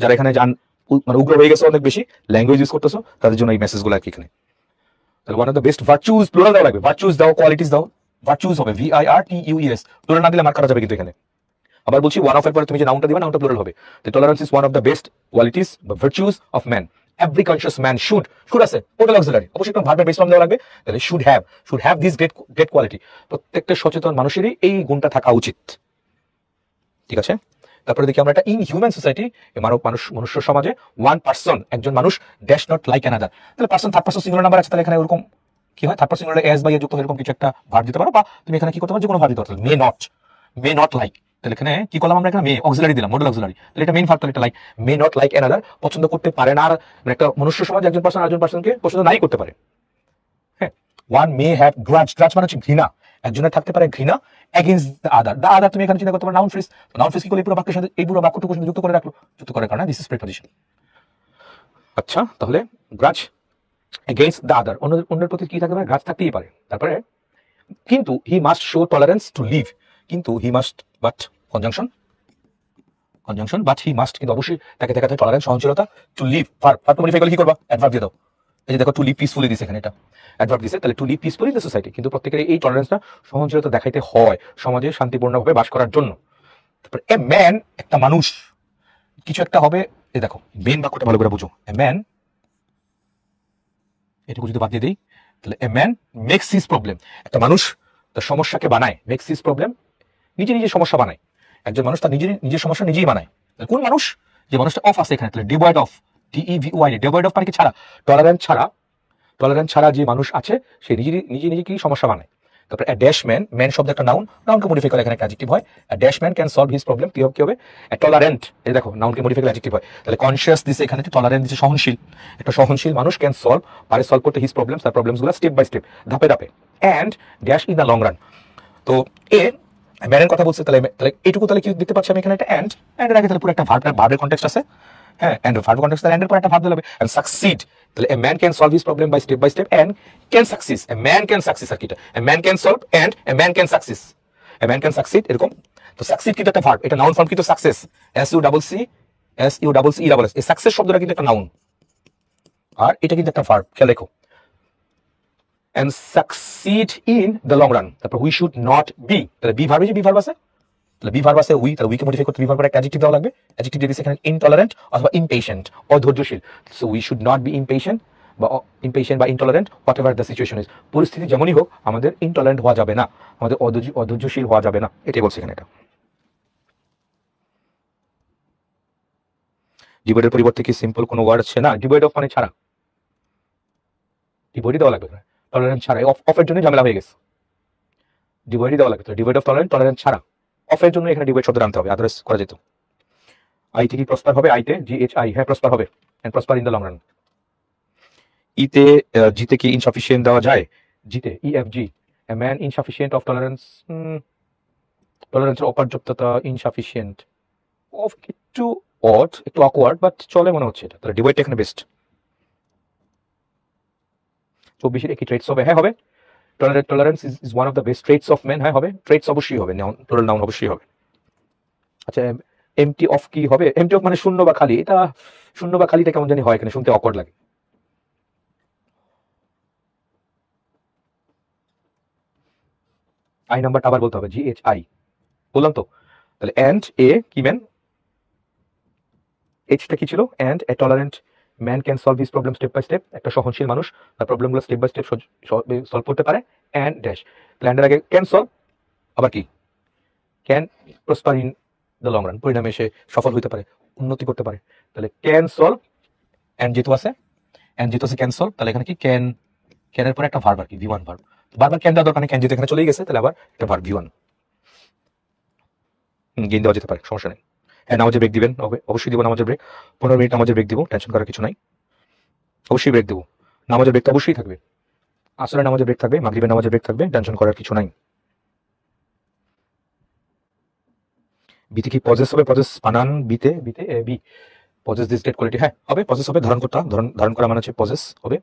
যারা এখানে মানে উগ্র হয়ে গেছে অনেক বেশি, ল্যাঙ্গুয়েজ ইউজ করতেছো, তাদের জন্য এই মেসেজগুলো আর কি এখানে। তাহলে one of the best virtues, plural দেওয়া লাগবে, ভার্চুজ দাও, কোয়ালিটিস দাও, ভার্চুজ হবে VIRTUES, প্লুরাল না দিলে মার্ক করা যাবে কিন্তু এখানে, আবার বলছি ওয়ান অফ এর পরে তুমি যে নাউনটা দিবা নাউনটা প্লুরাল হবে। তো tolerance is one of the best qualities বা virtues of man. Every conscious man should আছে টোটাল অক্সিলারি, অবশ্যই একটা ভার্বের বেস ফর্ম দেওয়া লাগবে, তাহলে should have this great quality. প্রত্যেকটা সচেতন মানুষেরই এই গুণটা থাকা উচিত, ঠিক আছে। তারপরে দেখি আমরা একটা ইন হিউম্যান সোসাইটি, মনুষ্য সমাজে ওয়ান পার্সন একজন মানুষ ড্যাশ নট লাইক অ্যানাদার। তাহলে person third person singular number আছে, তাহলে এখানে ওরকম কি হয়, থার্ড পার্সন সিঙ্গুলার এস বা এ যুক্ত এরকম কিছু একটা ভার্ব দিতে পারো, বা তুমি এখানে কি করতে পারো যে কোনো ভার্ব দিতে পারো। মে নট লাইক, তাহলে এখানে কি করলাম আমরা, এখানে মে অক্সিলারি দিলাম, মডেল অক্সিলারি, তাহলে এটা মেইন ভার্ব, তাহলে এটা like may not like another, পছন্দ করতে পারে না। আর একটা মনুষ্য সমাজ একজন পার্সন আরেকজন পার্সনকে পছন্দ নাই করতে পারে। হ্যাঁ, ওয়ান মে হ্যাভ গ্রাজ মানে হচ্ছে ঘৃণা, একজনের থাকতে পারে ঘৃণা এগেইনস্ট দ্য আদার। তুমি এখানে চিন্তা করতে পারো নাউন ফ্রেজ, নাউন ফ্রেজ কি করে পুরো বাক্যের সাথে এই পুরো বাক্যটুকু যুক্ত করে রাখলো, যুক্ত করার কারণে দিস ইজ প্রিপজিশন। আচ্ছা, তাহলে গ্রাজ এগেইনস্ট দ্য আদার, অন্যের প্রতি কি থাকতে পারে, গ্রাজ থাকতেই পারে। তারপরে কিন্তু he must show tolerance to live, কিন্তু he must but conjunction but he must, কিন্তু অবশ্যই তাকে দেখাতে টলারেন্স সহনশীলতা টু লিভ। ভার্ব মডিফাই করলে কি করবা, অ্যাডভার্ব দিয়ে দাও। এই যে দেখো টু লিভ পিসফুলি দিছে, এখানে এটা অ্যাডভার্ব দিছে, তাহলে to live peacefully in the society, কিন্তু প্রত্যেকের এই টলারেন্সটা সহনশীলতা দেখাইতে হয় সমাজে শান্তিপূর্ণভাবে বাস করার জন্য। তারপর এ ম্যান, একটা মানুষ, কিছু একটা হবে, এই দেখো মেন বাক্যটা ভালো করে বুঝো, এ ম্যান, এটুকু যদি বাদ দিয়ে দিই, তাহলে a man makes his problem, একটা মানুষ তার সমস্যাকে বানায়, মেক্স হিজ প্রবলেম, নিজে সমস্যা বানায়। একজন মানুষ তার নিজের সমস্যা নিজেই বানায়। কোন মানুষ, যে মানুষটা অফ আছে এখানে, তাহলে devoid of, DEVOID, devoid of মানে কি ছাড়া, টলারেন্স ছাড়া যে মানুষ আছে সে নিজে কি সমস্যা বানায়। তারপরে a dash man, ম্যান শব্দ একটা নাউনকে মডিফাই করে এখানে একটা অ্যাডজেক্টিভ হয়। a dash man can solve his problem, কি হবে a tolerant, এই দেখো নাউনকে মডিফাই করে অ্যাডজেক্টিভ হয়, তাহলে কনসিয়াস দিছে এখানে, টলারেন্ট দিছে সহনশীল, একটা সহনশীল মানুষ ক্যান সলভ করতে হিজ প্রবলেমস, তার প্রবলেমসগুলো স্টেপ বাই স্টেপ, ধাপে and dash in the long run. তো এ ম্যানের কথা বলছে, তাহলে এইটুকু তাহলে কি দেখতে পাচ্ছি আমি এখানে একটা অ্যান্ড এর আগে তাহলে পুরো একটা ভার্বের কনটেক্সট আছে। হ্যাঁ, এন্ড ভার্ব কনটেক্সট, তাহলে এন্ডের পর একটা ভার্ব দিলে হবে এন্ড সাকসিড, তাহলে a man can solve his problem by step and can success, a man can success, আর কিটা a man can solve and a man can success, a man can succeed, এরকম। তো succeed কিন্তু একটা verb, এটা noun form কিন্তু success, SUCCESS, এই success শব্দটা কিন্তু একটা নাউন, আর এটা কিন্তু একটা ভার্ব, খেয়াল রেখো। and succeed in the long run, তারপর we should not be, তাহলে বি ভার্ব, বি ভার্ব আছে, তাহলে বি ভার্ব আছে উই, তাহলে উইকে মডিফাই করতে বি ভার্বের একটা অ্যাডজেক্টিভ দেওয়া লাগবে, অ্যাডজেক্টিভ দিয়ে দিয়েছে এখানে ইনটলারেন্ট অথবা ইমপেশেন্ট, অধৈর্যশীল। So we should not be impatient বা intolerant, whatever the situation is, পরিস্থিতি যেমনই হোক আমাদের ইনটলারেন্ট হওয়া যাবে না, আমাদের অধৈর্যশীল হওয়া যাবে না, এটাই বলছে এখানে। এটা ডিভাইডের পরিবর্তে কি সিম্পল কোনো ওয়ার্ড আছে না, ডিভাইড অফ মানে ছাড়া, ডিভাইড দেওয়া লাগবে, টলারেন্ট ছাড়া, অফের জন্য ঝামেলা হয়ে গেছে, ডিভাইড দেওয়া লাগবে, ডিভাইড অফ টলারেন্ট ছাড়া, অফের জন্য এখানে ডিভাইড শব্দ আনতে হবে, আদারওয়াইজ করা যেত। আইতে কি প্রসপার হবে, আইতে GHI, হ্যাঁ প্রসপার হবে, and prosper in the long run. ইতে জিতে কি ইনসাফিসিয়েন্ট দেওয়া যায়, জিতে EFG, a man insufficient of টলারেন্সের অপর্যাপ্ততা, ইনসাফিসিয়েন্ট অফ একটু একটু অকওয়ার্ড, বাট চলে মনে হচ্ছে এটা, তাহলে ডিভাইডটা এখানে বেস্ট। 24-এর একই ট্রেটস হবে, হ্যাঁ হবে, tolerance is one of the best traits of men, হ্যাঁ হবে, ট্রেটস অবশ্যই হবে, টোটাল নাউন অবশ্যই হবে। আচ্ছা, এমটি অফ কি হবে, এমটি অফ মানে শূন্য বা খালি, এটা শূন্য বা খালিটা কেমন জানি হয় এখানে, শুনতে অকওয়ার্ড লাগে। আই নাম্বারটা আবার বলতে হবে, GHI বললাম তো, তাহলে এন্ড এ কি ম্যান, এইচটা কি ছিল, and a tolerant man can solve his problem step by step, একটা সহনশীল মানুষ তার প্রবলেমগুলো স্টেপ বাই স্টেপ সলভ করতে পারে, এন্ড ড্যাশ, তাহলে এন্ডের আগে ক্যান সলভ, আবার কি can prosper in the long run, পরিণামে সে সফল হইতে পারে, উন্নতি করতে পারে, তাহলে ক্যান সলভ, এন্ড যেহেতু আছে ক্যান সলভ, তাহলে এখানে কি ক্যানের পরে একটা ভার্ব, আর কি V1 ভার্ব, বারবার ক্যান দেওয়ার দরকার নেই, ক্যান যেহেতু এখানে চলেই গেছে, তাহলে আবার একটা ভার্ব V1 গেইন দেওয়া যেতে পারে, সমস্যা নেই। হ্যাঁ, নামাজের ব্রেক দিবেন, অবশ্যই দিব নামাজের ব্রেক, 15 মিনিট নামাজের ব্রেক দিব, টেনশন করার কিছু নাই, অবশ্যই ব্রেক দেবো, নামাজের ব্রেক তো অবশ্যই থাকবে, আসরের নামাজের ব্রেক থাকবে, মাগরিবের নামাজের ব্রেক থাকবে, টেনশন করার কিছু নাই। বিতে কি পজেস হবে, পজেস বানান বিতে বি, পজেস দিস গ্রেট কোয়ালিটি, হ্যাঁ হবে, পজেস হবে, ধারণ করা মানে হচ্ছে পজেস হবে।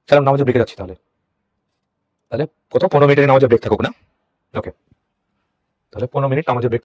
তাহলে নামাজের ব্রেকে যাচ্ছি, তাহলে কত 15 মিনিটের নামাজের ব্রেক থাকুক না, ওকে, তাহলে 15 মিনিট নামাজের ব্রেক।